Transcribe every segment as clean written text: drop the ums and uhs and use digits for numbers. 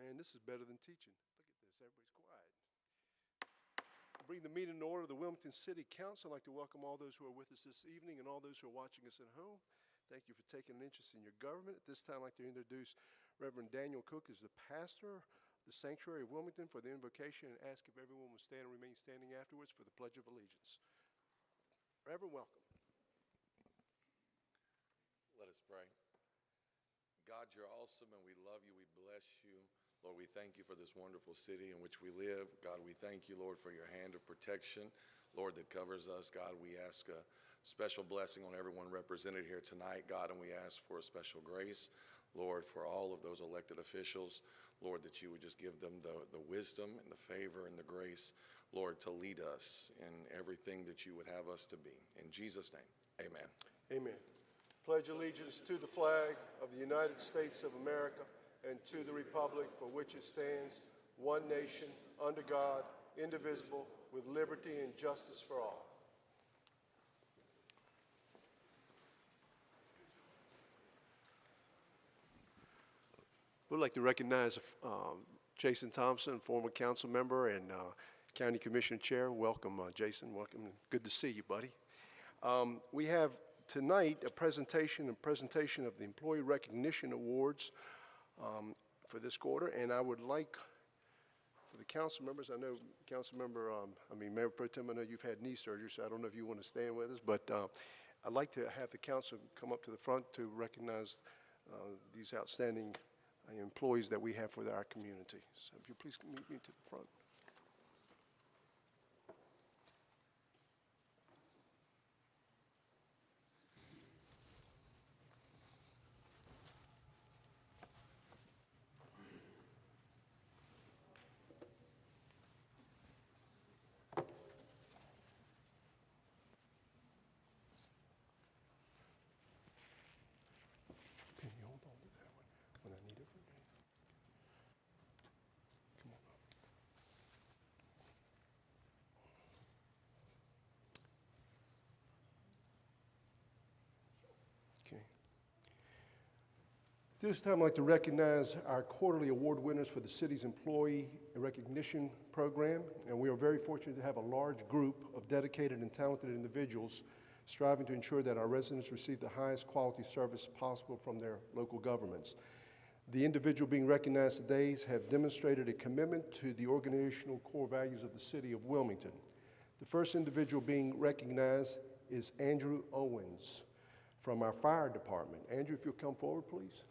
Man, this is better than teaching. Look at this, everybody's quiet. Bring the meeting to order of the Wilmington City Council. I'd like to welcome all those who are with us this evening and all those who are watching us at home. Thank you for taking an interest in your government. At this time, I'd like to introduce Reverend Daniel Cook as the pastor of the Sanctuary of Wilmington for the invocation and ask if everyone will stand and remain standing afterwards for the Pledge of Allegiance. Reverend, welcome. Let us pray. God, you're awesome and we love you. We bless you. Lord, we thank you for this wonderful city in which we live. God, we thank you, Lord, for your hand of protection, Lord, that covers us. God, we ask a special blessing on everyone represented here tonight, God, and we ask for a special grace, Lord, for all of those elected officials, Lord, that you would just give them the wisdom and the favor and the grace, Lord, to lead us in everything that you would have us to be. In Jesus' name, amen. Amen. Pledge allegiance to the flag of the United States of America and to the republic for which it stands, one nation, under God, indivisible, with liberty and justice for all. We'd like to recognize Jason Thompson, former council member and County Commissioner Chair. Welcome, Jason. Welcome. Good to see you, buddy. We have tonight a presentation of the Employee Recognition Awards for this quarter, and I would like for the council members, I know Mayor Pro Tem, I know you've had knee surgery, so I don't know if you want to stand with us, but I'd like to have the council come up to the front to recognize these outstanding employees that we have for our community. So if you please meet me to the front. This time, I'd like to recognize our quarterly award winners for the city's Employee Recognition Program, and we are very fortunate to have a large group of dedicated and talented individuals striving to ensure that our residents receive the highest quality service possible from their local governments. The individual being recognized today have demonstrated a commitment to the organizational core values of the city of Wilmington. The first individual being recognized is Andrew Owens from our fire department. Andrew, if you'll come forward, please.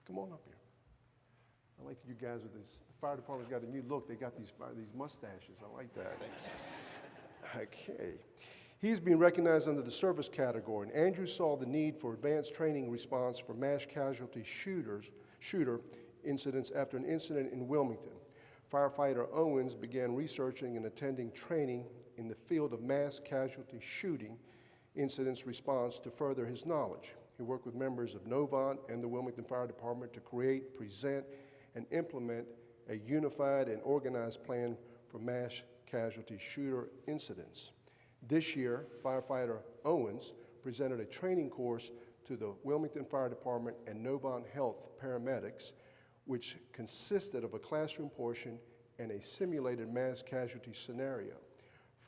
Come on up here. I like you guys with this. The fire department's got a new look. They got these mustaches. I like that. Okay. He's being recognized under the service category. And Andrew saw the need for advanced training response for mass casualty shooter incidents after an incident in Wilmington. Firefighter Owens began researching and attending training in the field of mass casualty shooting incidents response to further his knowledge. He worked with members of Novant and the Wilmington Fire Department to create, present, and implement a unified and organized plan for mass casualty shooter incidents. This year, firefighter Owens presented a training course to the Wilmington Fire Department and Novant Health paramedics, which consisted of a classroom portion and a simulated mass casualty scenario.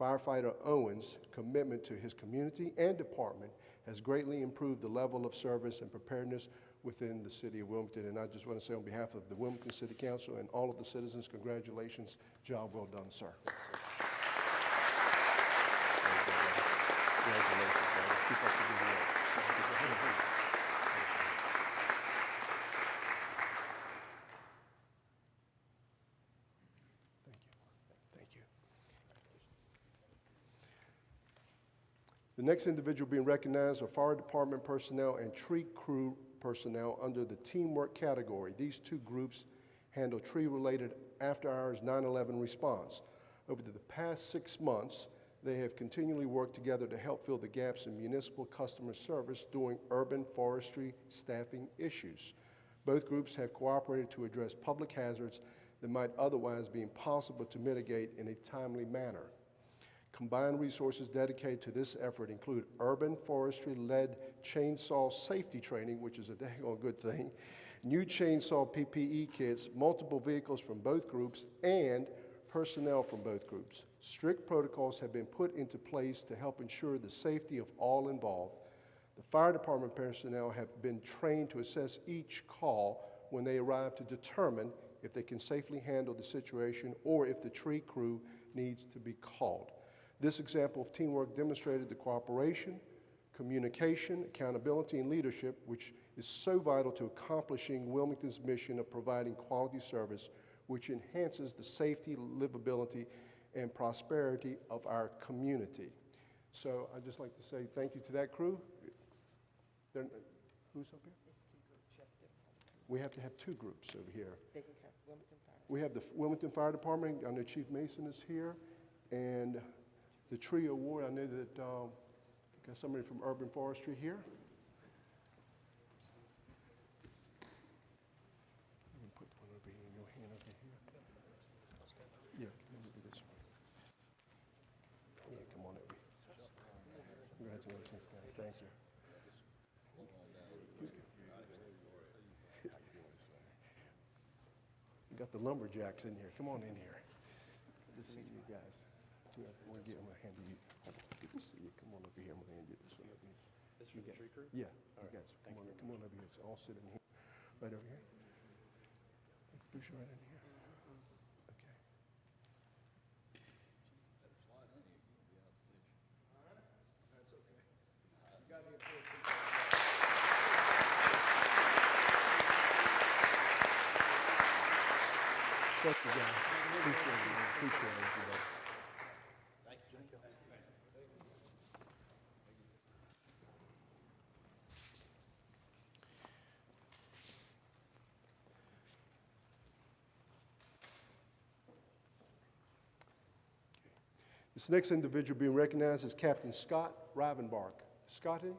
Firefighter Owens' commitment to his community and department has greatly improved the level of service and preparedness within the city of Wilmington. And I just want to say on behalf of the Wilmington City Council and all of the citizens, congratulations. Job well done, sir. Congratulations, brother. Keep up the good work. Thank you. The next individual being recognized are fire department personnel and tree crew personnel under the teamwork category. These two groups handle tree-related after-hours 9/11 response. Over the past 6 months, they have continually worked together to help fill the gaps in municipal customer service during urban forestry staffing issues. Both groups have cooperated to address public hazards that might otherwise be impossible to mitigate in a timely manner. Combined resources dedicated to this effort include urban forestry-led chainsaw safety training, which is a daggone good thing, new chainsaw PPE kits, multiple vehicles from both groups, and personnel from both groups. Strict protocols have been put into place to help ensure the safety of all involved. The fire department personnel have been trained to assess each call when they arrive to determine if they can safely handle the situation or if the tree crew needs to be called. This example of teamwork demonstrated the cooperation, communication, accountability, and leadership, which is so vital to accomplishing Wilmington's mission of providing quality service, which enhances the safety, livability, and prosperity of our community. So I'd just like to say thank you to that crew. Who's up here? We have to have two groups over here. They can come, Wilmington Fire. We have the Wilmington Fire Department. I know Chief Mason is here. And the tree award, I know that got somebody from Urban Forestry here. Let me put one over here in your hand over here. Yeah, come on over this one. Yeah, come on over. Congratulations, guys. Thank you. We got the lumberjacks in here. Come on in here. Good to see you guys. Yeah, I'm gonna hand you. Good to see you. Come on over here. I'm gonna hand you this one. This for the tree crew? Yeah, you guys. Come on over here. So I'll sit in here. Right over here. Push right in here. Okay. Thank you, guys. Appreciate it, man. Appreciate it, everybody. This next individual being recognized is Captain Scott Rivenbark. Scotty?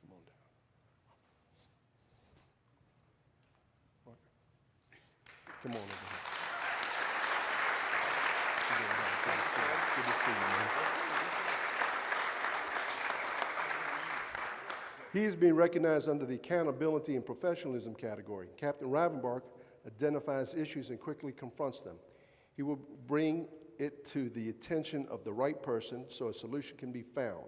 Come on down. Come on over here. Good to see you, man. He is being recognized under the accountability and professionalism category. Captain Rivenbark identifies issues and quickly confronts them. He will bring it to the attention of the right person so a solution can be found.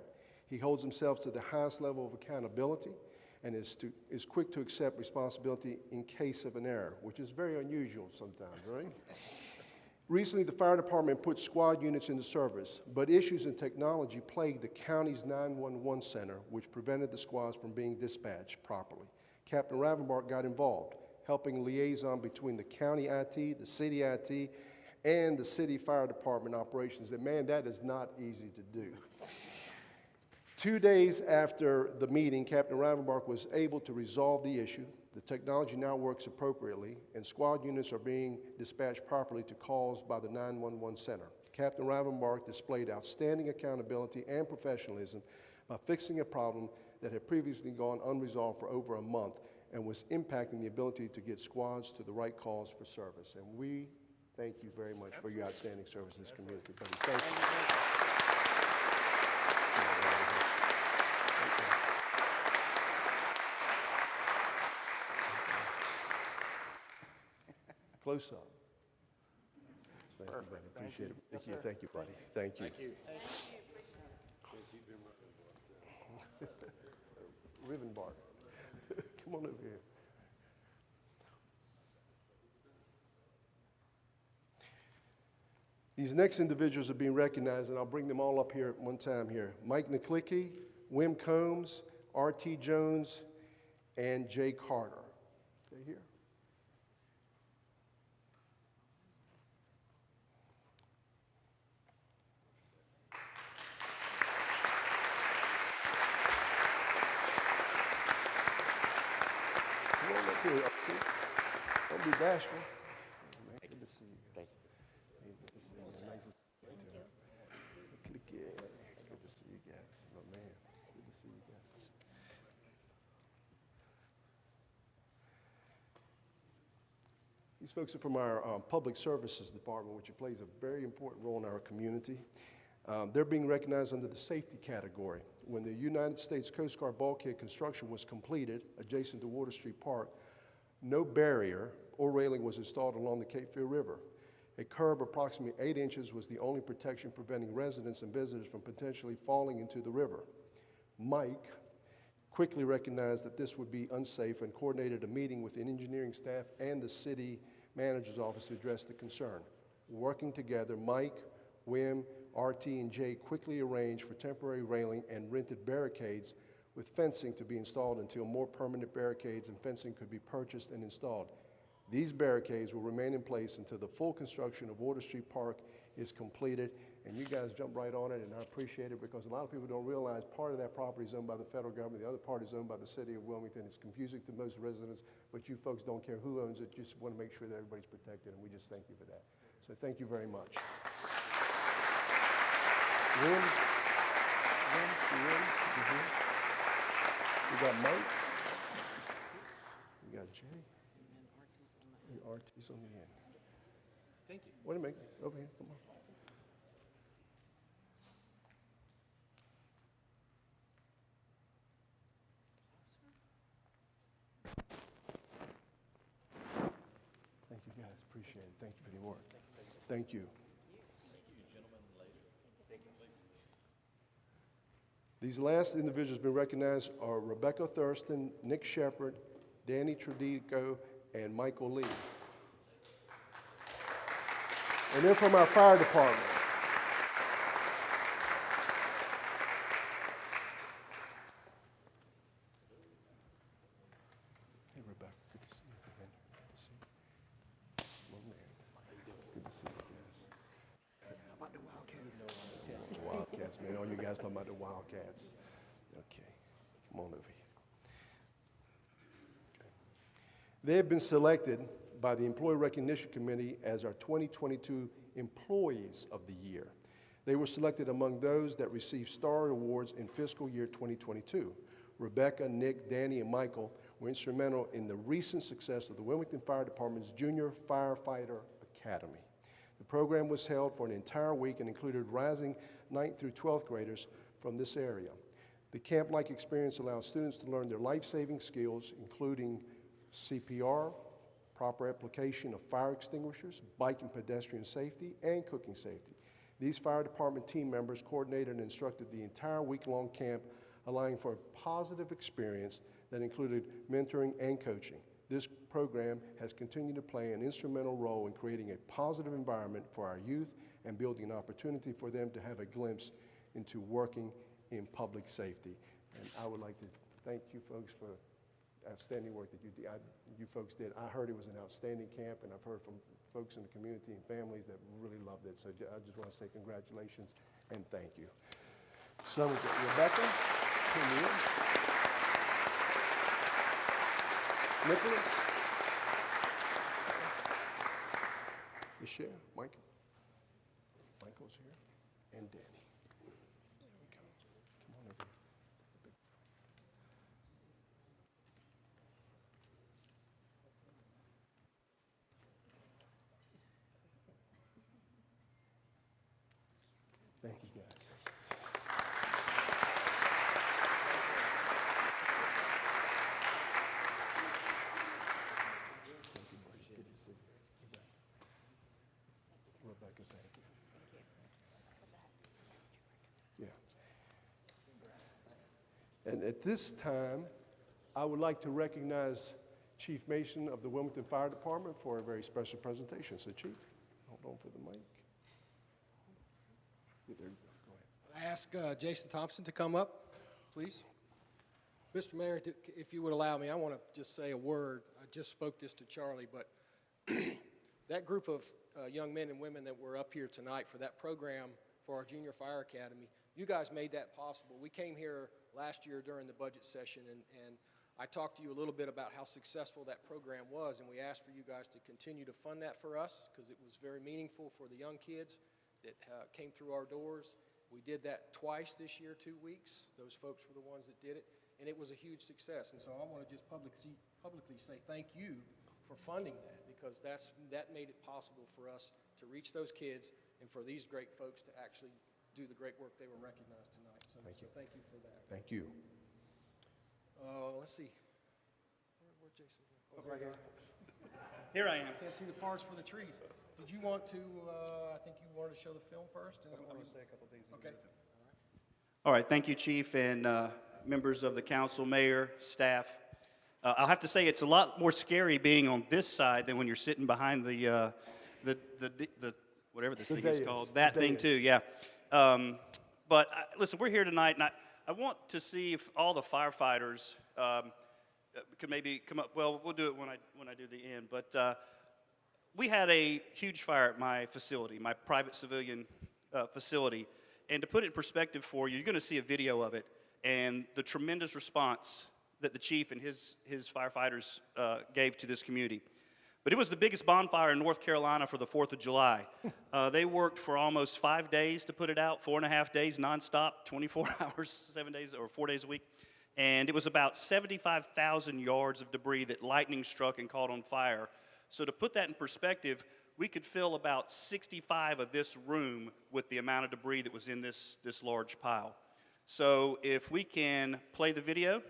He holds himself to the highest level of accountability and is quick to accept responsibility in case of an error, which is very unusual sometimes, right? Recently, the fire department put squad units into service, but issues in technology plagued the county's 911 center, which prevented the squads from being dispatched properly. Captain Rivenbark got involved, helping liaison between the county IT, the city IT, and the city fire department operations. And man, that is not easy to do. 2 days after the meeting, Captain Rivenbark was able to resolve the issue. The technology now works appropriately, and squad units are being dispatched properly to calls by the 911 center. Captain Rivenbark displayed outstanding accountability and professionalism by fixing a problem that had previously gone unresolved for over a month and was impacting the ability to get squads to the right calls for service. And we thank you very much for your outstanding service to this community, buddy. Thank you. Close up. Thank you, buddy. Appreciate it. Thank you. Thank you, buddy. Thank you. Thank you. Rivenbark. Come on over here. These next individuals are being recognized, and I'll bring them all up here at one time here. Mike Naklicki, Wim Combs, R.T. Jones, and Jay Carter. Stay here. Come on up here, R.T. Don't be bashful. Good to see you. Thanks. Good to see you. Nice to see you. Click it. Good to see you guys. My man. Good to see you guys. These folks are from our Public Services Department, which plays a very important role in our community. They're being recognized under the safety category. When the United States Coast Guard bulkhead construction was completed adjacent to Water Street Park, no barrier or railing was installed along the Cape Fear River. A curb approximately 8 inches was the only protection preventing residents and visitors from potentially falling into the river. Mike quickly recognized that this would be unsafe and coordinated a meeting with the engineering staff and the city manager's office to address the concern. Working together, Mike, Wim, RT, and Jay quickly arranged for temporary railing and rented barricades with fencing to be installed until more permanent barricades and fencing could be purchased and installed. These barricades will remain in place until the full construction of Water Street Park is completed, and you guys jumped right on it, and I appreciate it because a lot of people don't realize part of that property is owned by the federal government, the other part is owned by the city of Wilmington. It's confusing to most residents, but you folks don't care who owns it, just want to make sure that everybody's protected, and we just thank you for that. So thank you very much. Win. We got Mike. We got Jay. And RT's on the end. Thank you. Wait a minute. Over here. Come on. Thank you, guys. Appreciate it. Thank you for your work. Thank you. These last individuals being recognized are Rebecca Thurston, Nick Shepard, Danny Tradico, and Michael Lee. And they're from our fire department. Hey, Rebecca, good to see you. Good to see you. Come on, man. Good to see you guys. How about the Wildcats? The Wildcats, man. All you guys talking about the Wildcats. Okay, come on over here. Okay. They have been selected by the Employee Recognition Committee as our 2022 Employees of the Year. They were selected among those that received star awards in fiscal year 2022. Rebecca, Nick, Danny, and Michael were instrumental in the recent success of the Wilmington Fire Department's Junior Firefighter Academy. The program was held for an entire week and included rising 9th through 12th graders from this area. The camp-like experience allowed students to learn their life-saving skills, including CPR, proper application of fire extinguishers, bike and pedestrian safety, and cooking safety. These fire department team members coordinated and instructed the entire week-long camp, allowing for a positive experience that included mentoring and coaching. This program has continued to play an instrumental role in creating a positive environment for our youth and building an opportunity for them to have a glimpse into working in public safety. And I would like to thank you folks for outstanding work that you folks did. I heard it was an outstanding camp, and I've heard from folks in the community and families that really loved it. So I just want to say congratulations and thank you. So we've got Rebecca, Camille, Nicholas, Michelle, Michael. Michael's here, and Danny. There we go. Come on over here. Thank you, guys. Thank you, buddy. Good to see you. Rebecca, thank you. Yeah. And at this time, I would like to recognize Chief Mason of the Wilmington Fire Department for a very special presentation. So, Chief, hold on for the mic. Yeah, there you go. Go ahead. I ask Jason Thompson to come up, please. Mr. Mayor, if you would allow me, I want to just say a word. I just spoke this to Charlie, but that group of young men and women that were up here tonight for that program for our Junior Fire Academy, you guys made that possible. We came here last year during the budget session, and I talked to you a little bit about how successful that program was, and we asked for you guys to continue to fund that for us because it was very meaningful for the young kids that came through our doors. We did that twice this year, 2 weeks. Those folks were the ones that did it, and it was a huge success. And so I want to just publicly say thank you for funding that, because that made it possible for us to reach those kids and for these great folks to actually do the great work they were recognized tonight. So thank you for that. Thank you. Let's see. Where'd Jason go? Oh, Right here. Here I am. Can't see the forest for the trees. Did you want to, I think you wanted to show the film first? I want to say a couple things. Okay. All right, thank you, Chief, and members of the council, mayor, staff. I'll have to say it's a lot more scary being on this side than when you're sitting behind the whatever this thing is dais, called. That the thing dais. too, yeah. Listen, we're here tonight, and I want to see if all the firefighters could maybe come up. Well, we'll do it when I do the end. But we had a huge fire at my facility, my private civilian facility. And to put it in perspective for you, you're going to see a video of it and the tremendous response that the chief and his firefighters gave to this community. But it was the biggest bonfire in North Carolina for the 4th of July. They worked for almost 5 days to put it out, 4.5 days nonstop, 24 hours, 7 days, or 4 days a week. And it was about 75,000 yards of debris that lightning struck and caught on fire. So to put that in perspective, we could fill about 65 of this room with the amount of debris that was in this large pile. So if we can play the video.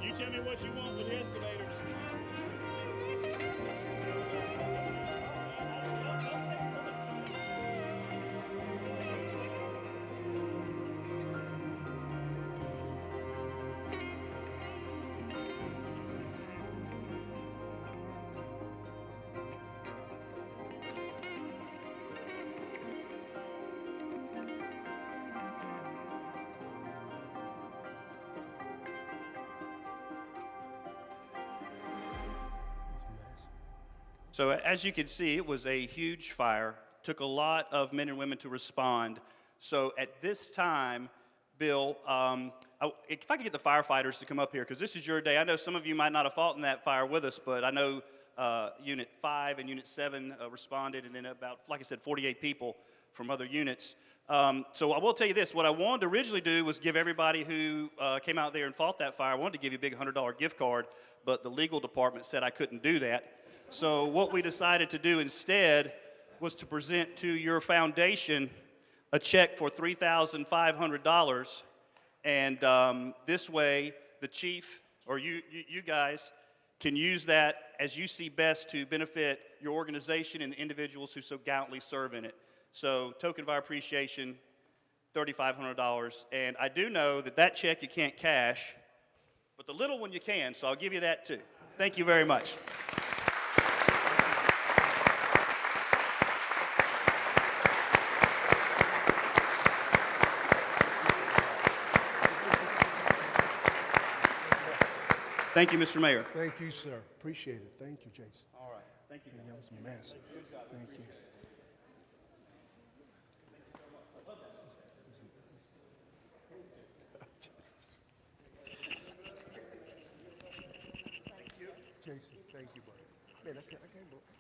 You tell me what you want with the excavator. So as you can see, it was a huge fire. Took a lot of men and women to respond. So at this time, Bill, if I could get the firefighters to come up here, because this is your day. I know some of you might not have fought in that fire with us, but I know Unit 5 and Unit 7 responded, and then about, like I said, 48 people from other units. So I will tell you this. What I wanted to originally do was give everybody who came out there and fought that fire, I wanted to give you a big $100 gift card, but the legal department said I couldn't do that. So what we decided to do instead was to present to your foundation a check for $3,500, and this way the chief or you guys can use that as you see best to benefit your organization and the individuals who so gallantly serve in it. So token of our appreciation, $3,500, and I do know that check you can't cash, but the little one you can, so I'll give you that too. Thank you very much. Thank you, Mr. Mayor. Thank you, sir. Appreciate it. Thank you, Jason. All right. Thank you. Man, that was massive. Thank you. Jason, thank you, buddy. Man, I can't believe that.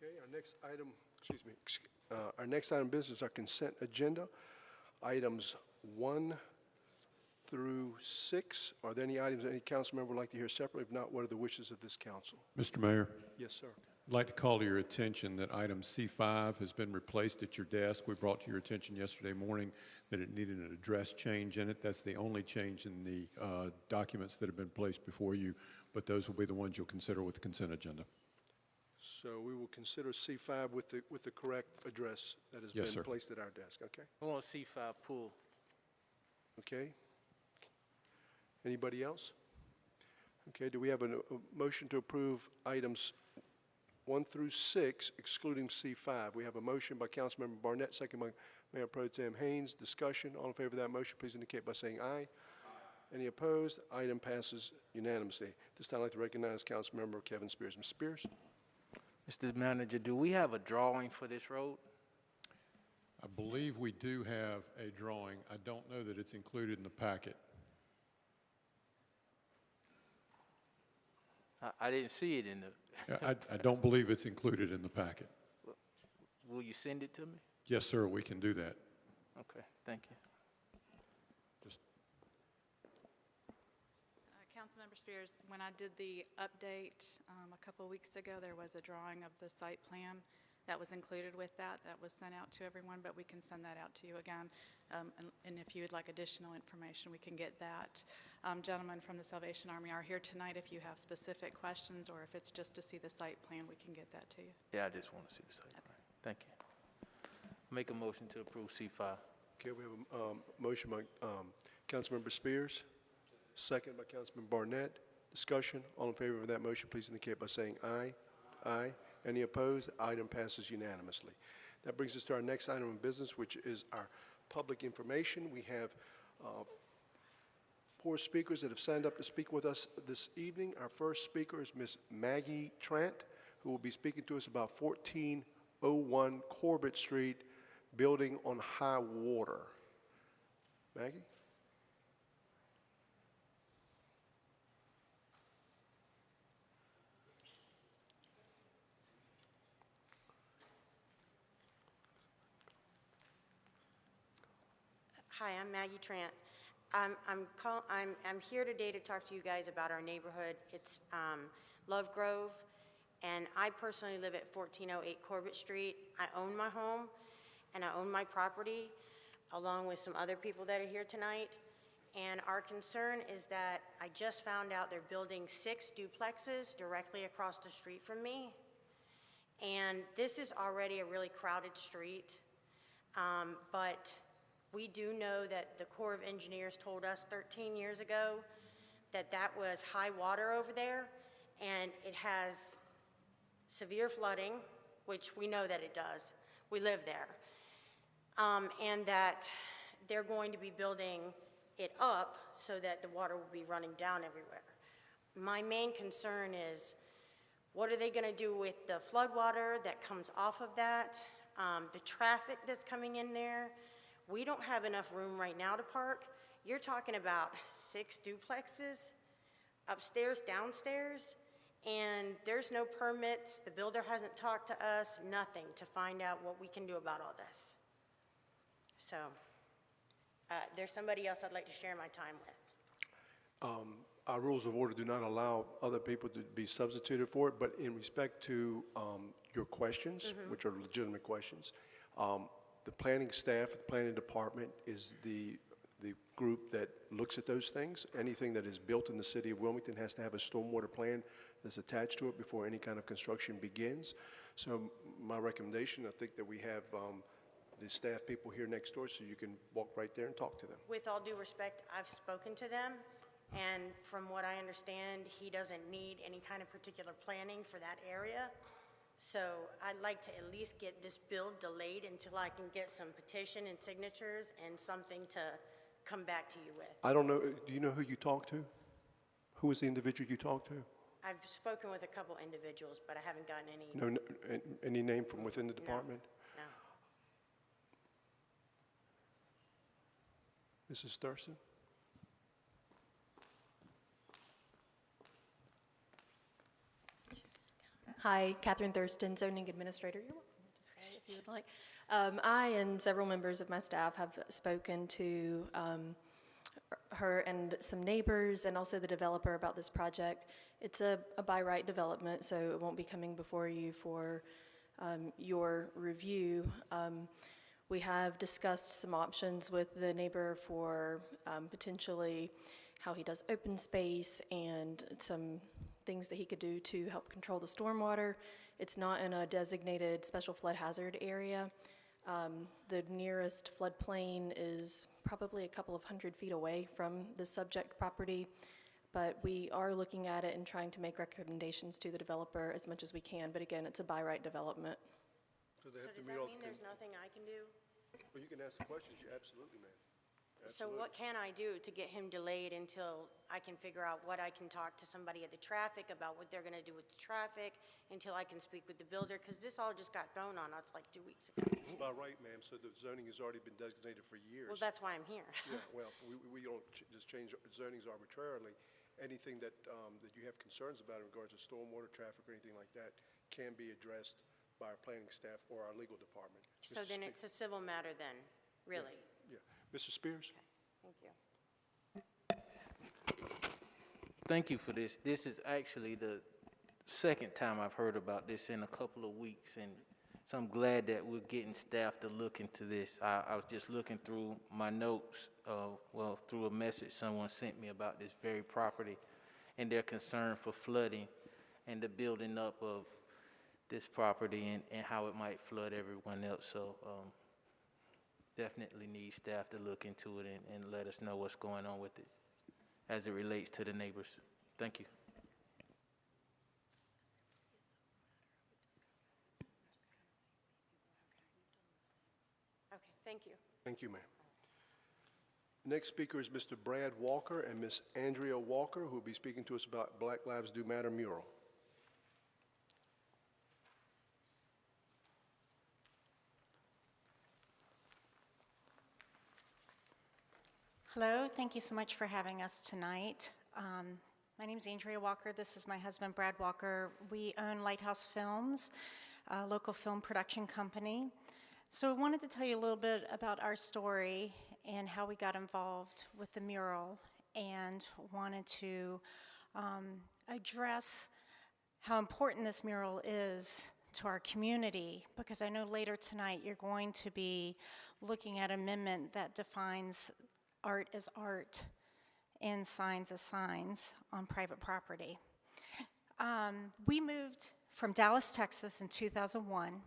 Okay, our next item, our next item of business is our consent agenda. Items 1 through 6. Are there any items that any council member would like to hear separately? If not, what are the wishes of this council? Mr. Mayor, Yes, sir. I'd like to call to your attention that item C5 has been replaced at your desk. We brought to your attention yesterday morning that it needed an address change in it. That's the only change in the documents that have been placed before you, but those will be the ones you'll consider with the consent agenda. So we will consider C5 with the correct address that has Yes, been sir. placed at our desk, okay? I want C5 pool. Okay. Anybody else? Okay, do we have a motion to approve items 1 through 6, excluding C5? We have a motion by Councilmember Barnett, second by Mayor Pro Tem Haynes. Discussion, all in favor of that motion, please indicate by saying aye. Any opposed? Item passes unanimously. This time I'd like to recognize Councilmember Kevin Spears. Mr. Spears? Mr. Manager, do we have a drawing for this road? I believe we do have a drawing. I don't know that it's included in the packet. I didn't see it in the, I don't believe it's included in the packet. will you send it to me? Yes, sir, we can do that. Okay, thank you. Just Councilmember Spears, when I did the update a couple weeks ago, there was a drawing of the site plan that was included with that. That was sent out to everyone, but we can send that out to you again. And if you would like additional information, we can get that. Gentlemen from the Salvation Army are here tonight if you have specific questions, or if it's just to see the site plan, we can get that to you. Yeah, I just want to see the site plan. Thank you. Make a motion to approve C5. Okay, we have a motion by Councilmember Spears, second by Councilmember Barnett. Discussion, all in favor of that motion, please indicate by saying aye. Aye. Any opposed? Item passes unanimously. That brings us to our next item of business, which is our public information. We have 4 speakers that have signed up to speak with us this evening. Our first speaker is Ms. Maggie Trant, who will be speaking to us about 1401 Corbett Street, building on high water. Maggie? Hi, I'm Maggie Trant. I'm here today to talk to you guys about our neighborhood. It's Love Grove, and I personally live at 1408 Corbett Street. I own my home, and I own my property, along with some other people that are here tonight. And our concern is that I just found out they're building 6 duplexes directly across the street from me. And this is already a really crowded street, but we do know that the Corps of Engineers told us 13 years ago that that was high water over there, and it has severe flooding, which we know that it does. We live there. And that they're going to be building it up so that the water will be running down everywhere. My main concern is, what are they going to do with the flood water that comes off of that, the traffic that's coming in there? We don't have enough room right now to park. You're talking about 6 duplexes, upstairs, downstairs, and there's no permits. The builder hasn't talked to us, nothing, to find out what we can do about all this. So there's somebody else I'd like to share my time with. Our rules of order do not allow other people to be substituted for it, but in respect to your questions, which are legitimate questions, the planning staff, the planning department is the group that looks at those things. Anything that is built in the city of Wilmington has to have a stormwater plan that's attached to it before any kind of construction begins. So my recommendation, I think that we have the staff people here next door, so you can walk right there and talk to them. With all due respect, I've spoken to them, and from what I understand, he doesn't need any kind of particular planning for that area. So I'd like to at least get this bill delayed until I can get some petition and signatures and something to come back to you with. I don't know, do you know who you talked to? Who was the individual you talked to? I've spoken with a couple individuals, but I haven't gotten any. No, any name from within the department? No. Mrs. Thurston? Hi, Catherine Thurston, Zoning Administrator. You're welcome to say if you would like. I and several members of my staff have spoken to her and some neighbors and also the developer about this project. It's a by right development, so it won't be coming before you for your review. We have discussed some options with the neighbor for potentially how he does open space and some things that he could do to help control the stormwater. It's not in a designated special flood hazard area. The nearest floodplain is probably a couple of 100 feet away from the subject property, but we are looking at it and trying to make recommendations to the developer as much as we can. But again, it's a by right development. So they So have to does meet that all mean there's nothing I can do? Well, you can ask the questions, absolutely, ma'am. So what can I do to get him delayed until I can figure out what I can talk to somebody at the traffic about what they're gonna do with the traffic, until I can speak with the builder, because this all just got thrown on us like 2 weeks ago. It's by right, ma'am, so the zoning has already been designated for years. Well, that's why I'm here. Yeah, well, we don't just change zonings arbitrarily. Anything that you have concerns about in regards to stormwater, traffic, or anything like that can be addressed by our planning staff or our legal department. So Mr. then it's a civil matter then, really? Yeah. Mr. Spears? Thank you. Thank you for this. This is actually the second time I've heard about this in a couple of weeks, and so I'm glad that we're getting staff to look into this. I was just looking through my notes, through a message someone sent me about this very property and their concern for flooding and the building up of this property and how it might flood everyone else. So definitely need staff to look into it and let us know what's going on with it as it relates to the neighbors. Thank you. Okay, thank you. Thank you, ma'am. Next speaker is Mr. Brad Walker and Miss Andrea Walker, who will be speaking to us about Black Lives Do Matter mural. Hello, thank you so much for having us tonight. My name is Andrea Walker. This is my husband, Brad Walker. We own Lighthouse Films, a local film production company. So I wanted to tell you a little bit about our story and how we got involved with the mural, and wanted to address how important this mural is to our community, because I know later tonight you're going to be looking at an amendment that defines art as art and signs as signs on private property. We moved from Dallas, Texas in 2001,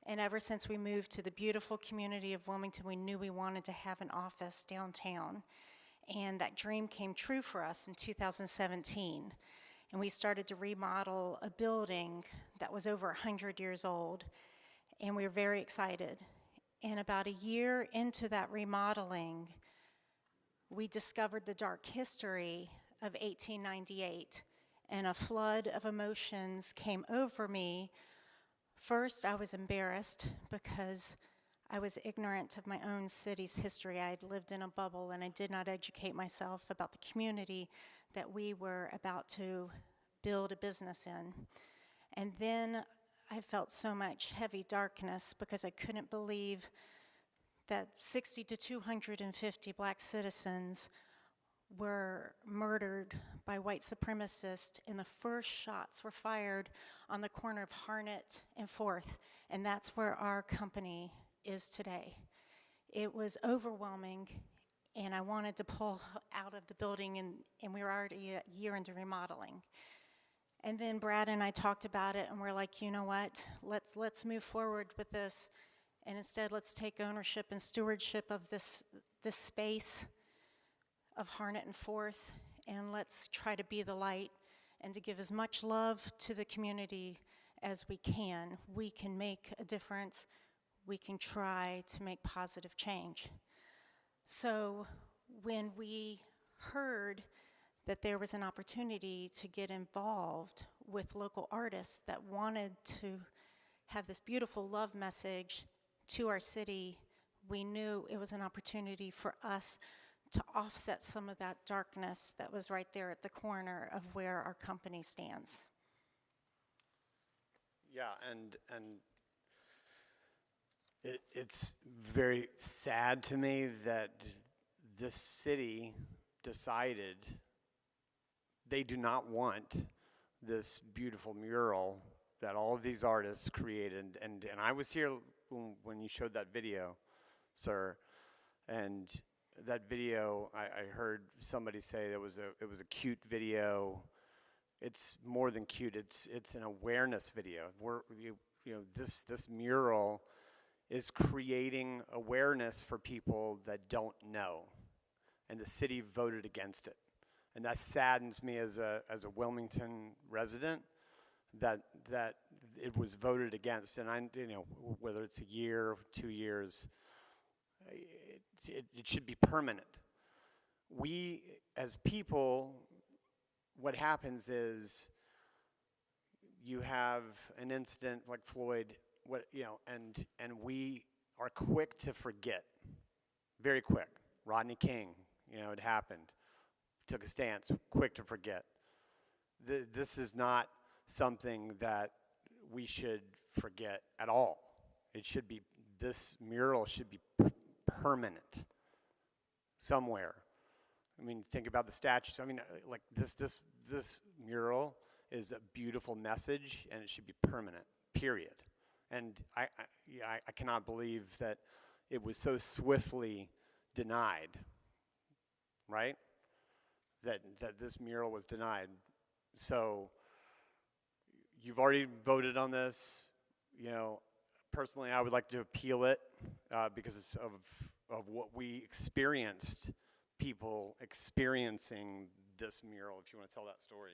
and ever since we moved to the beautiful community of Wilmington, we knew we wanted to have an office downtown. And that dream came true for us in 2017. And we started to remodel a building that was over 100 years old, and we were very excited. And about a year into that remodeling, we discovered the dark history of 1898, and a flood of emotions came over me. First, I was embarrassed because I was ignorant of my own city's history. I had lived in a bubble, and I did not educate myself about the community that we were about to build a business in. And then I felt so much heavy darkness because I couldn't believe that 60 to 250 black citizens were murdered by white supremacists, and the first shots were fired on the corner of Harnett and 4th, and that's where our company is today. It was overwhelming, and I wanted to pull out of the building, and we were already a year into remodeling. And then Brad and I talked about it, and we're like, you know what, let's move forward with this. And instead, let's take ownership and stewardship of this space of Harnett and 4th, and let's try to be the light and to give as much love to the community as we can. We can make a difference. We can try to make positive change. So when we heard that there was an opportunity to get involved with local artists that wanted to have this beautiful love message to our city, we knew it was an opportunity for us to offset some of that darkness that was right there at the corner of where our company stands. Yeah, and it's very sad to me that this city decided they do not want this beautiful mural that all of these artists created. And I was here when you showed that video, sir, and that video, I heard somebody say it was a cute video. It's more than cute. It's an awareness video. This mural is creating awareness for people that don't know, and the city voted against it, and that saddens me as a Wilmington resident that it was voted against. And whether it's a year, 2 years, it should be permanent. We as people, what happens is you have an incident like Floyd, and we are quick to forget, very quick. Rodney King, it happened, took a stance, quick to forget. This is not something that we should forget at all. This mural should be permanent somewhere. I mean, think about the statues. I mean, like this mural is a beautiful message, and it should be permanent, period. And I cannot believe that it was so swiftly denied, right? That this mural was denied. So you've already voted on this. Personally, I would like to appeal it because of what we experienced, people experiencing this mural. If you want to tell that story.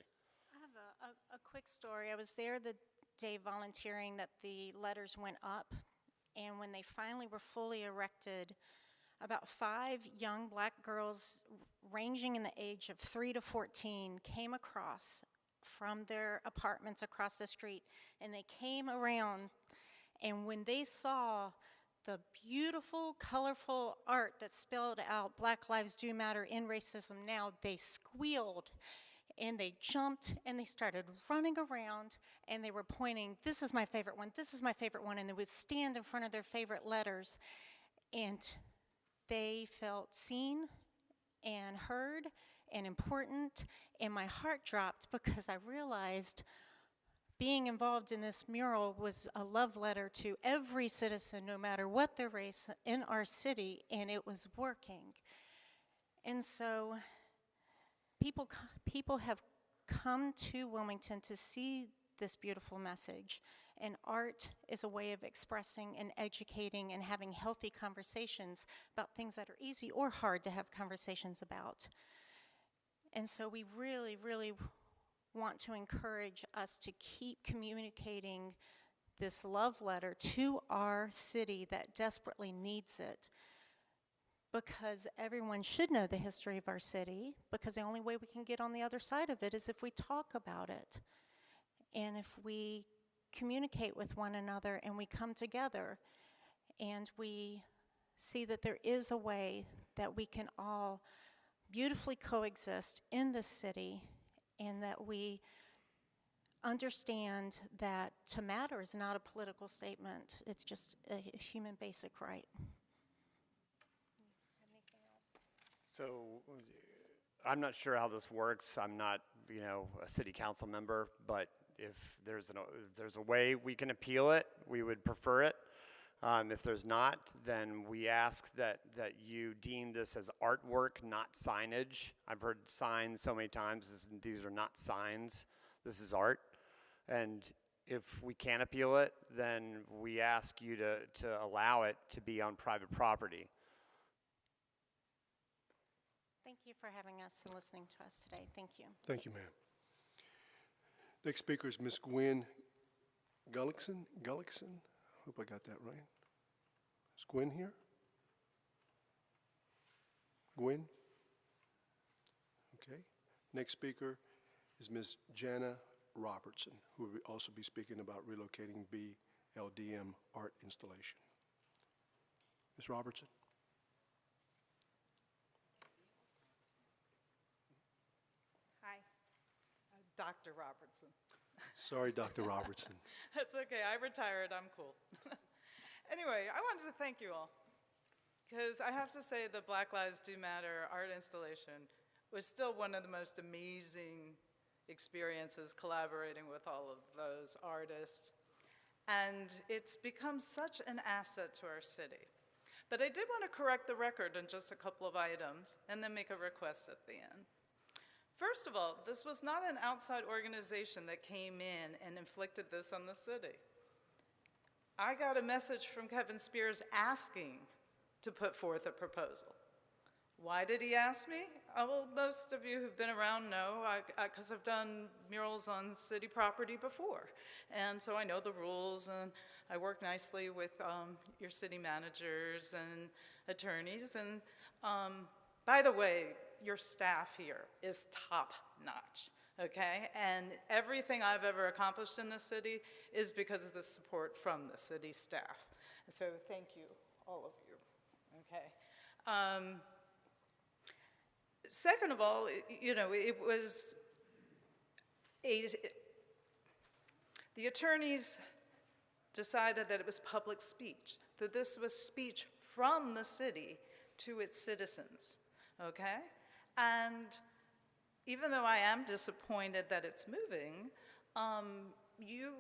I have a quick story. I was there the day volunteering that the letters went up, and when they finally were fully erected, about 5 young black girls ranging in the age of 3 to 14 came across from their apartments across the street, and they came around, and when they saw the beautiful, colorful art that spelled out Black Lives Do Matter, End Racism Now, they squealed and they jumped and they started running around and they were pointing, this is my favorite one, this is my favorite one, and they would stand in front of their favorite letters, and they felt seen and heard and important, and my heart dropped because I realized being involved in this mural was a love letter to every citizen, no matter what their race, in our city, and it was working. And so people have come to Wilmington to see this beautiful message, and art is a way of expressing and educating and having healthy conversations about things that are easy or hard to have conversations about. And so we really, really want to encourage us to keep communicating this love letter to our city that desperately needs it, because everyone should know the history of our city, because the only way we can get on the other side of it is if we talk about it, and if we communicate with one another and we come together and we see that there is a way that we can all beautifully coexist in this city, and that we understand that to matter is not a political statement, it's just a human basic right. Anything else? So I'm not sure how this works. I'm not, a city council member, but if there's a way we can appeal it, we would prefer it. If there's not, then we ask that you deem this as artwork, not signage. I've heard signs so many times. These are not signs. This is art. And if we can't appeal it, then we ask you to allow it to be on private property. Thank you for having us and listening to us today. Thank you. Thank you, ma'am. Next speaker is Ms. Gwen Gullickson. Hope I got that right. Is Gwen here? Gwen? Okay. Next speaker is Ms. Jana Robertson, who will also be speaking about relocating BLDM art installation. Ms. Robertson? Hi, Dr. Robertson. Sorry, Dr. Robertson. That's okay. I retired. I'm cool. Anyway, I wanted to thank you all because I have to say the Black Lives Do Matter art installation was still one of the most amazing experiences collaborating with all of those artists. And it's become such an asset to our city. But I did want to correct the record on just a couple of items and then make a request at the end. First of all, this was not an outside organization that came in and inflicted this on the city. I got a message from Kevin Spears asking to put forth a proposal. Why did he ask me? Well, most of you who've been around know, because I've done murals on city property before. And so I know the rules, and I work nicely with your city managers and attorneys. And by the way, your staff here is top-notch, okay? And everything I've ever accomplished in this city is because of the support from the city staff. So thank you, all of you, okay? Second of all, you know, it was the attorneys decided that it was public speech, that this was speech from the city to its citizens, okay? And even though I am disappointed that it's moving, you,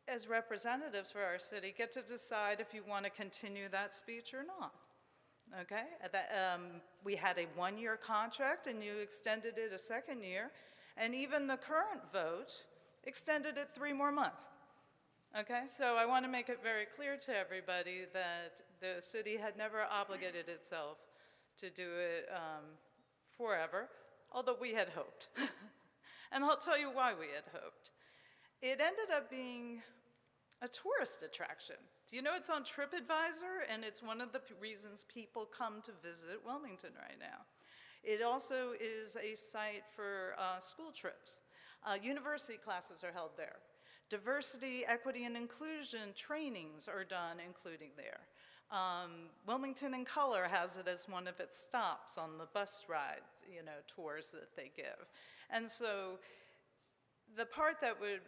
as representatives for our city, get to decide if you want to continue that speech or not. Okay, we had a one-year contract and you extended it a second year, and even the current vote extended it 3 more months. Okay, so I want to make it very clear to everybody that the city had never obligated itself to do it forever, although we had hoped. And I'll tell you why we had hoped. It ended up being a tourist attraction. Do you know it's on TripAdvisor, and it's one of the reasons people come to visit Wilmington right now. It also is a site for school trips. University classes are held there. Diversity, equity, and inclusion trainings are done, including there. Wilmington in Color has it as one of its stops on the bus rides, you know, tours that they give. And so the part that would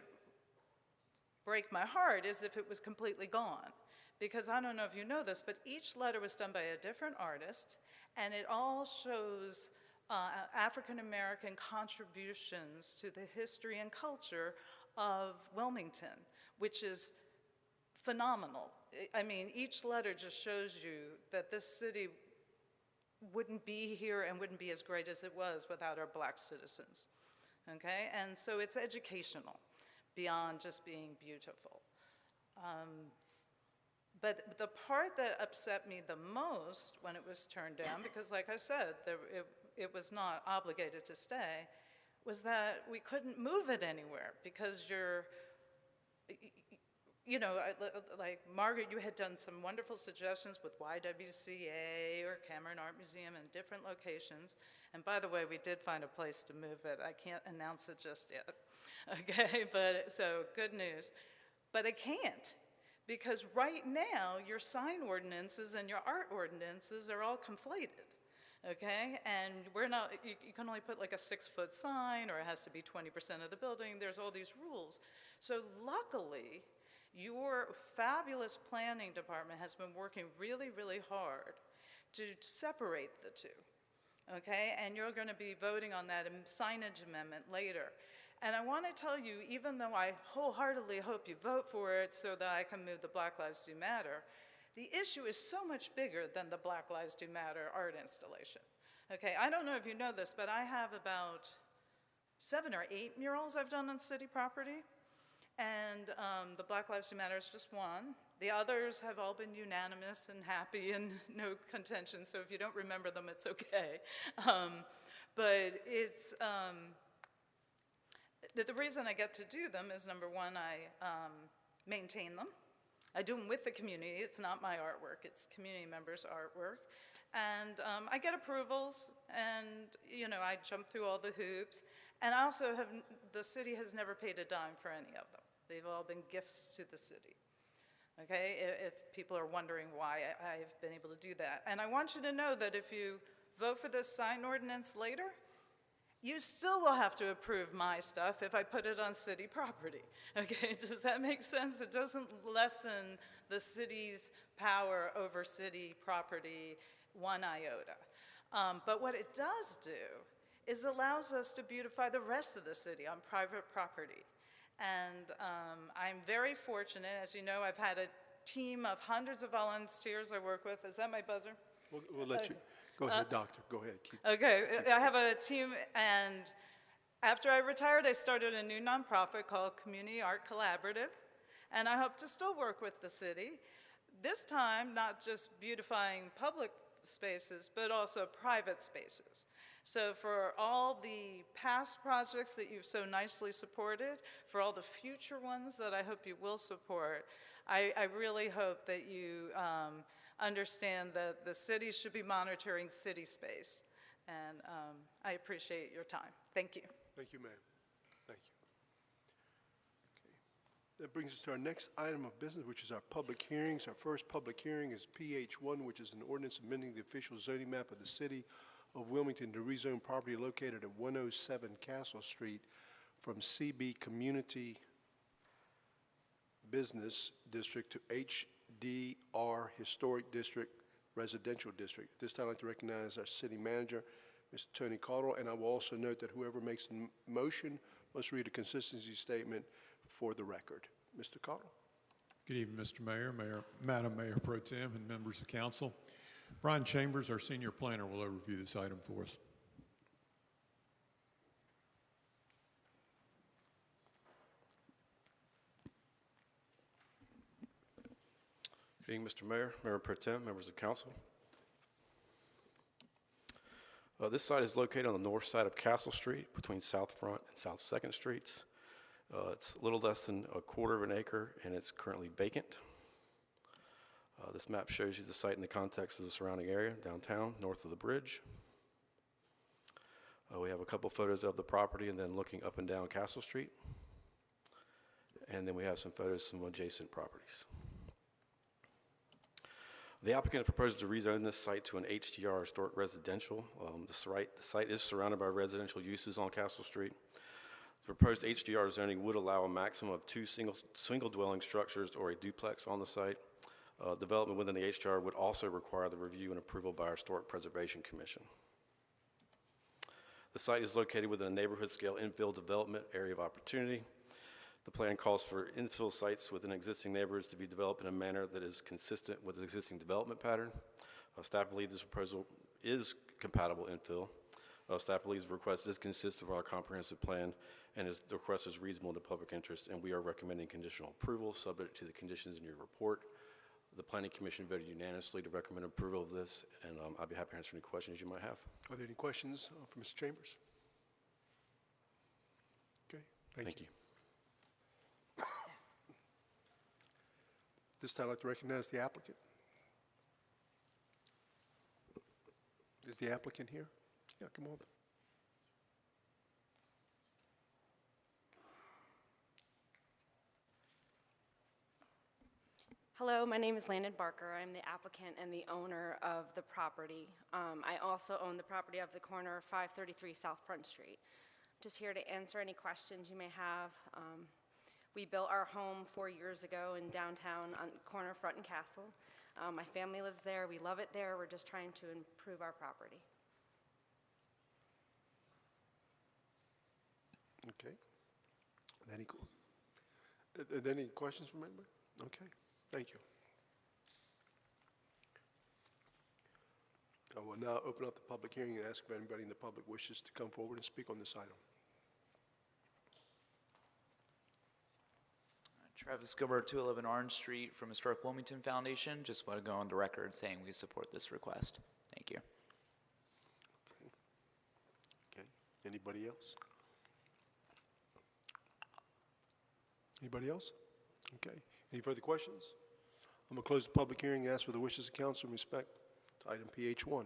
break my heart is if it was completely gone. Because I don't know if you know this, but each letter was done by a different artist, and it all shows African-American contributions to the history and culture of Wilmington, which is phenomenal. I mean, each letter just shows you that this city wouldn't be here and wouldn't be as great as it was without our black citizens, okay? And so it's educational beyond just being beautiful. But the part that upset me the most when it was turned down, because like I said, it was not obligated to stay, was that we couldn't move it anywhere because you know, like Margaret, you had done some wonderful suggestions with YWCA or Cameron Art Museum in different locations. And by the way, we did find a place to move it. I can't announce it just yet, okay? But so good news. But I can't, because right now your sign ordinances and your art ordinances are all conflated, okay? And we're not, you can only put like a 6-foot sign, or it has to be 20% of the building. There's all these rules. So luckily, your fabulous planning department has been working really, really hard to separate the two, okay? And you're going to be voting on that signage amendment later. And I want to tell you, even though I wholeheartedly hope you vote for it so that I can move the Black Lives Do Matter, the issue is so much bigger than the Black Lives Do Matter art installation, okay? I don't know if you know this, but I have about 7 or 8 murals I've done on city property. And the Black Lives Do Matter is just one. The others have all been unanimous and happy and no contention, so if you don't remember them, it's okay. But it's, the reason I get to do them is, number one, I maintain them. I do them with the community. It's not my artwork, it's community members' artwork. And I get approvals, and you know, I jump through all the hoops. And I also have, the city has never paid a dime for any of them. They've all been gifts to the city, okay? If people are wondering why I've been able to do that. And I want you to know that if you vote for this sign ordinance later, You still will have to approve my stuff if I put it on city property. Okay, does that make sense? It doesn't lessen the city's power over city property one iota. But what it does do is allows us to beautify the rest of the city on private property. And I'm very fortunate. As you know, I've had a team of hundreds of volunteers I work with. Is that my buzzer? We'll let you. Go ahead, doctor. Go ahead. Okay, I have a team, and after I retired, I started a new nonprofit called Community Art Collaborative, and I hope to still work with the city. This time, not just beautifying public spaces, but also private spaces. So for all the past projects that you've so nicely supported, for all the future ones that I hope you will support, I really hope that you understand that the city should be monitoring city space. And I appreciate your time. Thank you. Thank you, ma'am. Thank you. Okay. That brings us to our next item of business, which is our public hearings. Our first public hearing is PH1, which is an ordinance amending the official zoning map of the city of Wilmington to rezone property located at 107 Castle Street from CB Community Business District to HDR Historic District Residential District. At this time, I'd like to recognize our city manager, Mr. Tony Cottrell, and I will also note that whoever makes the motion must read a consistency statement for the record. Mr. Cottrell. Good evening, Mr. Mayor, Madam Mayor Pro Tem, and members of council. Brian Chambers, our senior planner, will overview this item for us. Good evening, Mr. Mayor, Mayor Pro Tem, members of council. This site is located on the north side of Castle Street between South Front and South 2nd Streets. It's a little less than a quarter of an acre, and it's currently vacant. This map shows you the site in the context of the surrounding area, downtown, north of the bridge. We have a couple photos of the property and then looking up and down Castle Street. And then we have some photos of some adjacent properties. The applicant proposed to rezone this site to an HDR historic residential. The site is surrounded by residential uses on Castle Street. The proposed HDR zoning would allow a maximum of 2 single dwelling structures or a duplex on the site. Development within the HDR would also require the review and approval by our Historic Preservation Commission. The site is located within a neighborhood scale infill development area of opportunity. The plan calls for infill sites within existing neighborhoods to be developed in a manner that is consistent with the existing development pattern. Staff believes this proposal is compatible infill. Staff believes the request is consistent with our comprehensive plan, and the request is reasonable in the public interest, and we are recommending conditional approval subject to the conditions in your report. The Planning Commission voted unanimously to recommend approval of this, and I'd be happy to answer any questions you might have. Are there any questions for Mr. Chambers? Okay, thank you. This time I'd like to recognize the applicant. Is the applicant here? Yeah, come on. Hello, my name is Landon Barker. I'm the applicant and the owner of the property. I also own the property of the corner of 533 South Front Street. Just here to answer any questions you may have. We built our home 4 years ago in downtown on the corner of Front and Castle. My family lives there. We love it there. We're just trying to improve our property. Okay. Are there any questions from anybody? Okay, thank you. I will now open up the public hearing and ask if anybody in the public wishes to come forward and speak on this item. Travis Gilbert, 211 Orange Street from Historic Wilmington Foundation. Just want to go on the record saying we support this request. Thank you. Okay. Anybody else? Anybody else? Okay. Any further questions? I'm going to close the public hearing and ask for the wishes of council in respect to item PH1.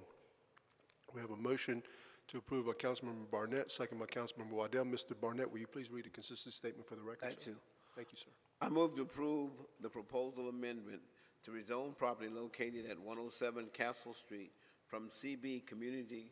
We have a motion to approve by Councilmember Barnett, second by Councilmember Waddell. Mr. Barnett, will you please read a consistent statement for the record, sir? Thank you, sir. I move to approve the proposal amendment to rezone property located at 107 Castle Street from CB Community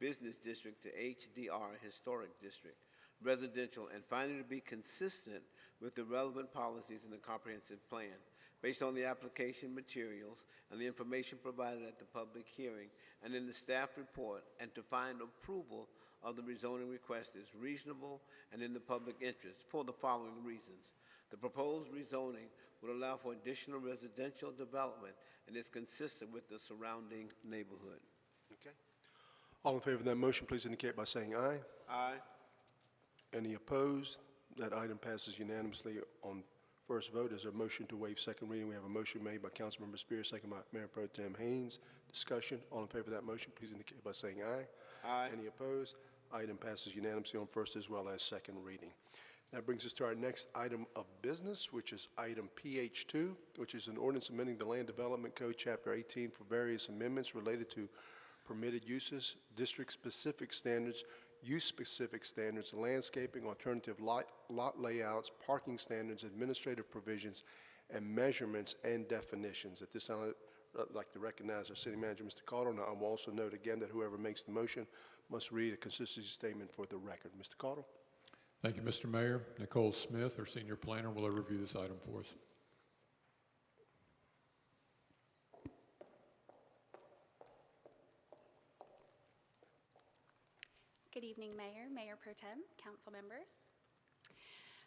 Business District to HDR Historic District Residential, and finding to be consistent with the relevant policies in the comprehensive plan. Based on the application materials and the information provided at the public hearing and in the staff report, and to find approval of the rezoning request is reasonable and in the public interest for the following reasons. The proposed rezoning would allow for additional residential development and is consistent with the surrounding neighborhood. Okay. All in favor of that motion, please indicate by saying aye. Aye. Any opposed? That item passes unanimously on first vote. Is there a motion to waive second reading? We have a motion made by Councilmember Spears, second by Mayor Pro Tem Haynes. Discussion. All in favor of that motion, please indicate by saying aye. Aye. Any opposed? Item passes unanimously on first as well as second reading. That brings us to our next item of business, which is item PH2, which is an ordinance amending the Land Development Code, Chapter 18, for various amendments related to permitted uses, district-specific standards, use-specific standards, landscaping, alternative lot layouts, parking standards, administrative provisions, and measurements and definitions. At this time, I'd like to recognize our city manager, Mr. Caudle. Now, I will also note again that whoever makes the motion must read a consistency statement for the record. Mr. Caudle. Thank you, Mr. Mayor. Nicole Smith, our senior planner, will overview this item for us. Good evening, Mayor, Mayor Pro Tem, council members.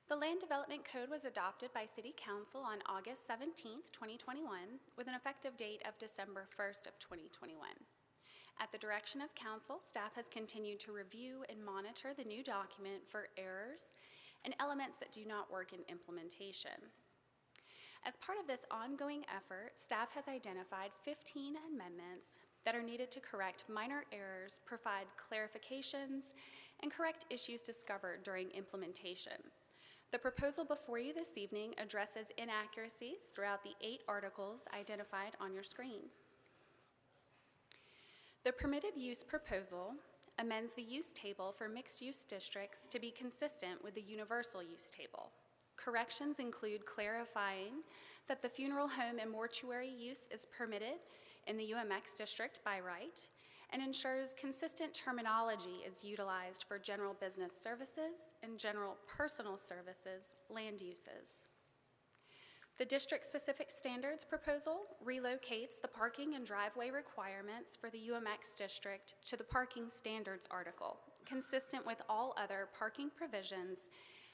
The Land Development Code was adopted by City Council on August 17th, 2021, with an effective date of December 1st of 2021. At the direction of Council, staff has continued to review and monitor the new document for errors and elements that do not work in implementation. As part of this ongoing effort, staff has identified 15 amendments that are needed to correct minor errors, provide clarifications, and correct issues discovered during implementation. The proposal before you this evening addresses inaccuracies throughout the 8 articles identified on your screen. The permitted use proposal amends the use table for mixed-use districts to be consistent with the universal use table. Corrections include clarifying that the funeral home and mortuary use is permitted in the UMX district by right, and ensures consistent terminology is utilized for general business services and general personal services land uses. The district-specific standards proposal relocates the parking and driveway requirements for the UMX district to the parking standards article, consistent with all other parking provisions,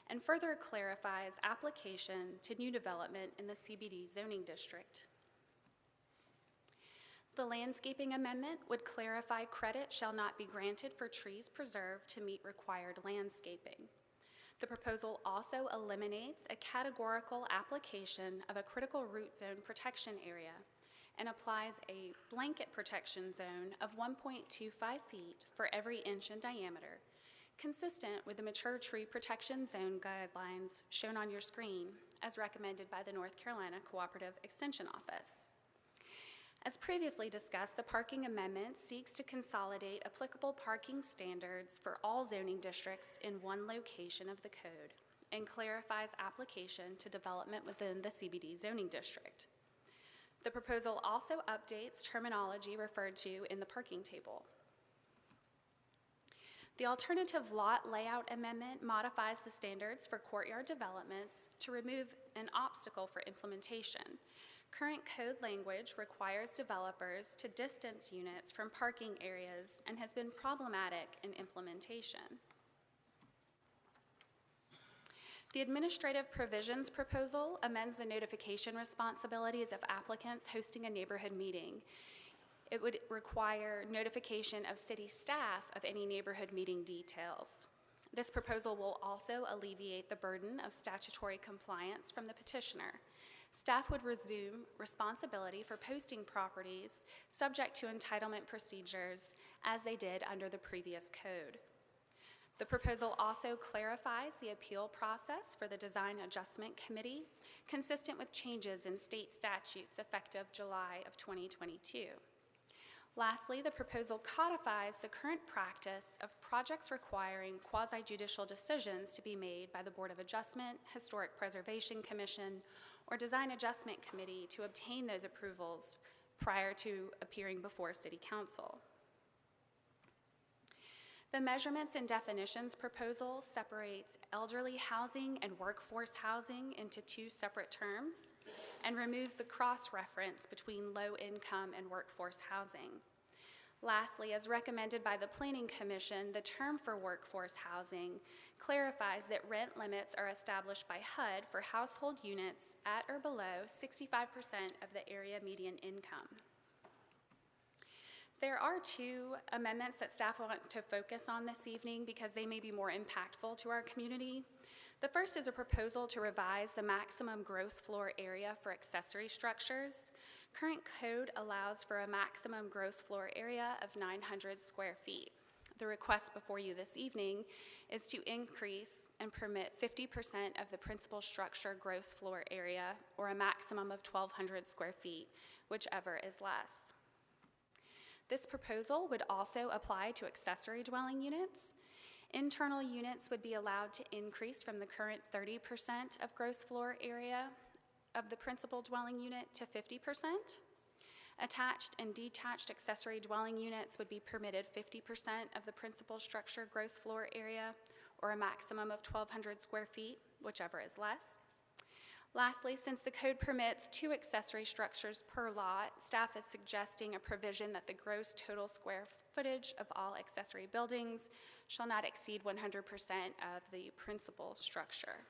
and further clarifies application to new development in the CBD zoning district. The landscaping amendment would clarify credit shall not be granted for trees preserved to meet required landscaping. The proposal also eliminates a categorical application of a critical root zone protection area and applies a blanket protection zone of 1.25 feet for every inch in diameter, consistent with the mature tree protection zone guidelines shown on your screen as recommended by the North Carolina Cooperative Extension Office. As previously discussed, the parking amendment seeks to consolidate applicable parking standards for all zoning districts in one location of the code and clarifies application to development within the CBD zoning district. The proposal also updates terminology referred to in the parking table. The alternative lot layout amendment modifies the standards for courtyard developments to remove an obstacle for implementation. Current code language requires developers to distance units from parking areas and has been problematic in implementation. The administrative provisions proposal amends the notification responsibilities of applicants hosting a neighborhood meeting. It would require notification of city staff of any neighborhood meeting details. This proposal will also alleviate the burden of statutory compliance from the petitioner. Staff would resume responsibility for posting properties subject to entitlement procedures as they did under the previous code. The proposal also clarifies the appeal process for the Design Adjustment Committee, consistent with changes in state statutes effective July of 2022. Lastly, the proposal codifies the current practice of projects requiring quasi-judicial decisions to be made by the Board of Adjustment, Historic Preservation Commission, or Design Adjustment Committee to obtain those approvals prior to appearing before City Council. The measurements and definitions proposal separates elderly housing and workforce housing into two separate terms and removes the cross-reference between low-income and workforce housing. Lastly, as recommended by the Planning Commission, the term for workforce housing clarifies that rent limits are established by HUD for household units at or below 65% of the area median income. There are two amendments that staff wants to focus on this evening because they may be more impactful to our community. The first is a proposal to revise the maximum gross floor area for accessory structures. Current code allows for a maximum gross floor area of 900 square feet. The request before you this evening is to increase and permit 50% of the principal structure gross floor area, or a maximum of 1,200 square feet, whichever is less. This proposal would also apply to accessory dwelling units. Internal units would be allowed to increase from the current 30% of gross floor area of the principal dwelling unit to 50%. Attached and detached accessory dwelling units would be permitted 50% of the principal structure gross floor area, or a maximum of 1,200 square feet, whichever is less. Lastly, since the code permits 2 accessory structures per lot, staff is suggesting a provision that the gross total square footage of all accessory buildings shall not exceed 100% of the principal structure.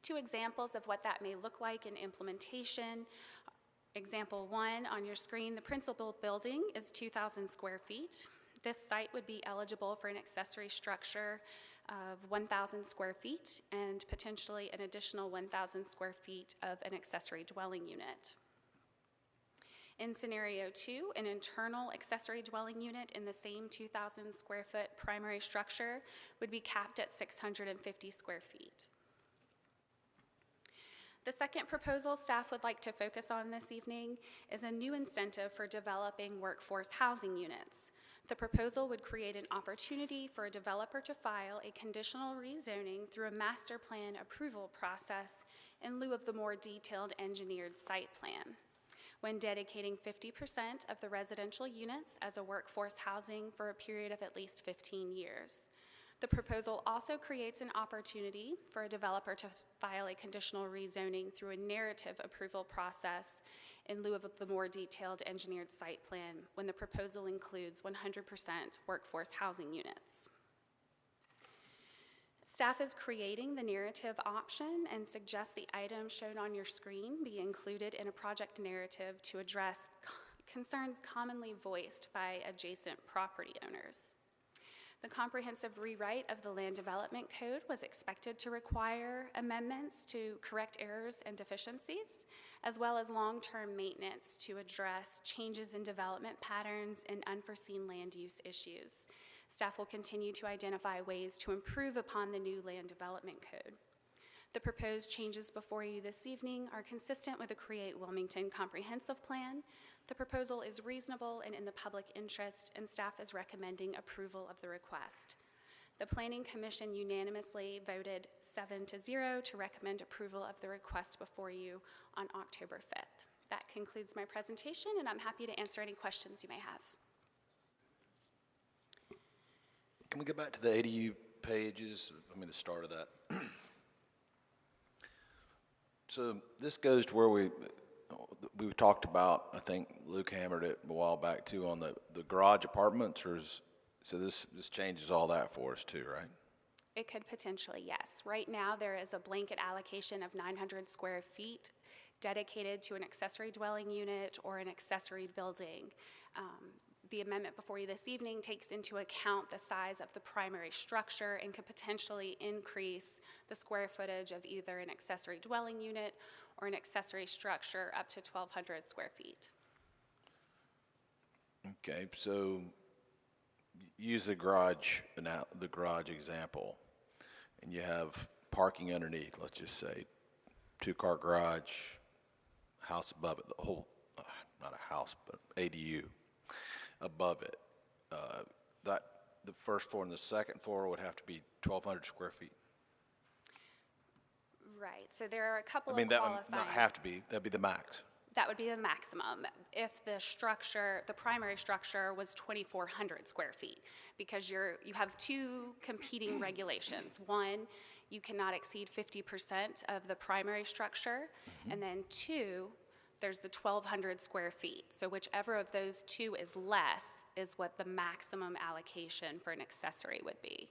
2 examples of what that may look like in implementation. Example 1 on your screen, the principal building is 2,000 square feet. This site would be eligible for an accessory structure of 1,000 square feet and potentially an additional 1,000 square feet of an accessory dwelling unit. In scenario 2, an internal accessory dwelling unit in the same 2,000 square foot primary structure would be capped at 650 square feet. The second proposal staff would like to focus on this evening is a new incentive for developing workforce housing units. The proposal would create an opportunity for a developer to file a conditional rezoning through a master plan approval process in lieu of the more detailed engineered site plan. When dedicating 50% of the residential units as a workforce housing for a period of at least 15 years. The proposal also creates an opportunity for a developer to file a conditional rezoning through a narrative approval process in lieu of the more detailed engineered site plan when the proposal includes 100% workforce housing units. Staff is creating the narrative option and suggests the items shown on your screen be included in a project narrative to address concerns commonly voiced by adjacent property owners. The comprehensive rewrite of the Land Development Code was expected to require amendments to correct errors and deficiencies, as well as long-term maintenance to address changes in development patterns and unforeseen land use issues. Staff will continue to identify ways to improve upon the new Land Development Code. The proposed changes before you this evening are consistent with the Create Wilmington Comprehensive Plan. The proposal is reasonable and in the public interest, and staff is recommending approval of the request. The Planning Commission unanimously voted 7-0 to recommend approval of the request before you on October 5th. That concludes my presentation, and I'm happy to answer any questions you may have. Can we go back to the ADU pages? I mean, the start of that. So this goes to where we talked about, I think Luke hammered it a while back too, on the garage apartments, so this changes all that for us too, right? It could potentially, yes. Right now, there is a blanket allocation of 900 square feet dedicated to an accessory dwelling unit or an accessory building. The amendment before you this evening takes into account the size of the primary structure and could potentially increase the square footage of either an accessory dwelling unit or an accessory structure up to 1,200 square feet. Okay, so use the garage example, and you have parking underneath, let's just say, 2-car garage, house above it, the whole, not a house, but ADU above it. The first floor and the second floor would have to be 1,200 square feet. Right, so there are a couple I mean, of that qualifying. would not have to be, that'd be the max. That would be the maximum. If the structure, the primary structure was 2,400 square feet, because you have two competing regulations. One, you cannot exceed 50% of the primary structure, and then two, there's the 1,200 square feet. So whichever of those two is less is what the maximum allocation for an accessory would be.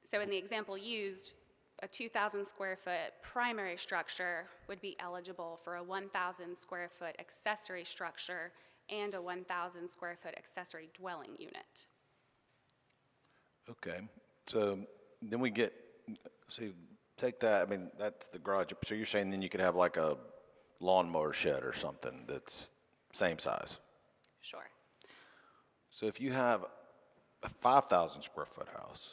So in the example used, a 2,000 square foot primary structure would be eligible for a 1,000 square foot accessory structure and a 1,000 square foot accessory dwelling unit. Okay, so then we get, see, take that, I mean, that's the garage. So you're saying then you could have like a lawnmower shed or something that's same size? Sure. So if you have a 5,000 square foot house,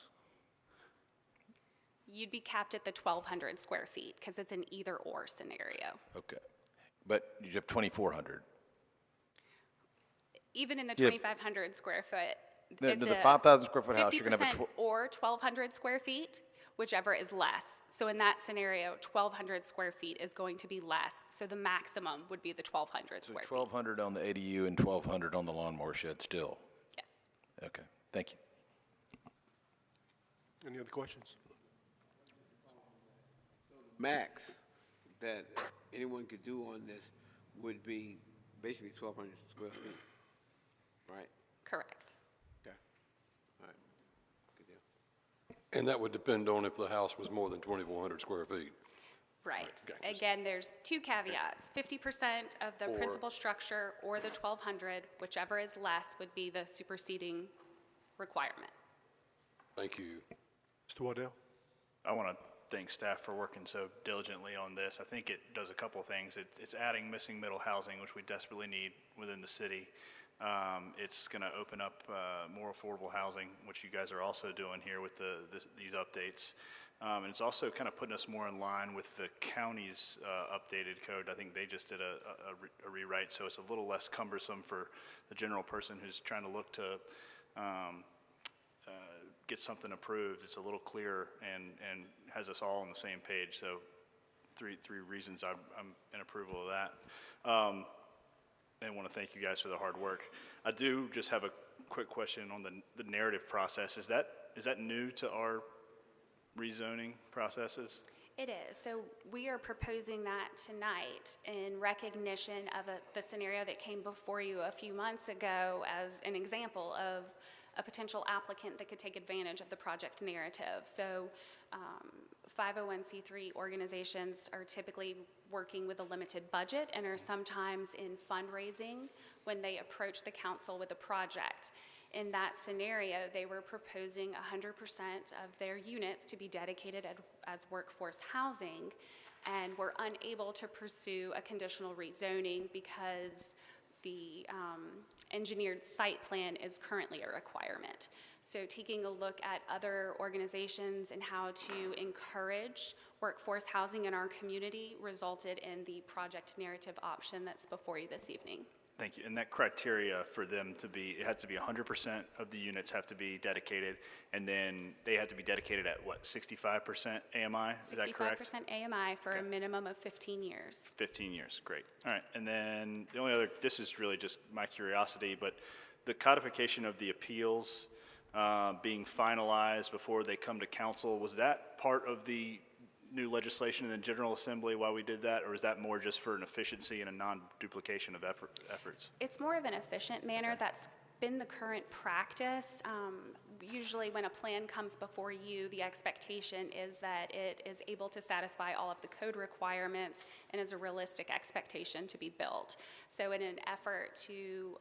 You'd be capped at the 1,200 square feet because it's an either or scenario. okay, but you have 2,400. Even in the Yeah. 2,500 square foot, The it's 5,000 square foot house, you're gonna have a 50% or 1,200 square feet, whichever is less. So in that scenario, 1,200 square feet is going to be less. So the maximum would be the 1,200 So square feet. 1,200 on the ADU and 1,200 on the lawnmower shed still? Yes. Okay, thank you. Any other questions? Max that anyone could do on this would be basically 1,200 square feet, right? Correct. Okay, all right, good deal. And that would depend on if the house was more than 2,400 square feet. Right. Again, there's two caveats. 50% of the Or- principal structure or the 1,200, whichever is less, would be the superseding requirement. Thank you. Mr. Waddell? I want to thank staff for working so diligently on this. I think it does a couple of things. It's adding missing middle housing, which we desperately need within the city. It's going to open up more affordable housing, which you guys are also doing here with these updates. And it's also kind of putting us more in line with the county's updated code. I think they just did a rewrite, so it's a little less cumbersome for the general person who's trying to look to get something approved. It's a little clearer and has us all on the same page. So three reasons I'm in approval of that. I want to thank you guys for the hard work. I do just have a quick question on the narrative process. Is that new to our rezoning processes? It is. So we are proposing that tonight in recognition of the scenario that came before you a few months ago as an example of a potential applicant that could take advantage of the project narrative. So 501c3 organizations are typically working with a limited budget and are sometimes in fundraising when they approach the council with a project. In that scenario, they were proposing 100% of their units to be dedicated as workforce housing, and were unable to pursue a conditional rezoning because the engineered site plan is currently a requirement. So taking a look at other organizations and how to encourage workforce housing in our community resulted in the project narrative option that's before you this evening. Thank you. And that criteria for them to be, it has to be 100% of the units have to be dedicated, and then they have to be dedicated at what, 65% AMI? Is that correct? 65% AMI for a minimum of 15 years. 15 years, great. All right, and then the only other, this is really just my curiosity, but the codification of the appeals being finalized before they come to council, was that part of the new legislation in the General Assembly why we did that, or is that more just for an efficiency and a non-duplication of efforts? It's more of an efficient manner. That's been the current practice. Usually when a plan comes before you, the expectation is that it is able to satisfy all of the code requirements and is a realistic expectation to be built. So in an effort to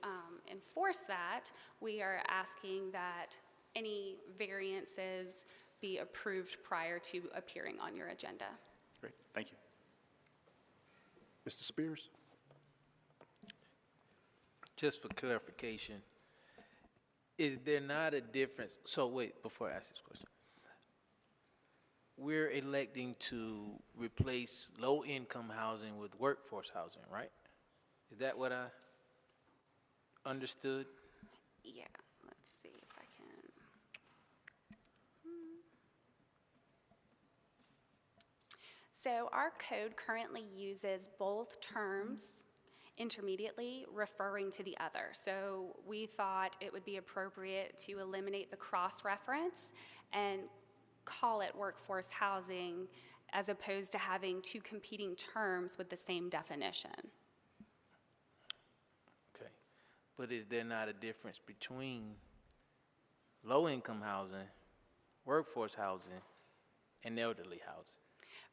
enforce that, we are asking that any variances be approved prior to appearing on your agenda. Great, thank you. Mr. Spears? Just for clarification, is there not a difference? So wait, before I ask this question. We're electing to replace low-income housing with workforce housing, right? Is that what I understood? Yeah, let's see if I can. So our code currently uses both terms intermediately referring to the other. So we thought it would be appropriate to eliminate the cross-reference and call it workforce housing as opposed to having two competing terms with the same definition. Okay, but is there not a difference between low-income housing, workforce housing, and elderly housing?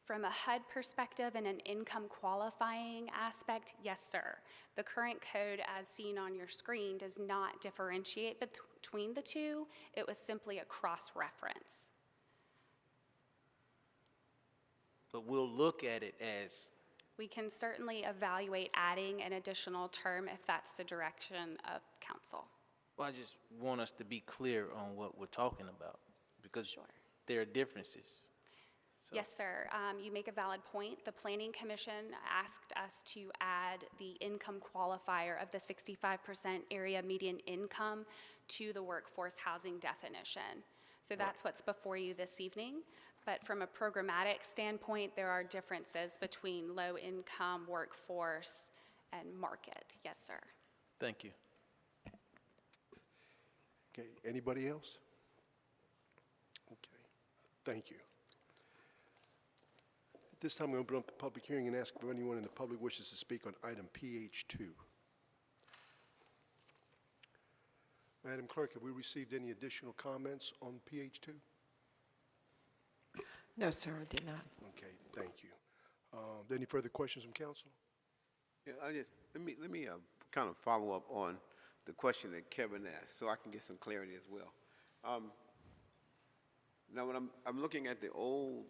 From a HUD perspective and an income qualifying aspect, yes, sir. The current code, as seen on your screen, does not differentiate between the two. It was simply a cross-reference. But we'll look at it as, We can certainly evaluate adding an additional term if that's the direction of council. well, I just want us to be clear on what we're talking about, because there are differences. So- Yes, sir. You make a valid point. The Planning Commission asked us to add the income qualifier of the 65% area median income to the workforce housing definition. So that's what's before you this evening. But from a programmatic standpoint, there are differences between low-income workforce and market. Yes, sir. Thank you. Okay, anybody else? Okay, thank you. At this time, I'm going to open up the public hearing and ask if anyone in the public wishes to speak on item PH2. Madam Clerk, have we received any additional comments on PH2? No, sir, I did not. Okay, thank you. Any further questions from council? Yeah, let me kind of follow up on the question that Kevin asked, so I can get some clarity as well. Now, when I'm looking at the old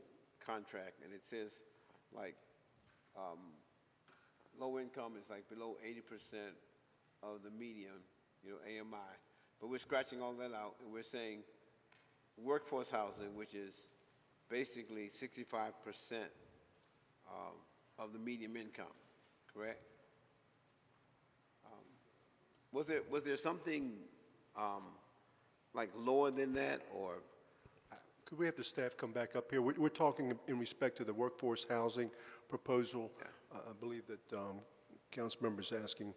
contract, and it says like low income is like below 80% of the median, AMI, but we're scratching all that out, and we're saying workforce housing, which is basically 65% of the median income, correct? Was there something like lower than that, or? Could we have the staff come back up here? We're talking in respect to the workforce housing proposal. I believe that council members asking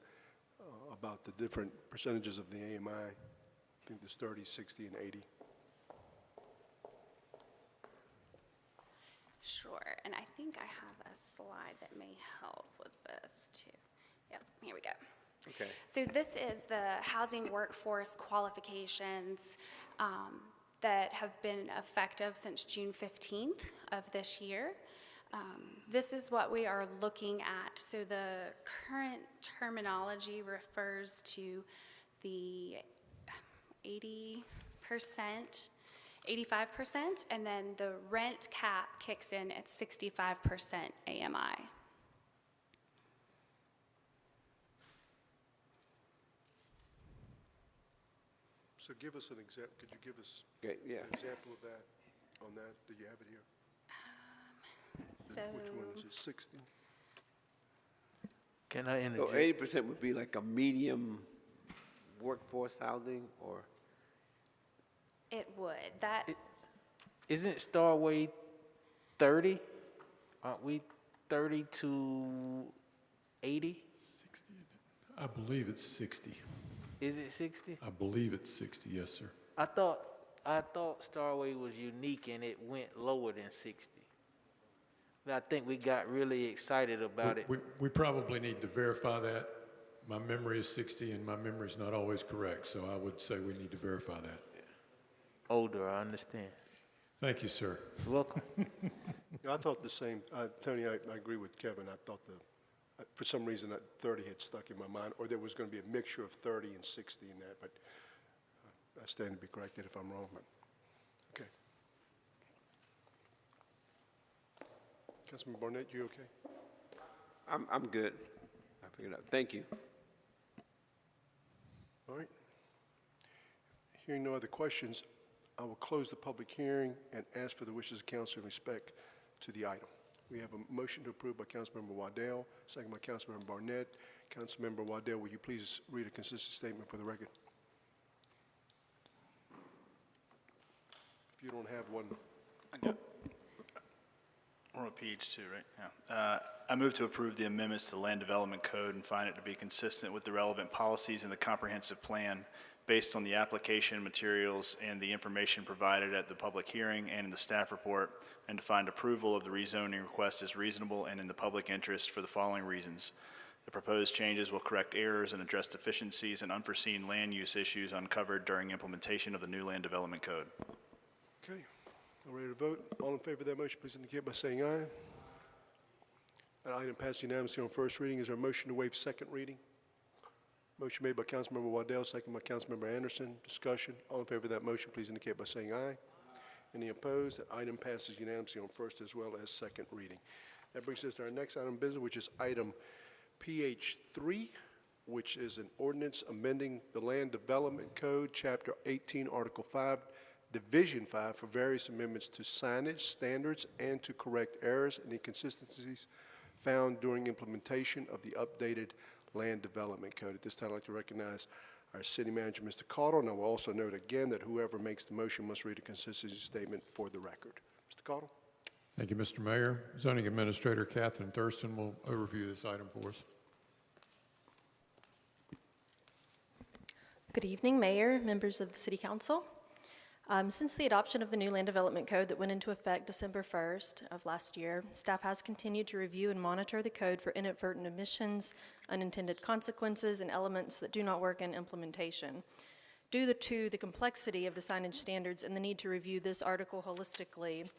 about the different percentages of the AMI. I think there's 30, 60, and 80. Sure, and I think I have a slide that may help with this too. Yep, here we go. Okay. So this is the housing workforce qualifications that have been effective since June 15th of this year. This is what we are looking at. So the current terminology refers to the 80%, 85%, and then the rent cap kicks in at 65% AMI. So give us an example. Could you give us Okay, yeah. an example of that on that? Do you have it here? Which one is it, 60? Can I So interject? 80% would be like a medium workforce housing, or? It would. That Isn't Starway 30? Aren't we 30 to 80? I believe it's 60. Is it 60? I believe it's 60, yes, sir. I thought Starway was unique and it went lower than 60. But I think we got really excited about it. We probably need to verify that. My memory is 60, and my memory is not always correct, so I would say we need to verify that. Older, I understand. Thank you, sir. You're welcome. I thought the same. Tony, I agree with Kevin. I thought for some reason that 30 had stuck in my mind, or there was going to be a mixture of 30 and 60 in that, but I stand to be corrected if I'm wrong. But, okay. Councilman Barnett, you okay? I'm good. I figured it out. Thank you. All right. Hearing no other questions, I will close the public hearing and ask for the wishes of council in respect to the item. We have a motion to approve by Councilmember Waddell, second by Councilmember Barnett. Councilmember Waddell, will you please read a consistent statement for the record? If you don't have one. We're on page 2, right? Yeah. I move to approve the amendments to the Land Development Code and find it to be consistent with the relevant policies in the comprehensive plan based on the application materials and the information provided at the public hearing and in the staff report, and to find approval of the rezoning request is reasonable and in the public interest for the following reasons. The proposed changes will correct errors and address deficiencies and unforeseen land use issues uncovered during implementation of the new Land Development Code. Okay, all ready to vote? All in favor of that motion, please indicate by saying aye. That item passed unanimously on first reading. Is there a motion to waive second reading? Motion made by Councilmember Waddell, second by Councilmember Anderson. Discussion. All in favor of that motion, please indicate by saying aye. Any opposed? That item passes unanimously on first as well as second reading. That brings us to our next item of business, which is item PH3, which is an ordinance amending the Land Development Code, Chapter 18, Article 5, Division 5, for various amendments to signage standards and to correct errors and inconsistencies found during implementation of the updated Land Development Code. At this time, I'd like to recognize our city manager, Mr. Caudle, and I will also note again that whoever makes the motion must read a consistency statement for the record. Mr. Caudle. Thank you, Mr. Mayor. Zoning Administrator Catherine Thurston will overview this item for us. Good evening, Mayor, members of the City Council. Since the adoption of the new Land Development Code that went into effect December 1st of last year, staff has continued to review and monitor the code for inadvertent omissions, unintended consequences, and elements that do not work in implementation. Due to the complexity of the signage standards and the need to review this article holistically,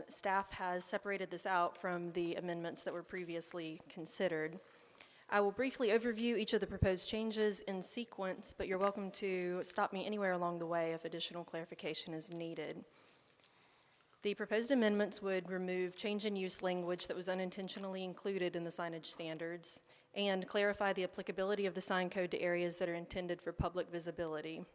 staff has separated this out from the amendments that were previously considered. I will briefly overview each of the proposed changes in sequence, but you're welcome to stop me anywhere along the way if additional clarification is needed. The proposed amendments would remove change in use language that was unintentionally included in the signage standards and clarify the applicability of the sign code to areas that are intended for public visibility.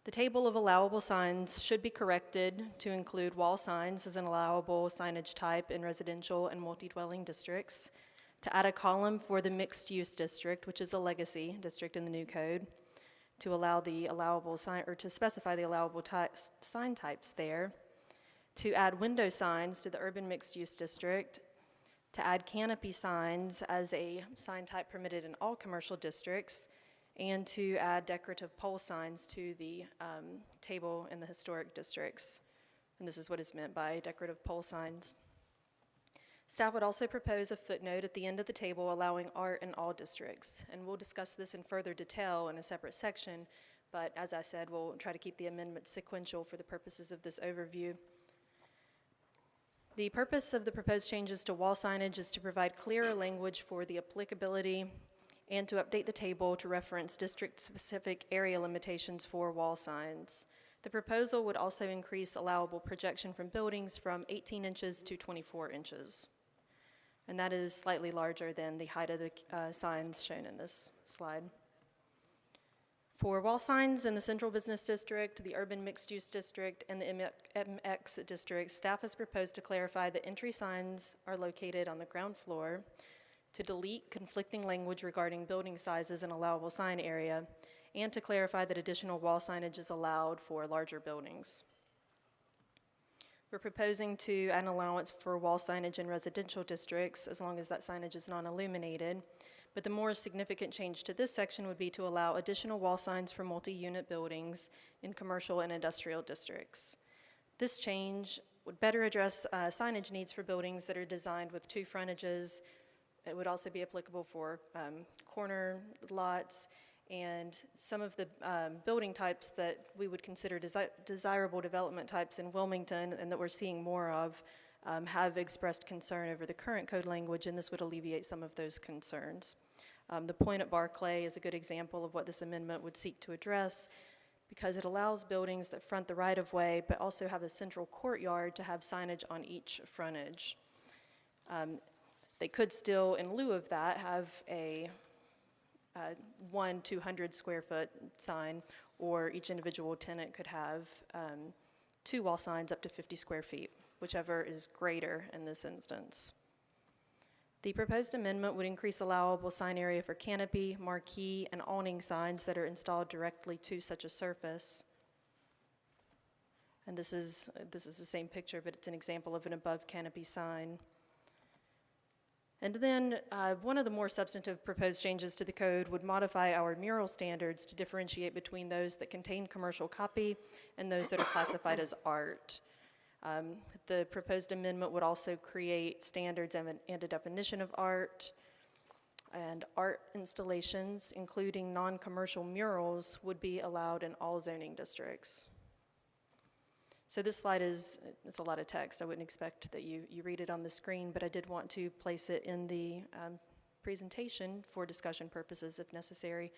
The table of allowable signs should be corrected to include wall signs as an allowable signage type in residential and multi-dwelling districts, to add a column for the mixed-use district, which is a legacy district in the new code, to allow the allowable sign, or to specify the allowable sign types there, to add window signs to the urban mixed-use district, to add canopy signs as a sign type permitted in all commercial districts, and to add decorative pole signs to the table in the historic districts. And this is what is meant by decorative pole signs. Staff would also propose a footnote at the end of the table allowing art in all districts. And we'll discuss this in further detail in a separate section, but as I said, we'll try to keep the amendments sequential for the purposes of this overview. The purpose of the proposed changes to wall signage is to provide clearer language for the applicability and to update the table to reference district-specific area limitations for wall signs. The proposal would also increase allowable projection from buildings from 18 inches to 24 inches. And that is slightly larger than the height of the signs shown in this slide. For wall signs in the Central Business District, the Urban Mixed Use District, and the MX District, staff has proposed to clarify that entry signs are located on the ground floor, to delete conflicting language regarding building sizes and allowable sign area, and to clarify that additional wall signage is allowed for larger buildings. We're proposing to add an allowance for wall signage in residential districts as long as that signage is non-illuminated. But the more significant change to this section would be to allow additional wall signs for multi-unit buildings in commercial and industrial districts. This change would better address signage needs for buildings that are designed with two frontages. It would also be applicable for corner lots and some of the building types that we would consider desirable development types in Wilmington and that we're seeing more of have expressed concern over the current code language, and this would alleviate some of those concerns. The point at Barclay is a good example of what this amendment would seek to address because it allows buildings that front the right-of-way but also have a central courtyard to have signage on each frontage. They could still, in lieu of that, have a 200 square foot sign, or each individual tenant could have 2 wall signs up to 50 square feet, whichever is greater in this instance. The proposed amendment would increase allowable sign area for canopy, marquee, and awning signs that are installed directly to such a surface. And this is the same picture, but it's an example of an above canopy sign. And then one of the more substantive proposed changes to the code would modify our mural standards to differentiate between those that contain commercial copy and those that are classified as art. The proposed amendment would also create standards and a definition of art, and art installations, including non-commercial murals, would be allowed in all zoning districts. So this slide it's a lot of text. I wouldn't expect that you read it on the screen, but I did want to place it in the presentation for discussion purposes if necessary.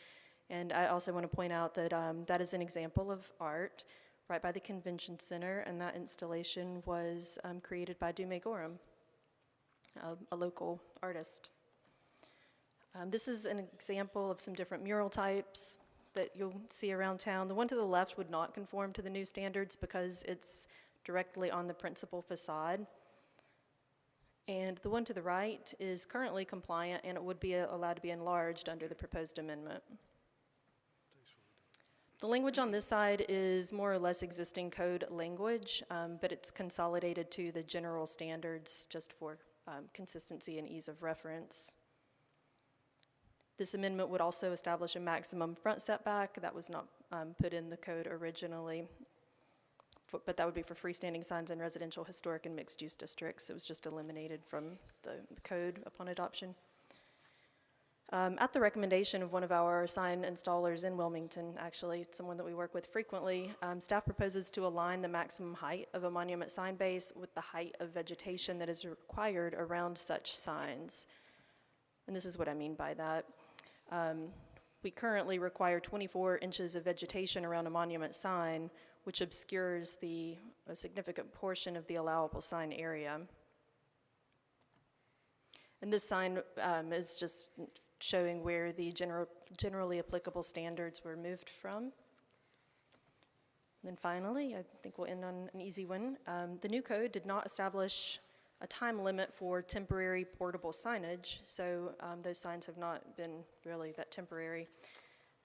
And I also want to point out that that is an example of art right by the Convention Center, and that installation was created by Dume Gorham, a local artist. This is an example of some different mural types that you'll see around town. The one to the left would not conform to the new standards because it's directly on the principal facade. And the one to the right is currently compliant, and it would be allowed to be enlarged under the proposed amendment. The language on this side is more or less existing code language, but it's consolidated to the general standards just for consistency and ease of reference. This amendment would also establish a maximum front setback that was not put in the code originally, but that would be for freestanding signs in residential, historic, and mixed-use districts. It was just eliminated from the code upon adoption. At the recommendation of one of our sign installers in Wilmington, actually, someone that we work with frequently, staff proposes to align the maximum height of a monument sign base with the height of vegetation that is required around such signs. And this is what I mean by that. We currently require 24 inches of vegetation around a monument sign, which obscures a significant portion of the allowable sign area. And this sign is just showing where the generally applicable standards were moved from. And then finally, I think we'll end on an easy one. The new code did not establish a time limit for temporary portable signage, so those signs have not been really that temporary.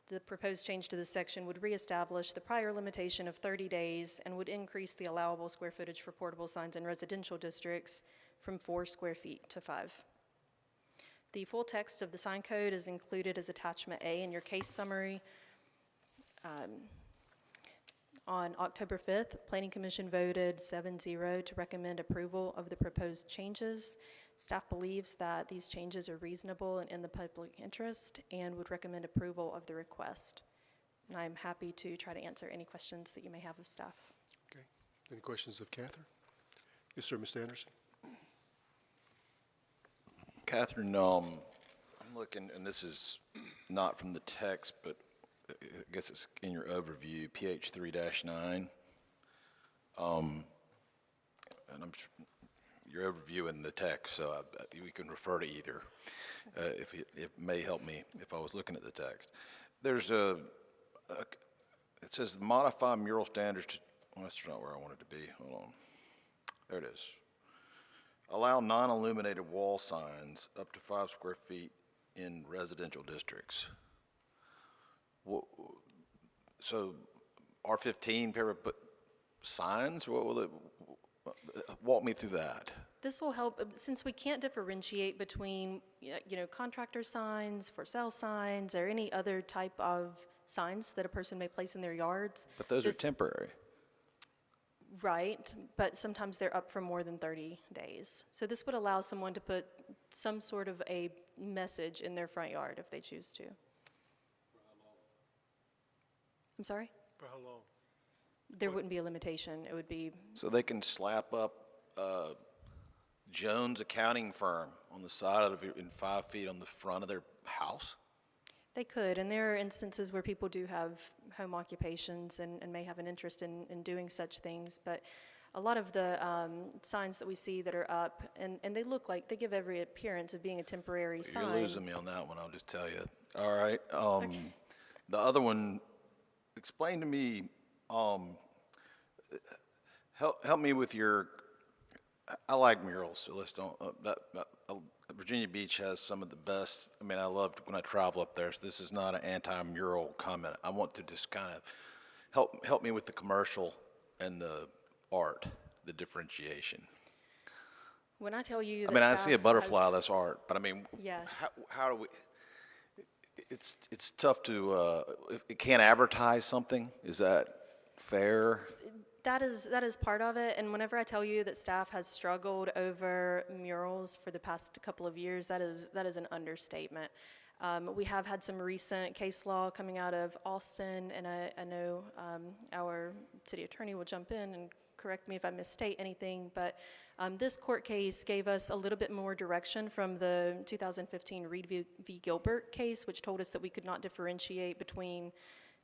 The proposed change to this section would reestablish the prior limitation of 30 days and would increase the allowable square footage for portable signs in residential districts from 4 square feet to 5. The full text of the sign code is included as attachment A in your case summary. On October 5th, Planning Commission voted 7-0 to recommend approval of the proposed changes. Staff believes that these changes are reasonable and in the public interest and would recommend approval of the request. And I'm happy to try to answer any questions that you may have of staff. Okay. Any questions of Catherine? Yes, sir, Mr. Anderson. Catherine, I'm looking, and this is not from the text, but I guess it's in your overview, PH 3-9. And you're overviewing the text, so we can refer to either. It may help me if I was looking at the text. There's it says modify mural standards. Well, that's not where I want it to be. Hold on. There it is. Allow non-illuminated wall signs up to 5 square feet in residential districts. So R15, put signs? What will it, walk me through that. This will help, since we can't differentiate between, contractor signs, for sale signs, or any other type of signs that a person may place in their yards. But those are temporary. Right, but sometimes they're up for more than 30 days. So this would allow someone to put some sort of a message in their front yard if they choose to. I'm sorry? For how long? There wouldn't be a limitation. It would be. So they can slap up Jones Accounting Firm on the side of it in 5 feet on the front of their house? They could, and there are instances where people do have home occupations and may have an interest in doing such things, but a lot of the signs that we see that are up, and they look like, they give every appearance of being a temporary sign. You're losing me on that one, I'll just tell you. All right, the other one, explain to me, help me with your, I like murals, so let's don't, Virginia Beach has some of the best. I mean, I loved when I travel up there, so this is not an anti-mural comment. I want to just kind of help me with the commercial and the art, the differentiation? When I tell you I that mean, I staff see a butterfly, has- that's art, but I mean, Yeah. how do we, it's tough to, it can't advertise something? Is that fair? That is part of it, and whenever I tell you that staff has struggled over murals for the past couple of years, that is an understatement. We have had some recent case law coming out of Austin, and I know our city attorney will jump in and correct me if I misstate anything, but this court case gave us a little bit more direction from the 2015 Reed v. Gilbert case, which told us that we could not differentiate between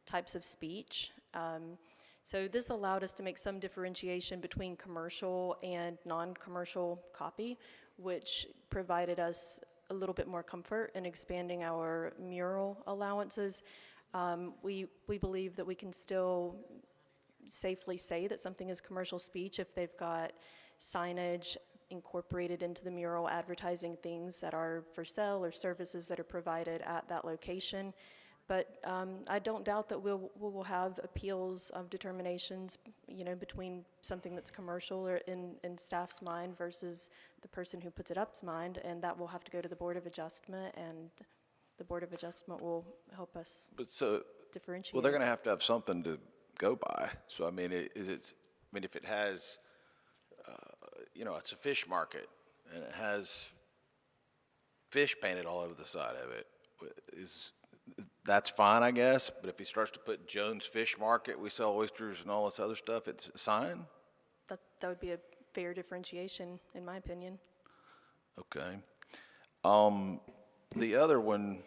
types of speech. So this allowed us to make some differentiation between commercial and non-commercial copy, which provided us a little bit more comfort in expanding our mural allowances. We believe that we can still safely say that something is commercial speech if they've got signage incorporated into the mural advertising things that are for sale or services that are provided at that location. But I don't doubt that we will have appeals of determinations, between something that's commercial or in staff's mind versus the person who puts it up's mind, and that will have to go to the Board of Adjustment, and the Board of Adjustment will help us differentiate. Well, they're going to have something to go by. So, I mean, if it has, it's a fish market, and it has fish painted all over the side of it, that's fine, I guess, but if he starts to put Jones Fish Market, we sell oysters and all this other stuff, it's a sign? That would be a fair differentiation, in my opinion. Okay. The other one,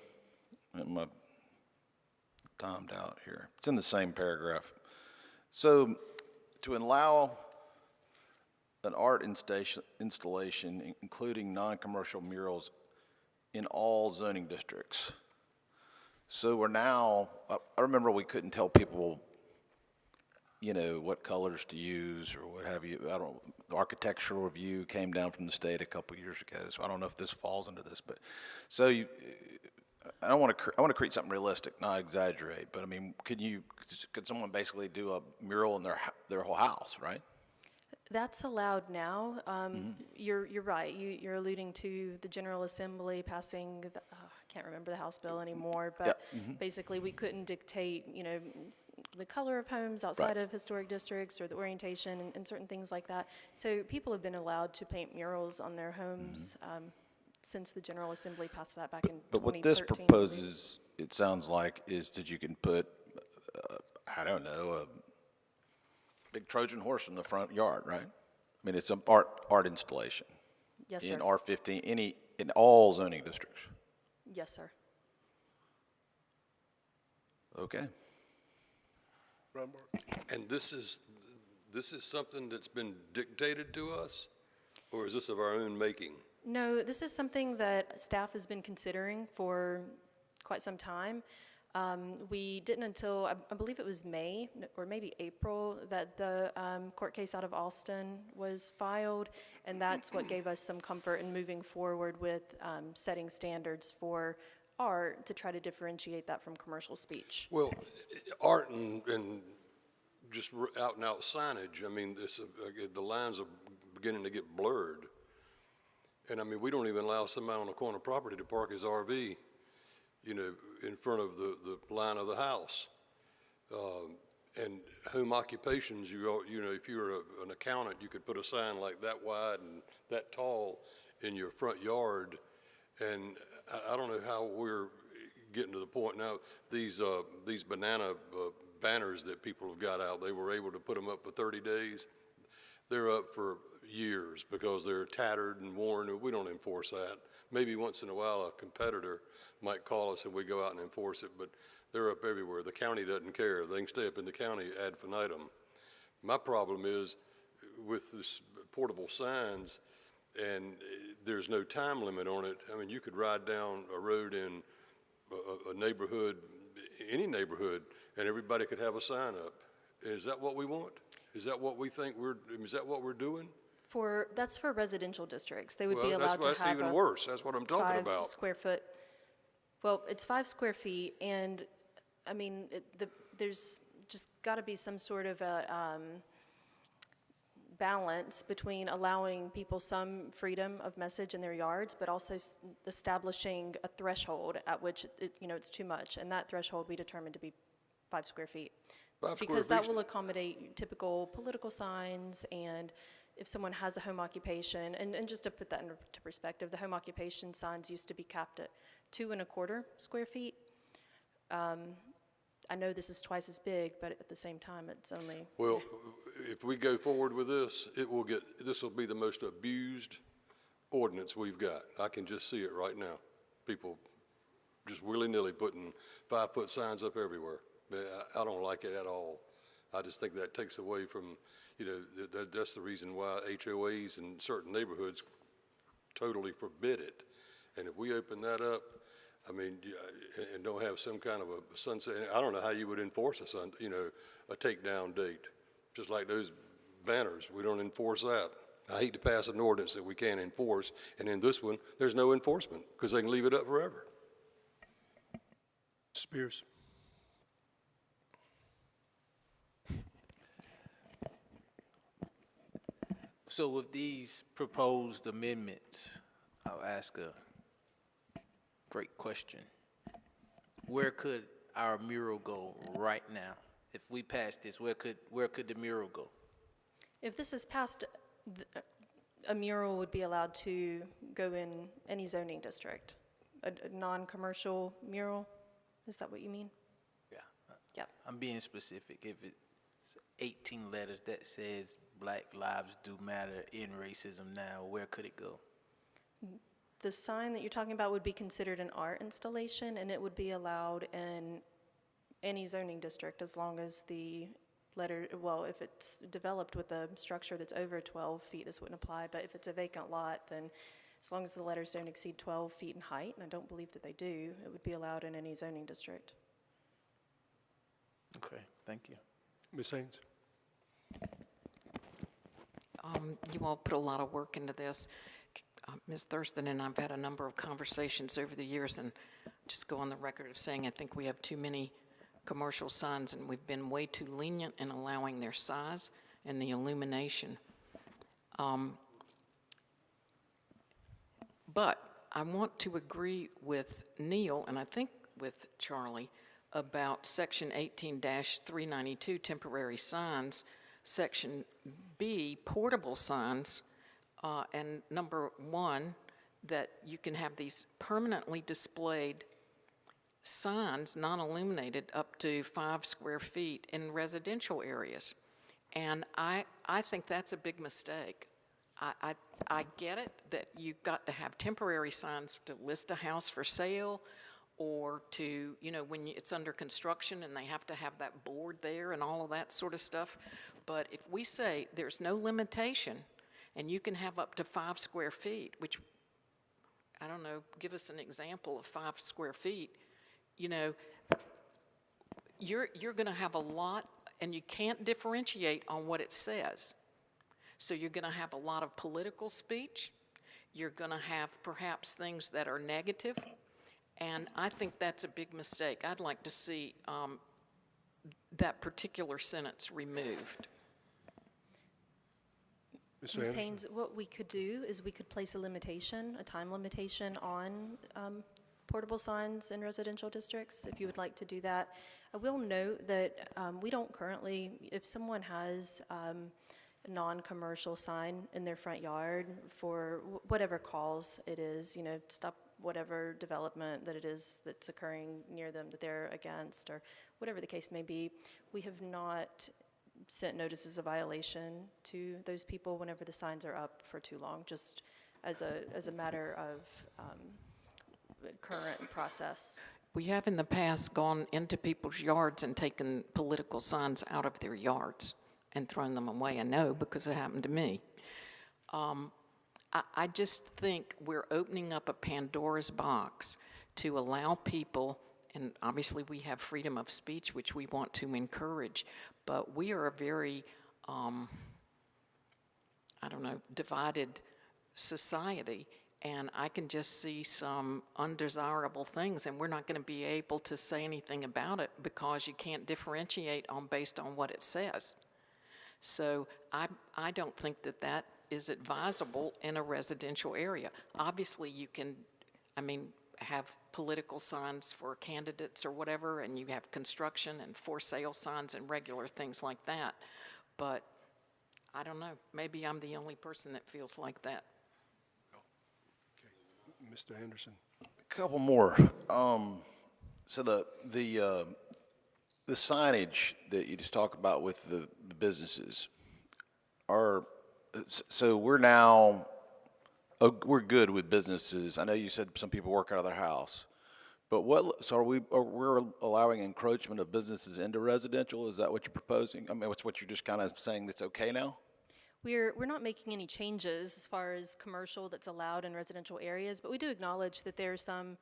I'm timed out here. It's in the same paragraph. So, to allow an art installation, including non-commercial murals, in all zoning districts. So we're now, I remember we couldn't tell people, what colors to use or what have you. The architectural review came down from the state a couple years ago, so I don't know if this falls into this. But so I want to create something realistic, not exaggerate. But I mean, could someone basically do a mural in their whole house, right? That's allowed now. You're right. You're alluding to the General Assembly passing, I can't remember the House bill anymore, but basically we couldn't dictate, the color of homes outside of historic districts or the orientation and certain things like that. So people have been allowed to paint murals on their homes since the General Assembly passed that back in 2013. But what this proposes, it sounds like, is that you can put, I don't know, a big Trojan horse in the front yard, right? I mean, it's an art installation. Yes, sir. In R15, in all zoning districts. Yes, sir. Okay. And this is something that's been dictated to us, or is this of our own making? No, this is something that staff has been considering for quite some time. We didn't until, I believe it was May or maybe April, that the court case out of Austin was filed, and that's what gave us some comfort in moving forward with setting standards for art to try to differentiate that from commercial speech. Well, art and just out and out signage, I mean, the lines are beginning to get blurred. And I mean, we don't even allow somebody on a corner property to park his RV, in front of the line of the house. And home occupations, if you were an accountant, you could put a sign like that wide and that tall in your front yard. And I don't know how we're getting to the point now, these banana banners that people have got out, they were able to put them up for 30 days. They're up for years because they're tattered and worn, and we don't enforce that. Maybe once in a while a competitor might call us and we go out and enforce it, but they're up everywhere. The county doesn't care. They can stay up in the county ad infinitum. My problem is with this portable signs, and there's no time limit on it. I mean, you could ride down a road in a neighborhood, any neighborhood, and everybody could have a sign up. Is that what we want? Is that what we think is that what we're doing? That's for residential districts. They would be allowed to have that's even worse. That's what I'm talking about. 5 square foot. Well, it's 5 square feet, and I mean, there's just got to be some sort of a balance between allowing people some freedom of message in their yards, but also establishing a threshold at which it's too much, and that threshold we determined to be 5 square feet. 5 square Because that feet. will accommodate typical political signs, and if someone has a home occupation, and just to put that into perspective, the home occupation signs used to be capped at 2¼ square feet. I know this is twice as big, but at the same time, it's only. Well, if we go forward with this, this will be the most abused ordinance we've got. I can just see it right now. People just willy-nilly putting 5-foot signs up everywhere. I don't like it at all. I just think that takes away from, that's the reason why HOAs in certain neighborhoods totally forbid it. And if we open that up, I mean, and don't have some kind of a sunset, I don't know how you would enforce a takedown date. Just like those banners, we don't enforce that. I hate to pass an ordinance that we can't enforce, and in this one, there's no enforcement because they can leave it up forever. Spears. So with these proposed amendments, I'll ask a great question. Where could our mural go right now? If we pass this, where could the mural go? If this is passed, a mural would be allowed to go in any zoning district. A non-commercial mural, is that what you mean? Yeah. Yep. I'm being specific. If it's 18 letters that says Black Lives Do Matter, End Racism Now, where could it go? The sign that you're talking about would be considered an art installation, and it would be allowed in any zoning district as long as the letter, well, if it's developed with a structure that's over 12 feet, this wouldn't apply, but if it's a vacant lot, then as long as the letters don't exceed 12 feet in height, and I don't believe that they do, it would be allowed in any zoning district. Okay, thank you. Ms. Haynes? You all put a lot of work into this. Ms. Thurston and I've had a number of conversations over the years, and just go on the record of saying I think we have too many commercial signs, and we've been way too lenient in allowing their size and the illumination. But I want to agree with Neil, and I think with Charlie, about Section 18-392, temporary signs, Section B, portable signs, and number 1, that you can have these permanently displayed signs, non-illuminated, up to 5 square feet in residential areas. And I think that's a big mistake. I get it that you've got to have temporary signs to list a house for sale, or to, when it's under construction and they have to have that board there and all of that sort of stuff. But if we say there's no limitation and you can have up to 5 square feet, which, I don't know, give us an example of 5 square feet, you're going to have a lot, and you can't differentiate on what it says. So you're going to have a lot of political speech. You're going to have perhaps things that are negative. And I think that's a big mistake. I'd like to see that particular sentence removed. Ms. Haynes, what we could do is we could place a limitation, a time limitation on portable signs in residential districts, if you would like to do that. I will note that we don't currently, if someone has a non-commercial sign in their front yard for whatever cause it is, stop whatever development that it is that's occurring near them that they're against, or whatever the case may be, we have not sent notices of violation to those people whenever the signs are up for too long, just as a matter of current process. We have in the past gone into people's yards and taken political signs out of their yards and thrown them away. I know because it happened to me. I just think we're opening up a Pandora's box to allow people, and obviously we have freedom of speech, which we want to encourage, but we are a very, divided society, and I can just see some undesirable things, and we're not going to be able to say anything about it because you can't differentiate based on what it says. So I don't think that that is advisable in a residential area. Obviously, you can, have political signs for candidates or whatever, and you have construction and for sale signs and regular things like that. But I don't know, maybe I'm the only person that feels like that. Mr. Anderson. A couple more. So the signage that you just talked about with the businesses so we're now, we're good with businesses. I know you said some people work out of their house, but we're allowing encroachment of businesses into residential? Is that what you're proposing? What's what you're just kind of saying that's okay now? We're not making any changes as far as commercial that's allowed in residential areas, but we do acknowledge that there are some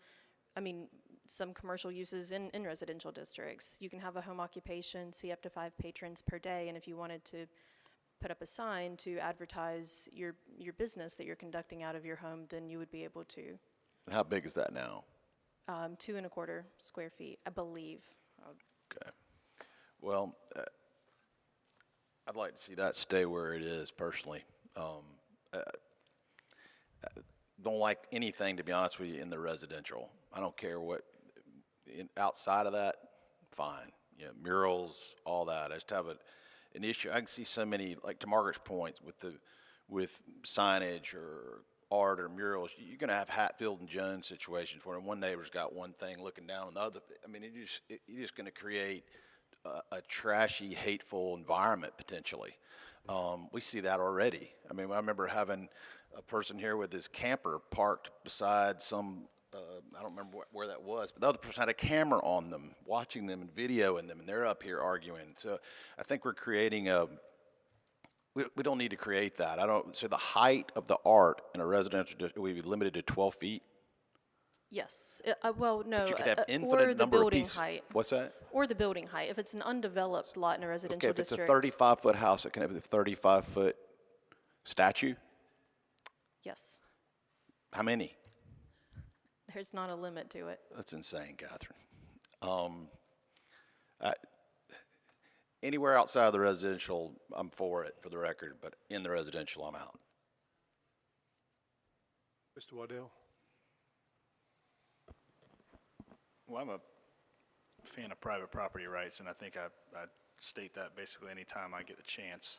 commercial uses in residential districts. You can have a home occupation, see up to 5 patrons per day, and if you wanted to put up a sign to advertise your business that you're conducting out of your home, then you would be able to. And how big is that now? 2.25 square feet, I believe. Okay. Well, I'd like to see that stay where it is personally. Don't like anything, to be honest with you, in the residential. I don't care what, outside of that, fine. Murals, all that. I just have an issue. I can see so many, like to Margaret's points, with signage or art or murals. You're going to have Hatfield and Jones situations where one neighbor's got one thing looking down on the other. You're just going to create a trashy, hateful environment potentially. We see that already. I remember having a person here with his camper parked beside some, I don't remember where that was, but the other person had a camera on them, watching them and videoing them, and they're up here arguing. So I think we're creating we don't need to create that. So the height of the art in a residential district would be limited to 12 feet? Yes. Well, no. But you could have or infinite the number of building pieces. height. What's that? Or the building height. If it's an undeveloped lot in a residential Okay, if district. it's a 35-foot house, it can have a 35-foot statue? Yes. How many? There's not a limit to it. That's insane, Catherine. Anywhere outside of the residential, I'm for it, for the record, but in the residential, I'm out. Mr. Waddell? Well, I'm a fan of private property rights, and I think I state that basically anytime I get a chance.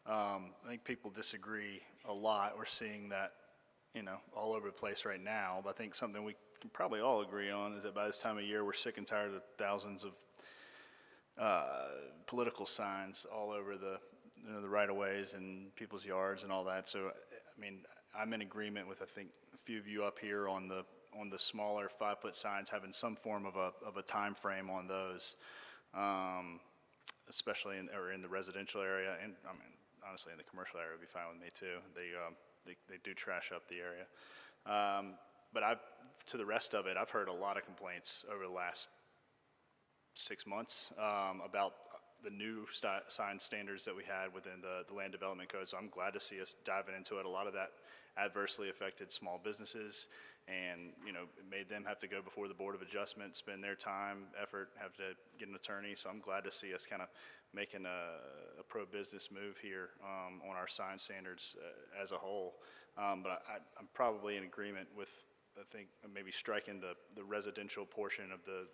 I think people disagree a lot. We're seeing that, all over the place right now. But I think something we can probably all agree on is that by this time of year, we're sick and tired of thousands of political signs all over the right-of-ways and people's yards and all that. So, I'm in agreement with, I think, a few of you up here on the smaller 5-foot signs having some form of a time frame on those, especially in the residential area, and honestly in the commercial area would be fine with me too. They do trash up the area, but to the rest of it, I've heard a lot of complaints over the last 6 months about the new sign standards that we had within the land development code. So I'm glad to see us diving into it. A lot of that adversely affected small businesses, and it made them have to go before the Board of Adjustment, spend their time, effort, have to get an attorney. So I'm glad to see us kind of making a pro-business move here on our sign standards as a whole. But I'm probably in agreement with, I think, maybe striking the residential portion of the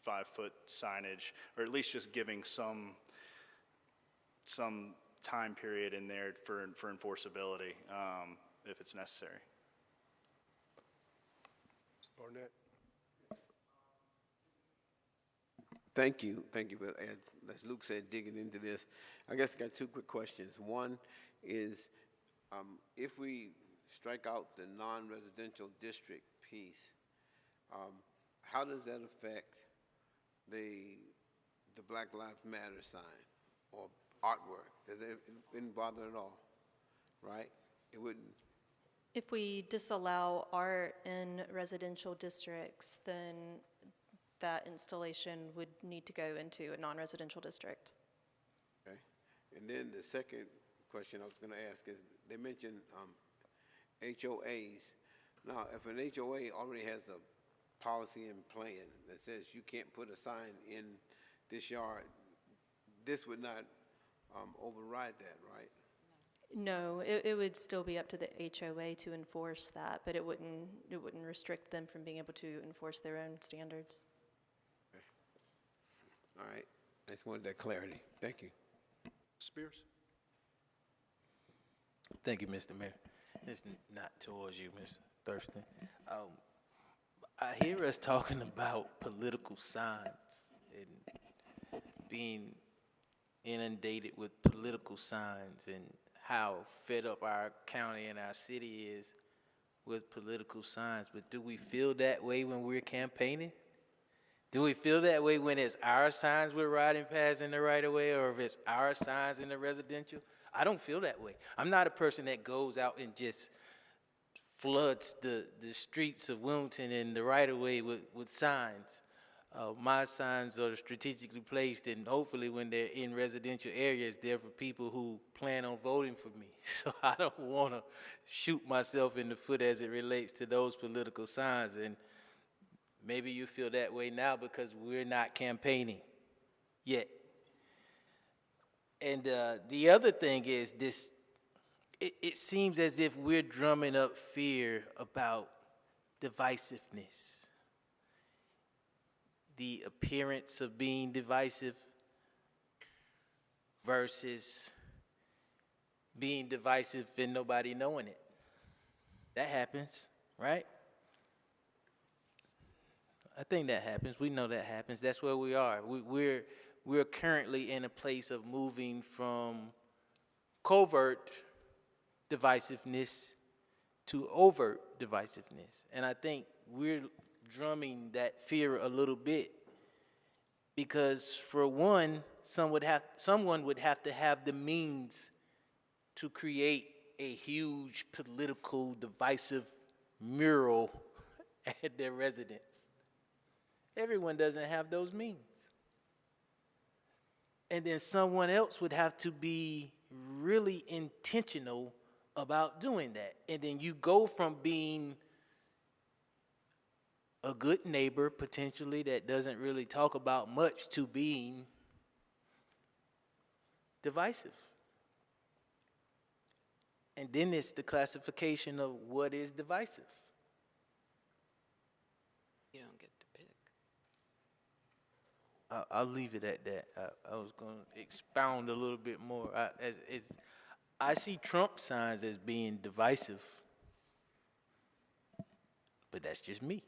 5-foot signage, or at least just giving some time period in there for enforceability if it's necessary. Mr. Barnett? Thank you for, as Luke said, digging into this. I guess I got 2 quick questions. One is, if we strike out the non-residential district piece, how does that affect the Black Lives Matter sign or artwork? It wouldn't bother at all, right? It wouldn't. If we disallow art in residential districts, then that installation would need to go into a non-residential district. Okay. And then the second question I was going to ask is, they mentioned HOAs. Now, if an HOA already has a policy and plan that says you can't put a sign in this yard, this would not override that, right? No, it would still be up to the HOA to enforce that, but it wouldn't restrict them from being able to enforce their own standards. All right, I just wanted that clarity. Thank you. Spears? Thank you, Mr. Mayor. It's not towards you, Mr. Thurston. I hear us talking about political signs and being inundated with political signs and how fed up our county and our city is with political signs. But do we feel that way when we're campaigning? Do we feel that way when it's our signs we're riding past in the right of way, or if it's our signs in the residential? I don't feel that way. I'm not a person that goes out and just floods the streets of Wilmington in the right of way with signs. My signs are strategically placed, and hopefully when they're in residential areas, they're for people who plan on voting for me. So I don't want to shoot myself in the foot as it relates to those political signs. And maybe you feel that way now because we're not campaigning yet. And the other thing is this, it seems as if we're drumming up fear about divisiveness. The appearance of being divisive versus being divisive and nobody knowing it. That happens, right? I think that happens. We know that happens. That's where we are. We're currently in a place of moving from covert divisiveness to overt divisiveness. And I think we're drumming that fear a little bit because, for one, someone would have to have the means to create a huge political divisive mural at their residence. Everyone doesn't have those means. And then someone else would have to be really intentional about doing that. And then you go from being a good neighbor, potentially, that doesn't really talk about much, to being divisive. And then it's the classification of what is divisive. You don't get to pick. I'll leave it at that. I was going to expound a little bit more. I see Trump signs as being divisive, but that's just me.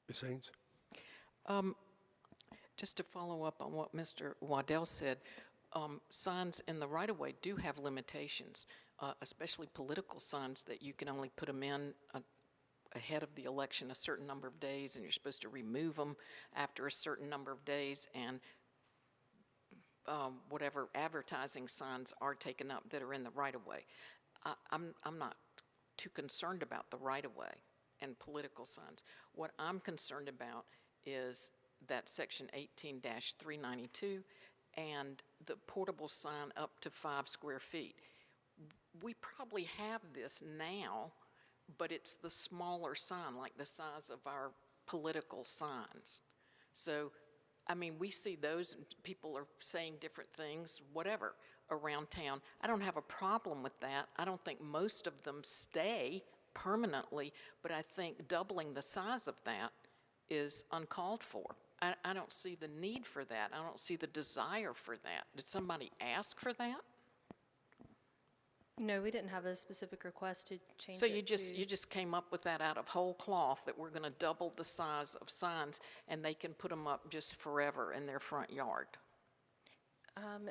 Ms. Haynes? Just to follow up on what Mr. Waddell said, signs in the right-of-way do have limitations, especially political signs that you can only put them in ahead of the election a certain number of days, and you're supposed to remove them after a certain number of days, and whatever advertising signs are taken up that are in the right-of-way. I'm not too concerned about the right-of-way and political signs. What I'm concerned about is that section 18-392 and the portable sign up to 5 square feet. We probably have this now, but it's the smaller sign, like the size of our political signs. So, I mean, we see those, and people are saying different things, whatever, around town. I don't have a problem with that. I don't think most of them stay permanently, but I think doubling the size of that is uncalled for. I don't see the need for that. I don't see the desire for that. Did somebody ask for that? No, we didn't have a specific request to change So it you just came up with that out of whole cloth, that we're going to double the size of signs and they can put them up just forever in their front yard?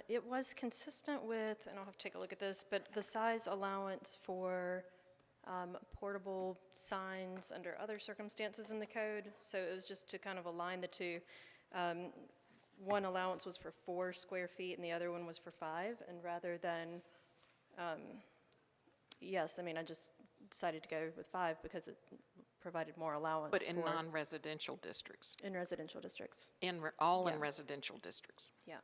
It was consistent with, and I'll have to take a look at this, but the size allowance for portable signs under other circumstances in the code. So it was just to kind of align the two. One allowance was for 4 square feet and the other one was for 5. And rather than, yes, I mean, I just decided to go with 5 because it provided more allowance. But in non-residential districts? In residential districts. In residential districts? Yeah.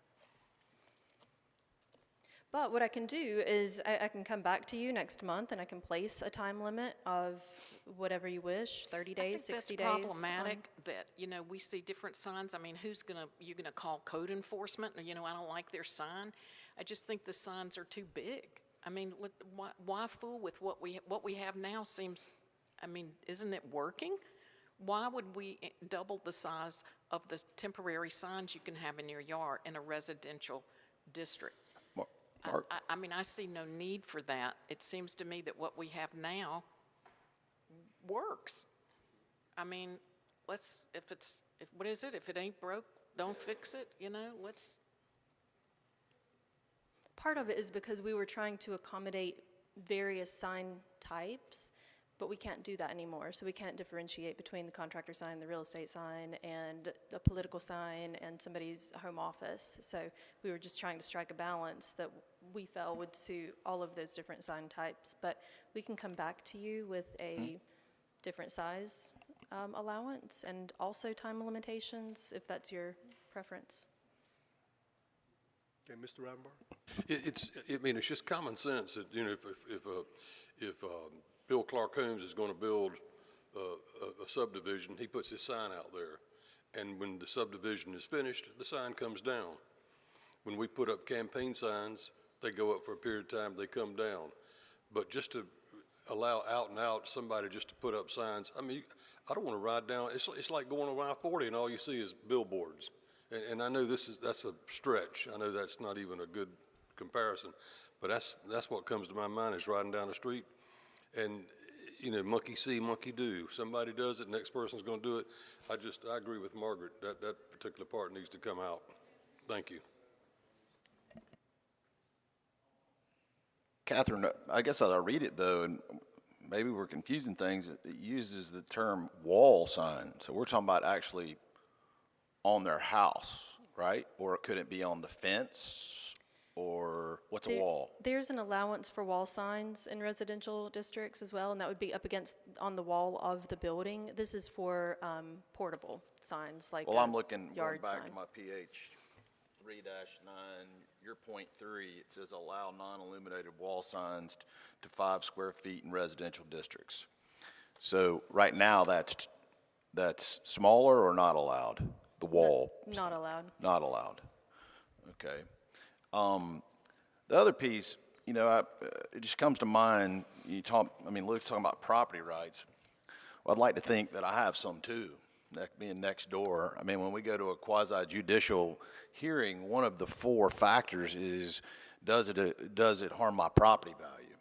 But what I can do is I can come back to you next month and I can place a time limit of whatever you wish, 30 days, 60 days. I think that's problematic that, you know, we see different signs. I mean, you're gonna call code enforcement? Or, you know, I don't like their sign. I just think the signs are too big. I mean, why fool with what we have now seems, I mean, isn't it working? Why would we double the size of the temporary signs you can have in your yard in a residential district? I mean, I see no need for that. It seems to me that what we have now works. I mean, what is it? If it ain't broke, don't fix it, you know, Part of it is because we were trying to accommodate various sign types, but we can't do that anymore. So we can't differentiate between the contractor sign, the real estate sign, and a political sign, and somebody's home office. So we were just trying to strike a balance that we felt would suit all of those different sign types. But we can come back to you with a different size allowance and also time limitations, if that's your preference. Okay, Mr. Ravenbar? I mean, it's just common sense that, you know, if Bill Clark Holmes is going to build a subdivision, he puts his sign out there. And when the subdivision is finished, the sign comes down. When we put up campaign signs, they go up for a period of time, they come down. But just to allow out and out somebody just to put up signs, I mean, I don't want to ride down, it's like going on I-40 and all you see is billboards. And I know that's a stretch. I know that's not even a good comparison, but that's what comes to my mind is riding down the street. And, you know, monkey see, monkey do. Somebody does it, next person's going to do it. I agree with Margaret. That particular part needs to come out. Thank you. Catherine, I guess as I read it though, and maybe we're confusing things, it uses the term wall sign. So we're talking about actually on their house, right? Or could it be on the fence? Or what's a wall? There's an allowance for wall signs in residential districts as well, and that would be up against on the wall of the building. This is for portable signs, like I'm looking yard going back sign. to my PH 3-9, your point 3. It says allow non-illuminated wall signs to 5 square feet in residential districts. So right now, that's smaller or not allowed. The wall. Not allowed. Not allowed. Okay. The other piece, you know, it just comes to mind, Luke's talking about property rights. Well, I'd like to think that I have some too, being next door. I mean, when we go to a quasi-judicial hearing, one of the 4 factors is, does it harm my property value?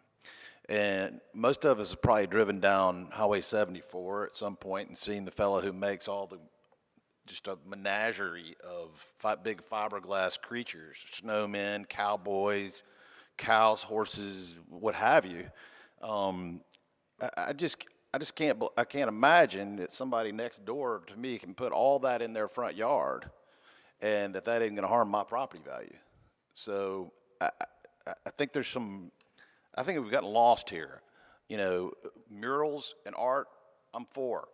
And most of us have probably driven down Highway 74 at some point and seen the fellow who makes just a menagerie of big fiberglass creatures, snowmen, cowboys, cows, horses, what have you. I just can't imagine that somebody next door to me can put all that in their front yard and that isn't going to harm my property value. So I think I think we've gotten lost here. You know, murals and art, I'm for.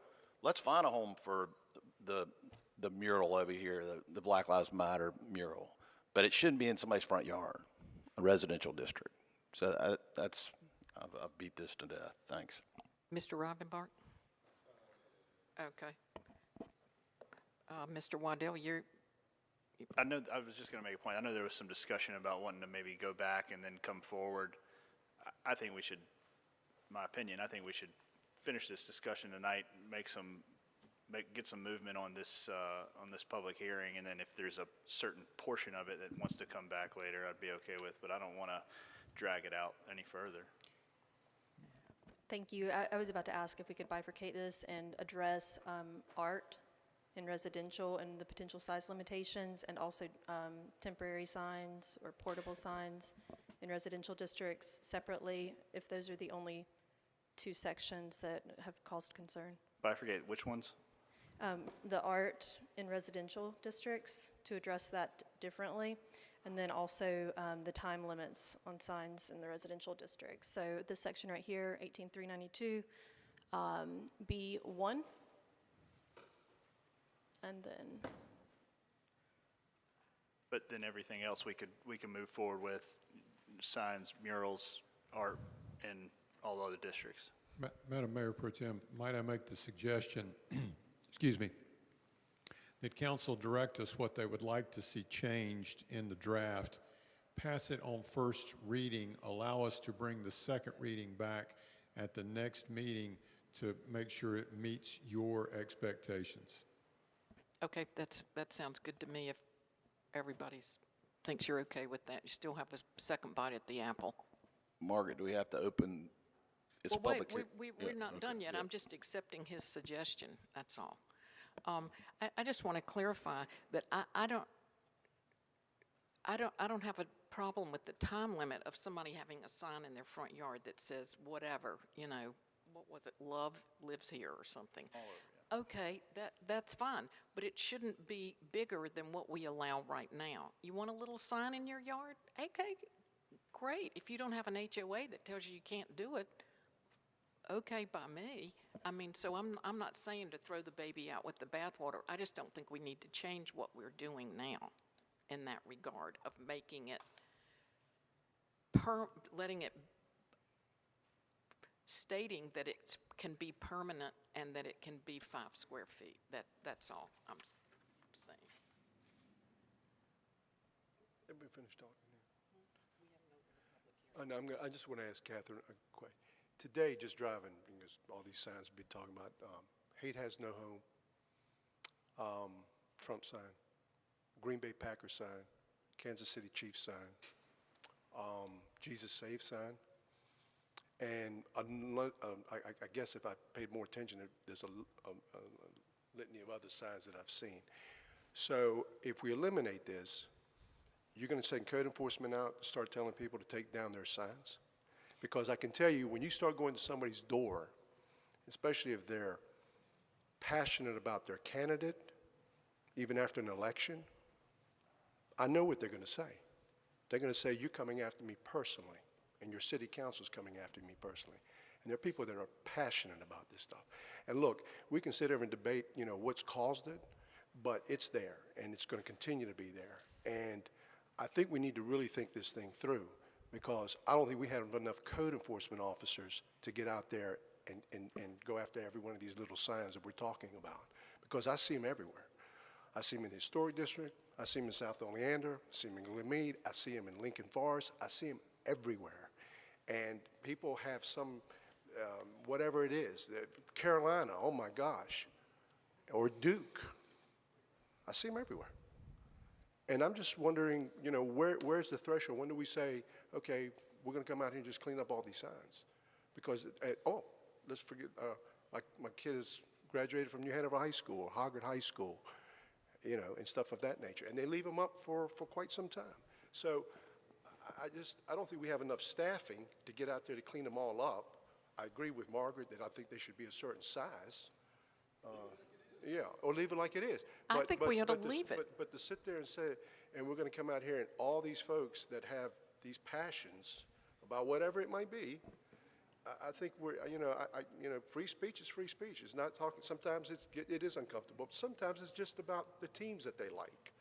Let's find a home for the mural over here, the Black Lives Matter mural, but it shouldn't be in somebody's front yard, a residential district. So I've beat this to death. Thanks. Mr. Rivenbark? Okay. Mr. Waddell, I know, I was just going to make a point. I know there was some discussion about wanting to maybe go back and then come forward. I think we should, my opinion, I think we should finish this discussion tonight, get some movement on this public hearing, and then if there's a certain portion of it that wants to come back later, I'd be okay with, but I don't want to drag it out any further. Thank you. I was about to ask if we could bifurcate this and address art in residential and the potential size limitations, and also temporary signs or portable signs in residential districts separately, if those are the only 2 sections that have caused concern. Bifurcate which ones? The art in residential districts, to address that differently, and then also the time limits on signs in the residential districts. So this section right here, 18392, B1, and then. But then everything else we can move forward with, signs, murals, art in all other districts. Madam Mayor Pro Tem, might I make the suggestion, excuse me, that council direct us what they would like to see changed in the draft, pass it on first reading, allow us to bring the second reading back at the next meeting to make sure it meets your expectations. Okay, that sounds good to me if everybody thinks you're okay with that. You still have a second bite at the apple. Margaret, do we have to open, it's Well, public? wait, Yeah, we're not okay, done yet. yeah. I'm just accepting his suggestion, that's all. I just want to clarify that I don't have a problem with the time limit of somebody having a sign in their front yard that says whatever, you know, what was it, love lives here or something. Okay, that's fine, but it shouldn't be bigger than what we allow right now. You want a little sign in your yard? Okay, great. If you don't have an HOA that tells you can't do it, okay by me. I mean, so I'm not saying to throw the baby out with the bathwater. I just don't think we need to change what we're doing now in that regard of making it, letting it, stating that it can be permanent and that it can be 5 square feet. That's all I'm saying. Everybody finished talking now? I just want to ask Catherine a question. Today, just driving, because all these signs we've been talking about, hate has no home, Trump sign, Green Bay Packers sign, Kansas City Chiefs sign, Jesus Save sign, and I guess if I paid more attention, there's a litany of other signs that I've seen. So if we eliminate this, you're going to send code enforcement out to start telling people to take down their signs? Because I can tell you, when you start going to somebody's door, especially if they're passionate about their candidate, even after an election, I know what they're going to say. They're going to say, you're coming after me personally, and your city council's coming after me personally. And there are people that are passionate about this stuff. And look, we can sit there and debate, you know, what's caused it, but it's there, and it's going to continue to be there. And I think we need to really think this thing through, because I don't think we have enough code enforcement officers to get out there and go after every one of these little signs that we're talking about, because I see them everywhere. I see them in the historic district, I see them in South Oleander, I see them in Glenmead, I see them in Lincoln Forest, I see them everywhere. And people have some, whatever it is, Carolina, oh my gosh, or Duke, I see them everywhere. And I'm just wondering, you know, where's the threshold? When do we say, okay, we're going to come out here and just clean up all these signs? Because, let's forget, like my kid has graduated from New Hanover High School or Hoggard High School, you know, and stuff of that nature. And they leave them up for quite some time. So I don't think we have enough staffing to get out there to clean them all up. I agree with Margaret that I think they should be a certain size. Yeah, or leave it like it is. I think we ought to leave it. But to sit there and say, and we're going to come out here and all these folks that have these passions about whatever it might be, I think we're, you know, free speech is free speech. It's not talking, sometimes it is uncomfortable, but sometimes it's just about the teams that they like,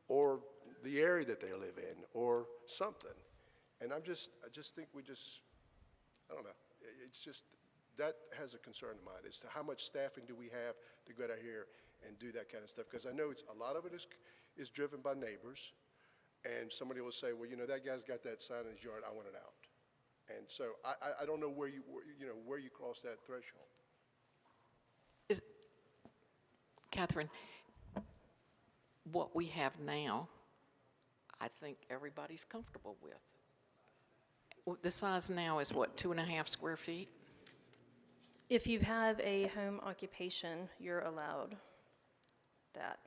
or the area that they live in, or something. And I just think I don't know, it's just, that has a concern of mine as to how much staffing do we have to go out here and do that kind of stuff. Because I know a lot of it is driven by neighbors, and somebody will say, well, you know, that guy's got that sign in his yard, I want it out. And so I don't know where you cross that threshold. Catherine, what we have now, I think everybody's comfortable with. The size now is what, 2.5 square feet? If you have a home occupation, you're allowed that.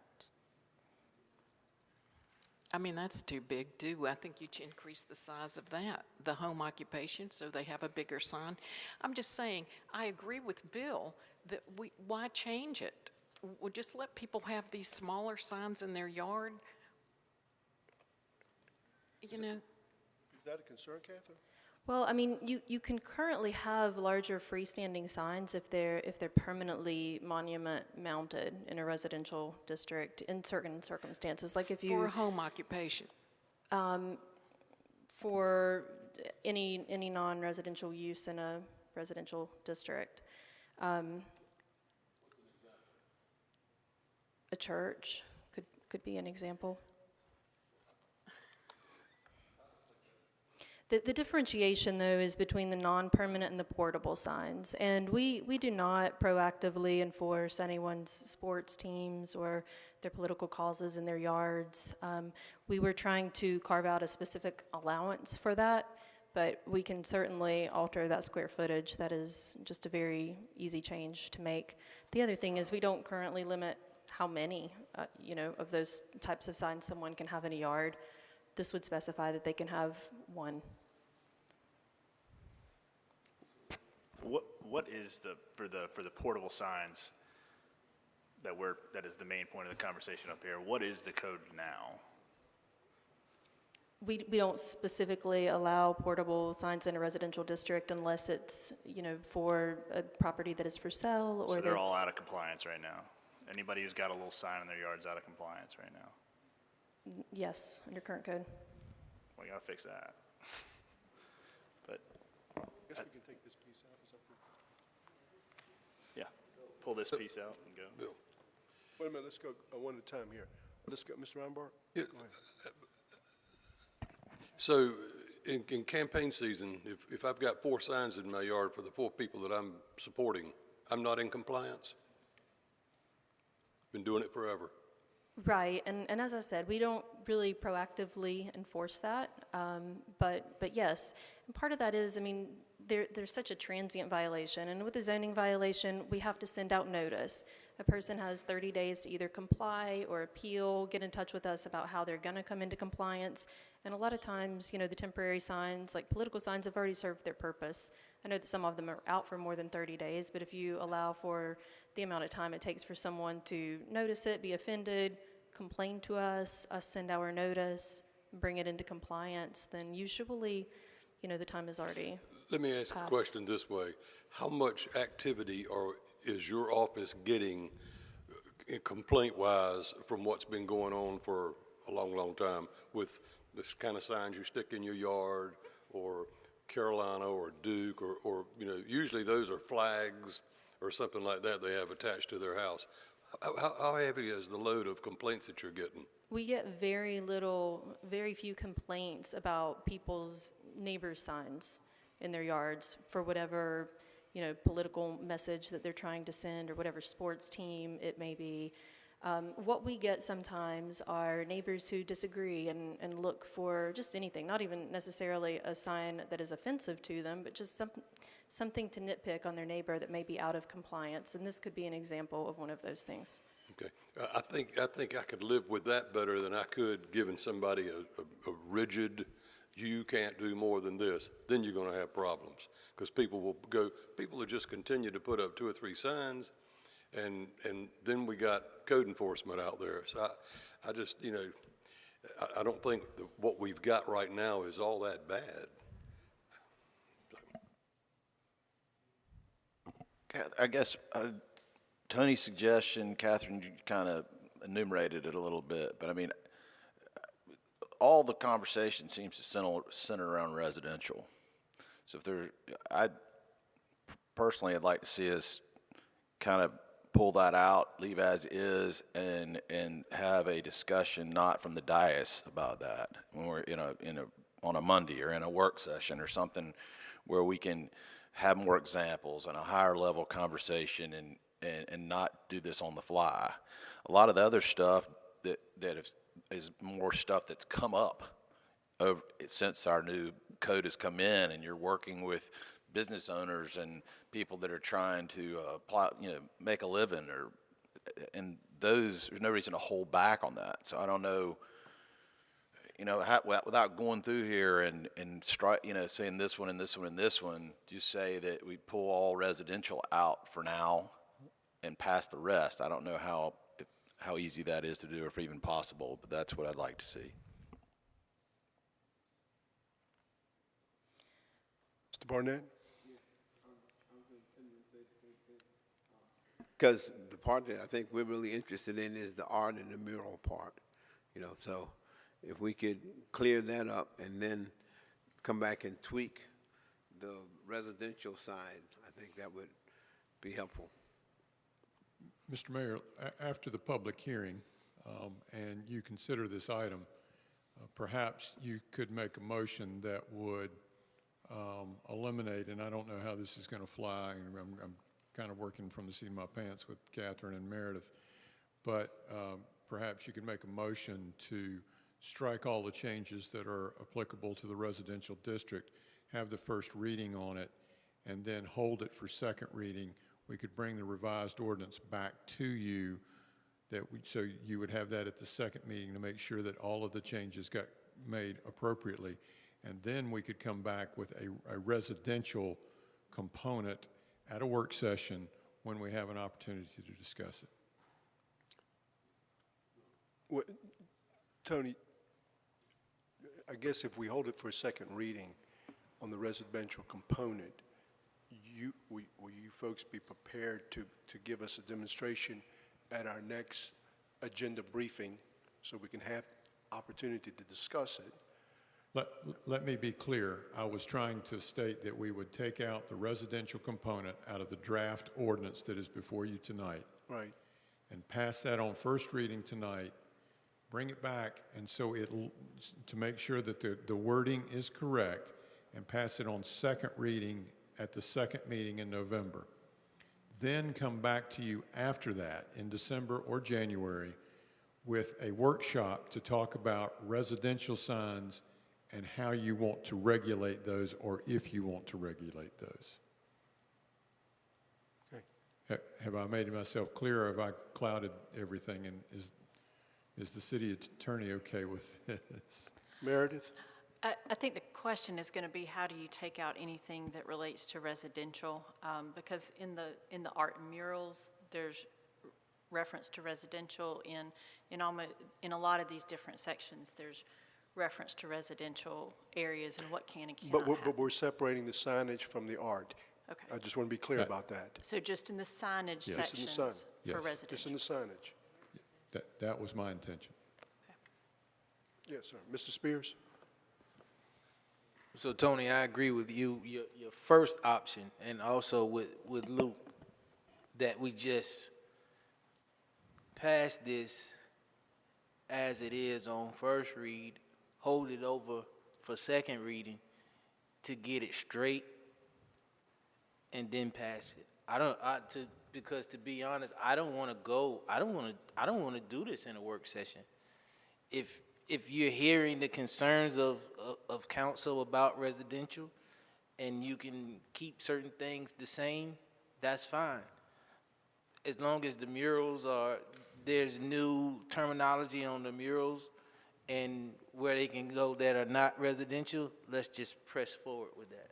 I mean, that's too big, too. I think you should increase the size of that, the home occupation, so they have a bigger sign. I'm just saying, I agree with Bill that why change it? We'll just let people have these smaller signs in their yard. You know. Is that a concern, Catherine? Well, I mean, you can currently have larger freestanding signs if they're permanently monument mounted in a residential district in certain circumstances, like if you For a home occupation. for any non-residential use in a residential district. A church could be an example. The differentiation, though, is between the non-permanent and the portable signs. And we do not proactively enforce anyone's sports teams or their political causes in their yards. We were trying to carve out a specific allowance for that, but we can certainly alter that square footage. That is just a very easy change to make. The other thing is we don't currently limit how many, of those types of signs someone can have in a yard. This would specify that they can have one. What is for the portable signs that is the main point of the conversation up here? What is the code now? We don't specifically allow portable signs in a residential district unless it's, for a property that is for sale or. So they're all out of compliance right now. Anybody who's got a little sign in their yard's out of compliance right now. Yes, under current code. We gotta fix that. But I guess we can take this piece out. Is that good? yeah, pull this piece out and go. Bill. Wait a minute, let's go one at a time here. Let's go, Mr. Reinbart? Yeah. Go ahead. So in campaign season, if I've got 4 signs in my yard for the 4 people that I'm supporting, I'm not in compliance? Been doing it forever. Right, and as I said, we don't really proactively enforce that, but yes, and part of that is, there's such a transient violation, and with a zoning violation, we have to send out notice. A person has 30 days to either comply or appeal, get in touch with us about how they're gonna come into compliance, and a lot of times, the temporary signs, like political signs, have already served their purpose. I know that some of them are out for more than 30 days, but if you allow for the amount of time it takes for someone to notice it, be offended, complain to us send our notice, bring it into compliance, then usually, the time is already Let me ask passed. the question this way. How much activity is your office getting complaint-wise from what's been going on for a long, long time with this kind of signs you stick in your yard, or Carolina or Duke, or usually those are flags or something like that they have attached to their house. How heavy is the load of complaints that you're getting? We get very few complaints about people's neighbors' signs in their yards for whatever, political message that they're trying to send or whatever sports team it may be. What we get sometimes are neighbors who disagree and look for just anything, not even necessarily a sign that is offensive to them, but just something to nitpick on their neighbor that may be out of compliance, and this could be an example of one of those things. Okay, I think I could live with that better than I could giving somebody a rigid, you can't do more than this. Then you're going to have problems, because people will just continue to put up 2 or 3 signs, and then we got code enforcement out there. So I just, I don't think that what we've got right now is all that bad. I guess Tony's suggestion, Catherine, you kind of enumerated it a little bit, but all the conversation seems to center around residential. So I'd like to see us kind of pull that out, leave as is, and have a discussion not from the dais about that when we're on a Monday or in a work session or something where we can have more examples and a higher level conversation and not do this on the fly. A lot of the other stuff that is more stuff that's come up since our new code has come in, and you're working with business owners and people that are trying to make a living, and there's no reason to hold back on that. So I don't know, without going through here and saying this one and this one and this one, just say that we pull all residential out for now and pass the rest. I don't know how easy that is to do, or if even possible, but that's what I'd like to see. Mr. Barnett? Because the part that I think we're really interested in is the art and the mural part, so if we could clear that up and then come back and tweak the residential side, I think that would be helpful. Mr. Mayor, after the public hearing, and you consider this item, perhaps you could make a motion that would eliminate, and I don't know how this is going to fly, and I'm kind of working from the seat of my pants with Catherine and Meredith, but perhaps you could make a motion to strike all the changes that are applicable to the residential district, have the first reading on it, and then hold it for second reading. We could bring the revised ordinance back to you so you would have that at the second meeting to make sure that all of the changes got made appropriately. And then we could come back with a residential component at a work session when we have an opportunity to discuss it. What, Tony, I guess if we hold it for a second reading on the residential component, will you folks be prepared to give us a demonstration at our next agenda briefing so we can have opportunity to discuss it? Let me be clear. I was trying to state that we would take out the residential component out of the draft ordinance that is before you tonight. Right. And pass that on first reading tonight, bring it back, and so to make sure that the wording is correct, and pass it on second reading at the second meeting in November. Then come back to you after that in December or January with a workshop to talk about residential signs and how you want to regulate those, or if you want to regulate those. Okay. Have I made myself clear, or have I clouded everything, and is the city attorney okay with this? Meredith? I think the question is going to be, how do you take out anything that relates to residential? Because in the art and murals, there's reference to residential. In a lot of these different sections, there's reference to residential areas and what can and cannot happen. But we're separating the signage from the art. Okay. I just want to be clear about that. So just in the signage Yes. sections Just in the for Yes. residential? Just in the signage. That was my intention. Yes, sir. Mr. Spears? So Tony, I agree with you, your first option, and also with Luke, that we just pass this as it is on first read, hold it over for second reading to get it straight, and then pass it. Because to be honest, I don't want to do this in a work session. If you're hearing the concerns of council about residential, and you can keep certain things the same, that's fine. As long as the murals there's new terminology on the murals, and where they can go that are not residential, let's just press forward with that.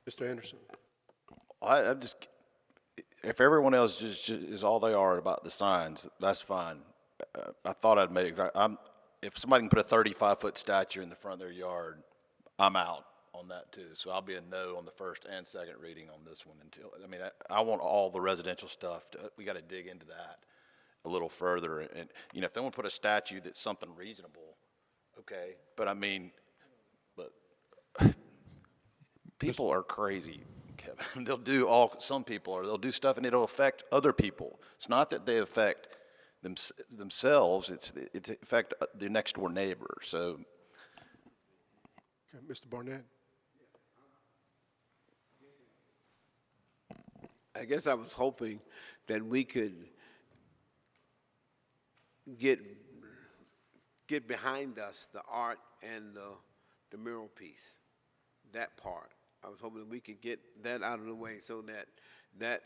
Mr. Anderson? I'm just, if everyone else just is all they are about the signs, that's fine. I thought I'd made it. If somebody can put a 35-foot statue in the front of their yard, I'm out on that too. So I'll be a no on the first and second reading on this one until, I want all the residential stuff. We got to dig into that a little further. And, if they want to put a statue that's something reasonable, okay. But people are crazy, Kevin. Some people they'll do stuff and it'll affect other people. It's not that they affect themselves, it affect the next door neighbor, so. Okay, Mr. Barnett? I guess I was hoping that we could get behind us the art and the mural piece, that part. I was hoping that we could get that out of the way so that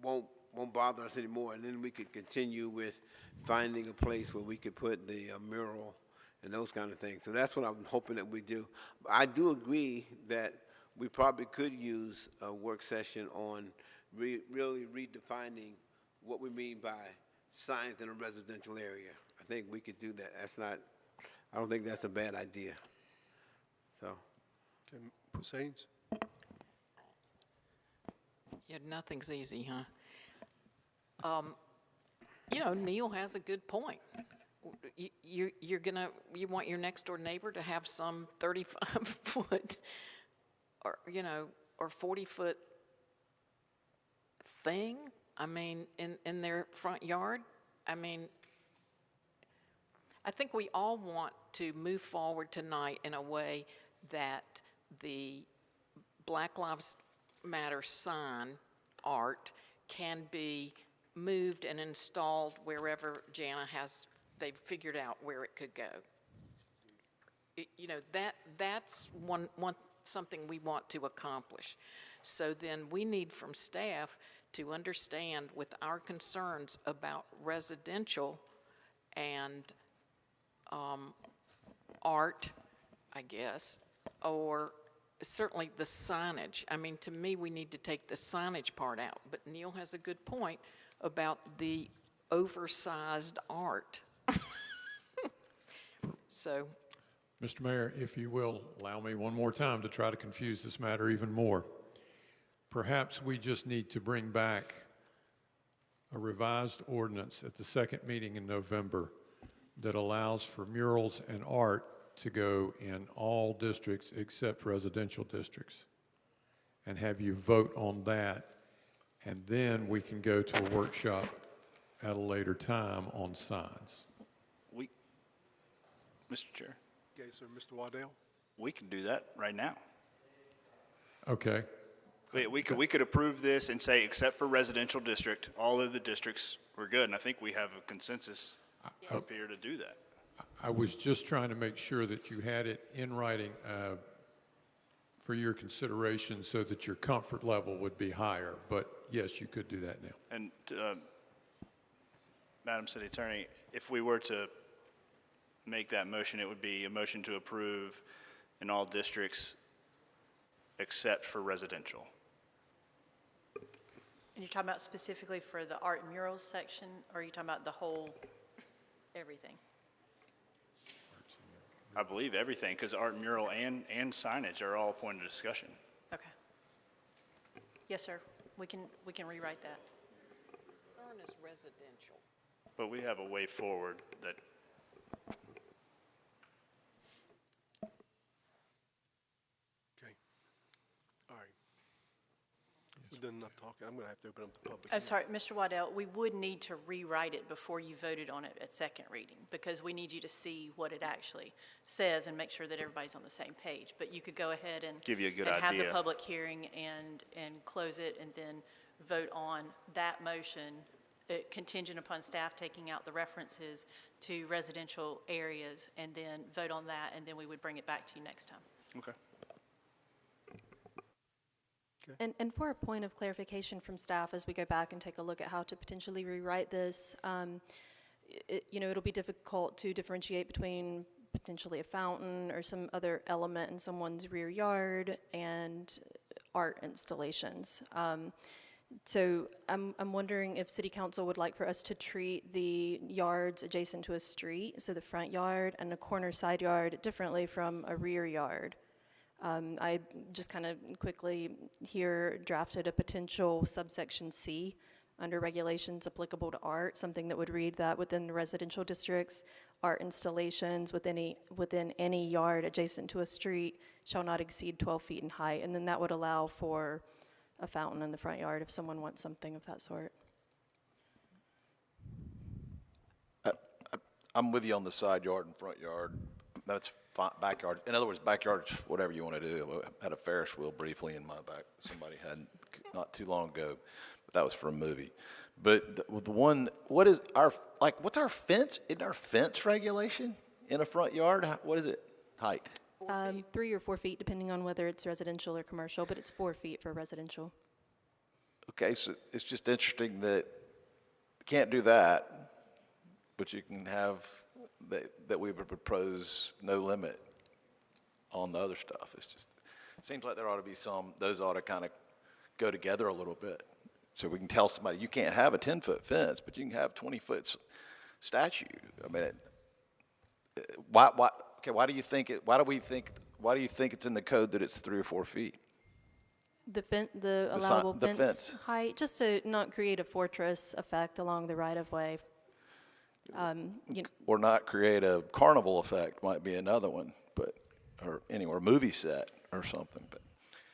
won't bother us anymore, and then we could continue with finding a place where we could put the mural and those kind of things. So that's what I'm hoping that we do. I do agree that we probably could use a work session on really redefining what we mean by signs in a residential area. I think we could do that. I don't think that's a bad idea. So. Okay, Ms. Haynes? Yeah, nothing's easy, huh? You know, Neil has a good point. You want your next door neighbor to have some 35-foot or, you know, or 40-foot thing, I mean, in their front yard? I mean, I think we all want to move forward tonight in a way that the Black Lives Matter sign art can be moved and installed wherever Jana has, they've figured out where it could go. You know, that's something we want to accomplish. So then we need from staff to understand with our concerns about residential and art, I guess, or certainly the signage. I mean, to me, we need to take the signage part out, but Neil has a good point about the oversized art. So. Mr. Mayor, if you will, allow me one more time to try to confuse this matter even more. Perhaps we just need to bring back a revised ordinance at the second meeting in November that allows for murals and art to go in all districts except residential districts, and have you vote on that, and then we can go to a workshop at a later time on signs. Mr. Chair, Okay, so Mr. Waddell? we can do that right now. Okay. We could approve this and say, except for residential district, all of the districts, we're good. And I think we have a consensus up here to do that. I was just trying to make sure that you had it in writing for your consideration so that your comfort level would be higher. But yes, you could do that now. And Madam City Attorney, if we were to make that motion, it would be a motion to approve in all districts except for residential. And you're talking about specifically for the art and murals section, or are you talking about the whole, everything? I believe everything, because art, mural, and signage are all a point of discussion. Okay. Yes, sir. We can rewrite that. Concern is residential. But we have a way forward that Okay. All right. We've done enough talking. I'm going to have to open up the public. I'm sorry, Mr. Waddell, we would need to rewrite it before you voted on it at second reading, because we need you to see what it actually says and make sure that everybody's on the same page. But you could go ahead and give you a good and have idea. the public hearing and close it, and then vote on that motion contingent upon staff taking out the references to residential areas, and then vote on that, and then we would bring it back to you next time. Okay. And for a point of clarification from staff, as we go back and take a look at how to potentially rewrite this, you know, it'll be difficult to differentiate between potentially a fountain or some other element in someone's rear yard and art installations. So I'm wondering if City Council would like for us to treat the yards adjacent to a street, so the front yard and a corner side yard, differently from a rear yard. I just kind of quickly here drafted a potential subsection C under regulations applicable to art, something that would read that within the residential districts, art installations within any yard adjacent to a street shall not exceed 12 feet in height. And then that would allow for a fountain in the front yard if someone wants something of that sort. I'm with you on the side yard and front yard. That's fine, backyard. In other words, backyard's whatever you want to do. I had a Ferris wheel briefly in my back. Somebody had not too long ago, but that was for a movie. But the one, what's our fence? Isn't our fence regulation in a front yard? What is it, height? 3 or 4 feet, depending on whether it's residential or commercial, but it's 4 feet for residential. Okay, so it's just interesting that you can't do that, but you can have that we would propose no limit on the other stuff. It's just, it seems like there ought to be those ought to kind of go together a little bit. So we can tell somebody, you can't have a 10-foot fence, but you can have 20-foot statue. I mean, why do you think it's in the code that it's 3 or 4 feet? The The si- allowable the fence fence. height, just to not create a fortress effect along the right-of-way. Or not create a carnival effect might be another one, but, or anywhere, movie set or something, but.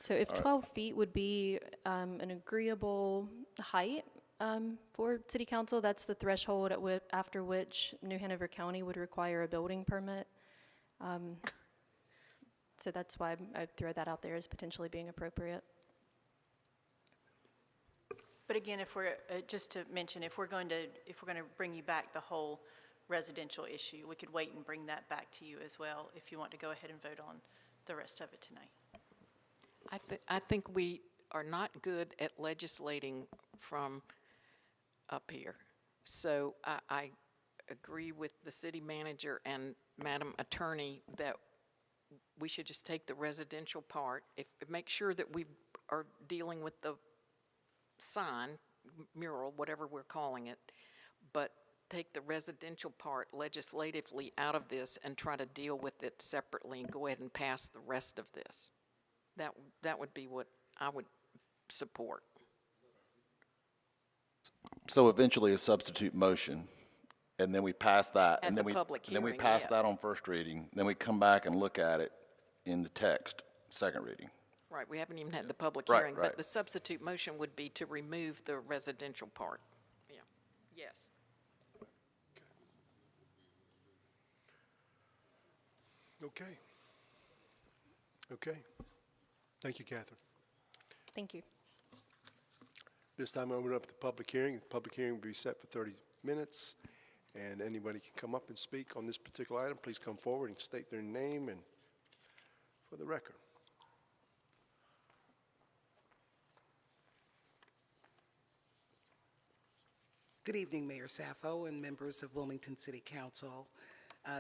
So if All right. 12 feet would be an agreeable height for city council, that's the threshold after which New Hanover County would require a building permit. So that's why I throw that out there as potentially being appropriate. But again, if we're, just to mention, if we're going to bring you back the whole residential issue, we could wait and bring that back to you as well if you want to go ahead and vote on the rest of it tonight. I think we are not good at legislating from up here. So I agree with the city manager and Madam Attorney that we should just take the residential part, make sure that we are dealing with the sign, mural, whatever we're calling it, but take the residential part legislatively out of this and try to deal with it separately and go ahead and pass the rest of this. That would be what I would support. So eventually a substitute motion, and then we pass that. At and the then we public and then we hearing, pass yeah. that on first reading, then we come back and look at it in the text, second reading. Right, we haven't even had the public Right, hearing, right. but the substitute motion would be to remove the residential part. Yeah, yes. Okay. Okay. Thank you, Catherine. Thank you. This time I open up the public hearing. The public hearing will be set for 30 minutes, and anybody can come up and speak on this particular item. Please come forward and state their name and for the record. Good evening, Mayor Saffo and members of Wilmington City Council.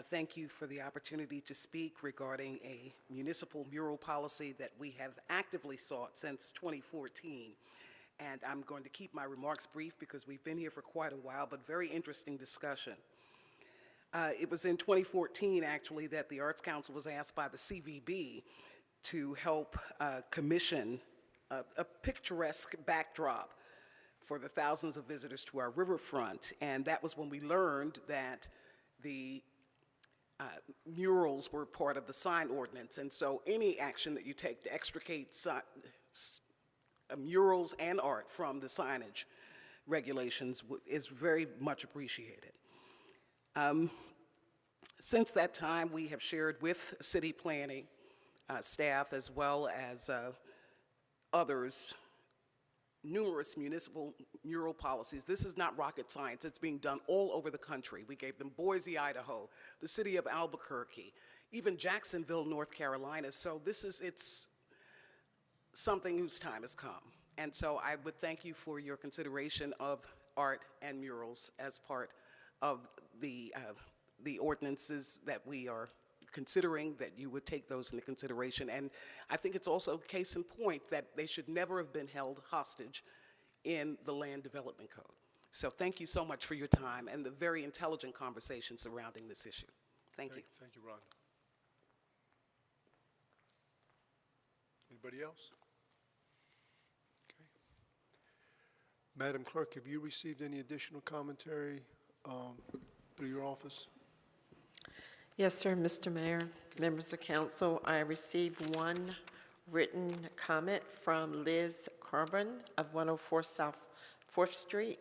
Thank you for the opportunity to speak regarding a municipal mural policy that we have actively sought since 2014. And I'm going to keep my remarks brief because we've been here for quite a while, but very interesting discussion. It was in 2014, actually, that the Arts Council was asked by the CVB to help commission a picturesque backdrop for the thousands of visitors to our riverfront. And that was when we learned that the murals were part of the sign ordinance. And so any action that you take to extricate murals and art from the signage regulations is very much appreciated. Since that time, we have shared with city planning staff as well as others numerous municipal mural policies. This is not rocket science. It's being done all over the country. We gave them Boise, Idaho, the city of Albuquerque, even Jacksonville, North Carolina. So it's something whose time has come. And so I would thank you for your consideration of art and murals as part of the ordinances that we are considering, that you would take those into consideration. And I think it's also case in point that they should never have been held hostage in the Land Development Code. So thank you so much for your time and the very intelligent conversation surrounding this issue. Thank you. Thank you, Ron. Anybody else? Okay. Madam Clerk, have you received any additional commentary through your office? Yes, sir, Mr. Mayor, members of council. I received one written comment from Liz Carbon of 104 South 4th Street.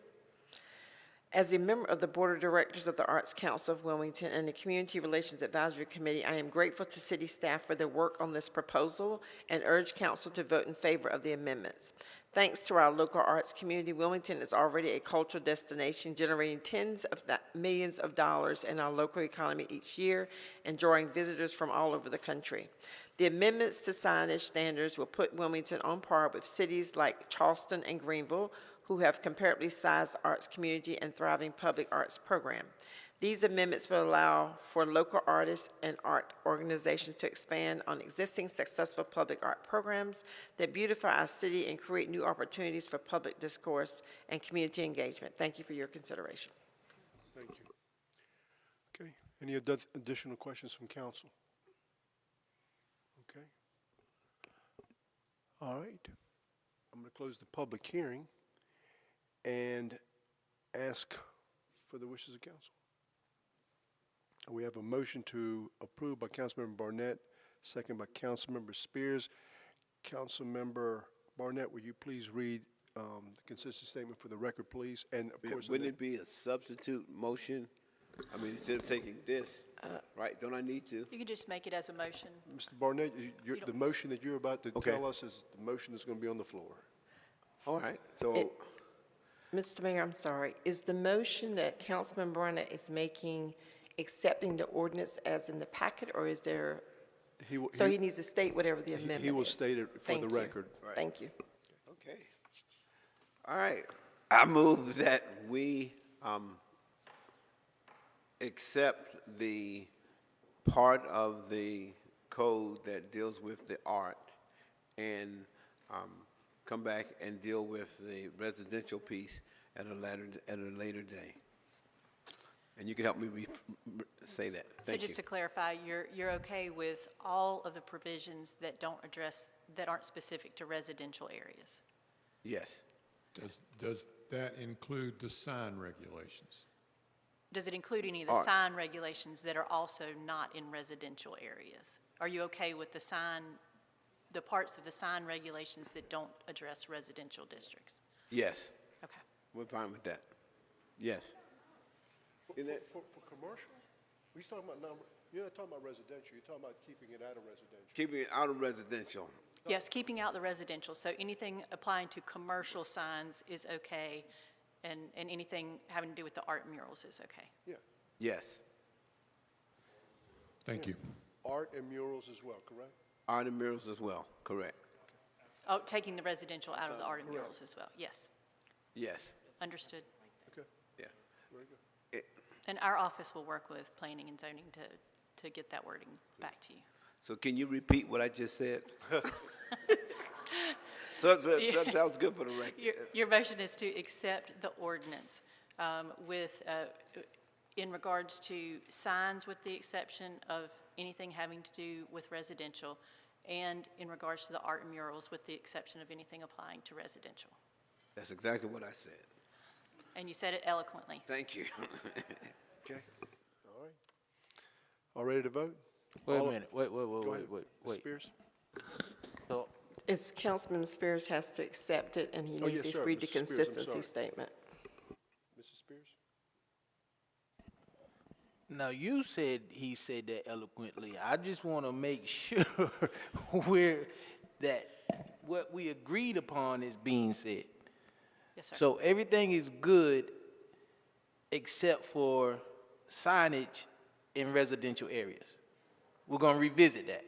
As a member of the Board of Directors of the Arts Council of Wilmington and the Community Relations Advisory Committee, I am grateful to city staff for their work on this proposal and urge council to vote in favor of the amendments. Thanks to our local arts community, Wilmington is already a cultural destination generating tens of millions of dollars in our local economy each year and drawing visitors from all over the country. The amendments to signage standards will put Wilmington on par with cities like Charleston and Greenville, who have comparably sized arts community and thriving public arts program. These amendments will allow for local artists and art organizations to expand on existing successful public art programs that beautify our city and create new opportunities for public discourse and community engagement. Thank you for your consideration. Thank you. Okay. Any additional questions from council? Okay. All right. I'm going to close the public hearing and ask for the wishes of council. We have a motion to approve by Councilmember Barnett, second by Councilmember Spears. Councilmember Barnett, will you please read the consensus statement for the record, please? And of course, Wouldn't it be a substitute motion? I mean, instead of taking this, right, don't I need to? You can just make it as a motion. Mr. Barnett, the motion that you're about to Okay. tell us is the motion that's going to be on the floor. All right, so, Mr. Mayor, I'm sorry. Is the motion that Councilman Barnett is making accepting the ordinance as in the packet, or is there, so he needs to state whatever the amendment is? He will state it for the Thank you. record. Thank you. okay. All right, I move that we accept the part of the code that deals with the art and come back and deal with the residential piece at a later day. And you can help me say that. So Thank just you. to clarify, you're okay with all of the provisions that don't address, that aren't specific to residential areas? Yes. Does that include the sign regulations? Does it include any of the All right. sign regulations that are also not in residential areas? Are you okay with the sign, the parts of the sign regulations that don't address residential districts? Yes. Okay. We're fine with that. Yes. For commercial? He's talking about you're not talking about residential, you're talking about keeping it out of residential. Keeping it out of residential. Yes, keeping out the residential, so anything applying to commercial signs is okay, and anything having to do with the art murals is okay? Yeah. Yes. Thank you. Art and murals as well, correct? Art and murals as well, correct. Oh, taking the residential out of the art and murals as well, yes, Yes. understood. Okay, Yeah. very good. And our office will work with planning and zoning to get that wording back to you. So can you repeat what I just said? So that sounds good for the record. Your motion is to accept the ordinance with, in regards to signs with the exception of anything having to do with residential, and in regards to the art and murals with the exception of anything applying to residential. That's exactly what I said. And you said it eloquently. Thank you. Okay, all right. All ready to vote? Wait a All- minute, Go wait. ahead. Ms. Spears? So, It's Councilman Spears has to accept it, and he Oh, needs yes, to sir, read the Mrs. Spears, I'm consistency sorry. statement. Mrs. Spears? now he said that eloquently. I just want to make sure that what we agreed upon is being said. Yes, sir. So everything is good except for signage in residential areas. We're going to revisit that.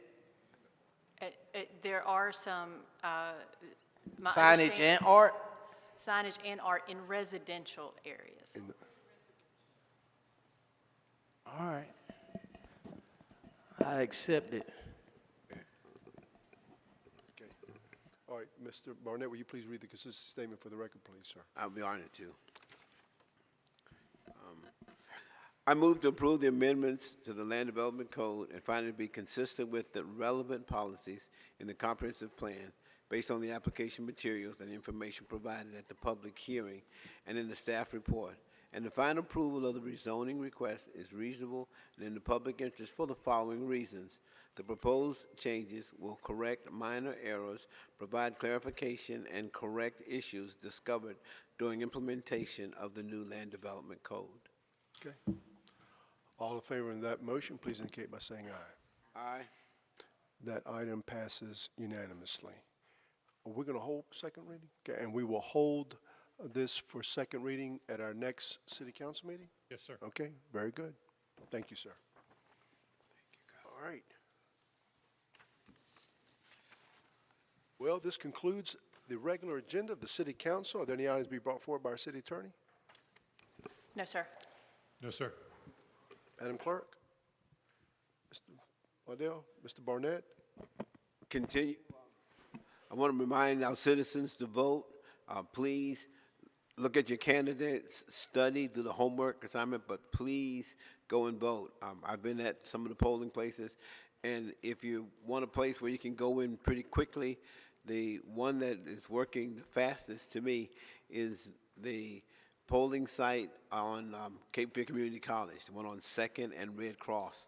There are some, my Signage understand- and art? Signage and art in residential areas. All right. I accept it. Okay. All right, Mr. Barnett, will you please read the consistency statement for the record, please, sir? I'll be honored to. I move to approve the amendments to the Land Development Code and find it to be consistent with the relevant policies in the comprehensive plan based on the application materials and information provided at the public hearing and in the staff report. And the final approval of the rezoning request is reasonable and in the public interest for the following reasons. The proposed changes will correct minor errors, provide clarification, and correct issues discovered during implementation of the new Land Development Code. Okay. All in favor of that motion, please indicate by saying aye. Aye. That item passes unanimously. We're going to hold second reading? Okay, and we will hold this for second reading at our next city council meeting? Yes, sir. Okay, very good. Thank you, sir. All right. Well, this concludes the regular agenda of the city council. Are there any items to be brought forward by our city attorney? No, sir. No, sir. Madam Clerk? Mr. Waddell? Mr. Barnett? Continue. I want to remind our citizens to vote. Please look at your candidates, study, do the homework assignment, but please go and vote. I've been at some of the polling places, and if you want a place where you can go in pretty quickly, The one that is working the fastest to me is the polling site on Cape Fear Community College, the one on 2nd and Red Cross.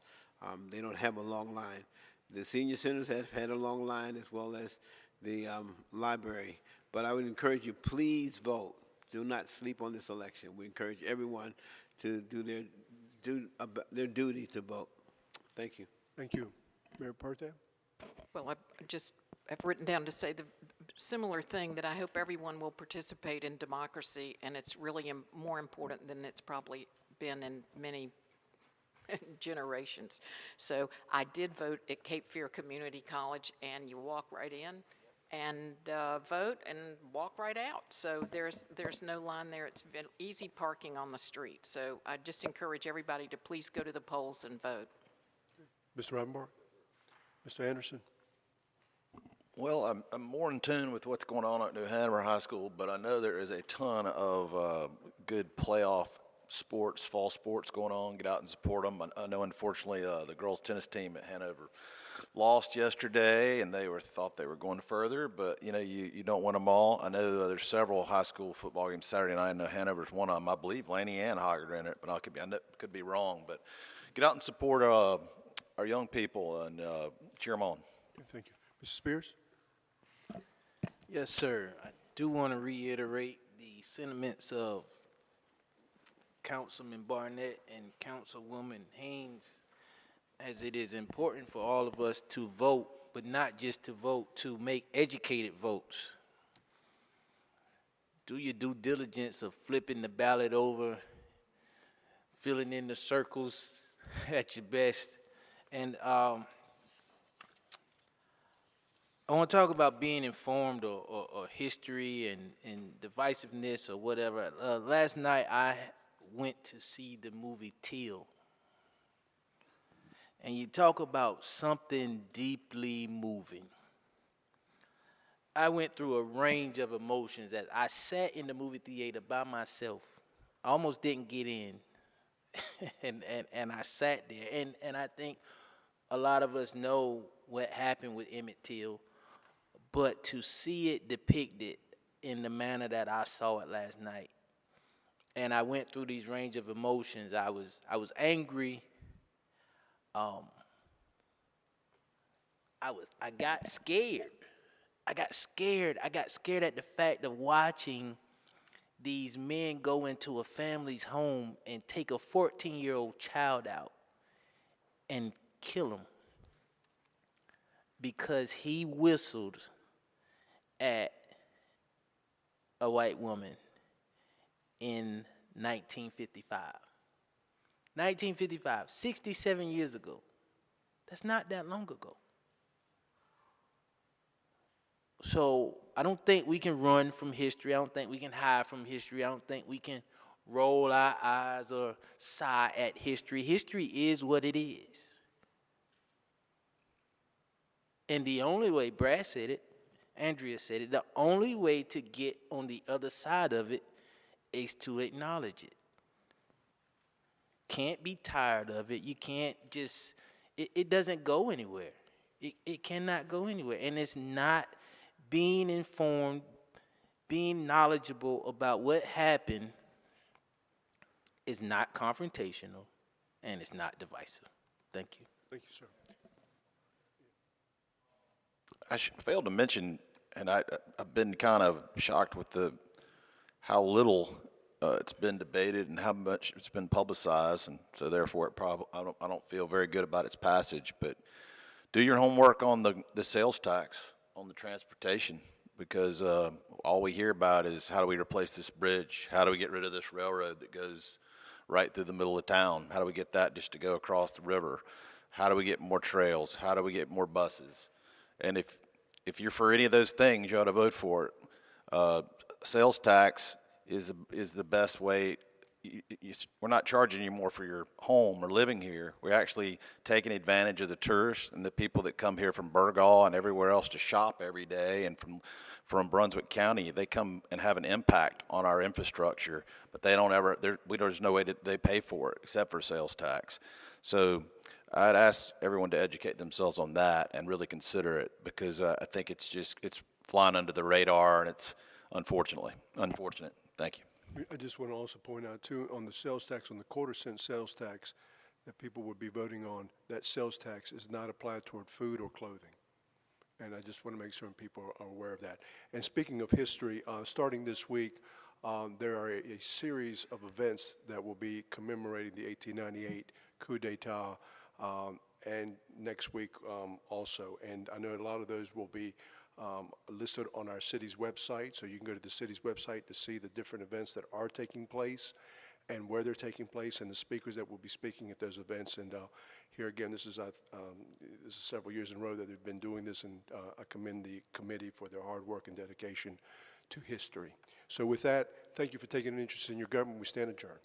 They don't have a long line. The senior centers have had a long line, as well as the library. But I would encourage you, please vote. Do not sleep on this election. We encourage everyone to do their duty to vote. Thank you. Thank you. Mayor Protem? Well, I've written down to say the similar thing, that I hope everyone will participate in democracy, and it's really more important than it's probably been in many generations. So I did vote at Cape Fear Community College, and you walk right in and vote and walk right out. So there's no line there. It's been easy parking on the street. So I just encourage everybody to please go to the polls and vote. Mr. Rivenbark? Mr. Anderson? Well, I'm more in tune with what's going on at New Hanover High School, but I know there is a ton of good playoff sports, fall sports going on. Get out and support them. I know, unfortunately, the girls' tennis team at Hanover lost yesterday, and they thought they were going further, but, you know, you don't win them all. I know there's several high school football games Saturday night. I know Hanover's one of them. I believe Laney and Hoggard are in it, but I could be wrong. But get out and support our young people and cheer them on. Okay, thank you. Mr. Spears? Yes, sir. I do want to reiterate the sentiments of Councilman Barnett and Councilwoman Haynes, as it is important for all of us to vote, but not just to vote, to make educated votes. Do your due diligence of flipping the ballot over, filling in the circles at your best. And I want to talk about being informed or history and divisiveness or whatever. Last night I went to see the movie Till. And you talk about something deeply moving. I went through a range of emotions as I sat in the movie theater by myself. I almost didn't get in. and I sat there. And I think a lot of us know what happened with Emmett Till. But to see it depicted in the manner that I saw it last night, and I went through these range of emotions. I was angry. I got scared. I got scared at the fact of watching these men go into a family's home and take a 14-year-old child out and kill him because he whistled at a white woman in 1955. 1955, 67 years ago. That's not that long ago. So I don't think we can run from history. I don't think we can hide from history. I don't think we can roll our eyes or sigh at history. History is what it is. And the only way, Brad said it, Andrea said it, the only way to get on the other side of it is to acknowledge it. Can't be tired of it. You can't just, it doesn't go anywhere. It cannot go anywhere. And it's not being informed, being knowledgeable about what happened is not confrontational and it's not divisive. Thank you. Thank you, sir. I failed to mention, and I've been kind of shocked with how little it's been debated and how much it's been publicized, and so therefore I don't feel very good about its passage. But do your homework on the sales tax on the transportation, because all we hear about is how do we replace this bridge? How do we get rid of this railroad that goes right through the middle of town? How do we get that just to go across the river? How do we get more trails? How do we get more buses? And if you're for any of those things, you ought to vote for it. Sales tax is the best way. We're not charging you more for your home or living here. We're actually taking advantage of the tourists and the people that come here from Burgaw and everywhere else to shop every day, and from Brunswick County. They come and have an impact on our infrastructure, but they don't ever, there's no way that they pay for it except for sales tax. So I'd ask everyone to educate themselves on that and really consider it, because I think it's flying under the radar, and it's unfortunate. Thank you. I just want to also point out too, on the sales tax, on the quarter-cent sales tax that people would be voting on, that sales tax is not applied toward food or clothing. And I just want to make sure people are aware of that. And speaking of history, starting this week, there are a series of events that will be commemorating the 1898 coup d'etat, and next week also. And I know a lot of those will be listed on our city's website, so you can go to the city's website to see the different events that are taking place and where they're taking place and the speakers that will be speaking at those events. And here again, this is several years in a row that they've been doing this, and I commend the committee for their hard work and dedication to history. So with that, thank you for taking an interest in your government. We stand adjourned.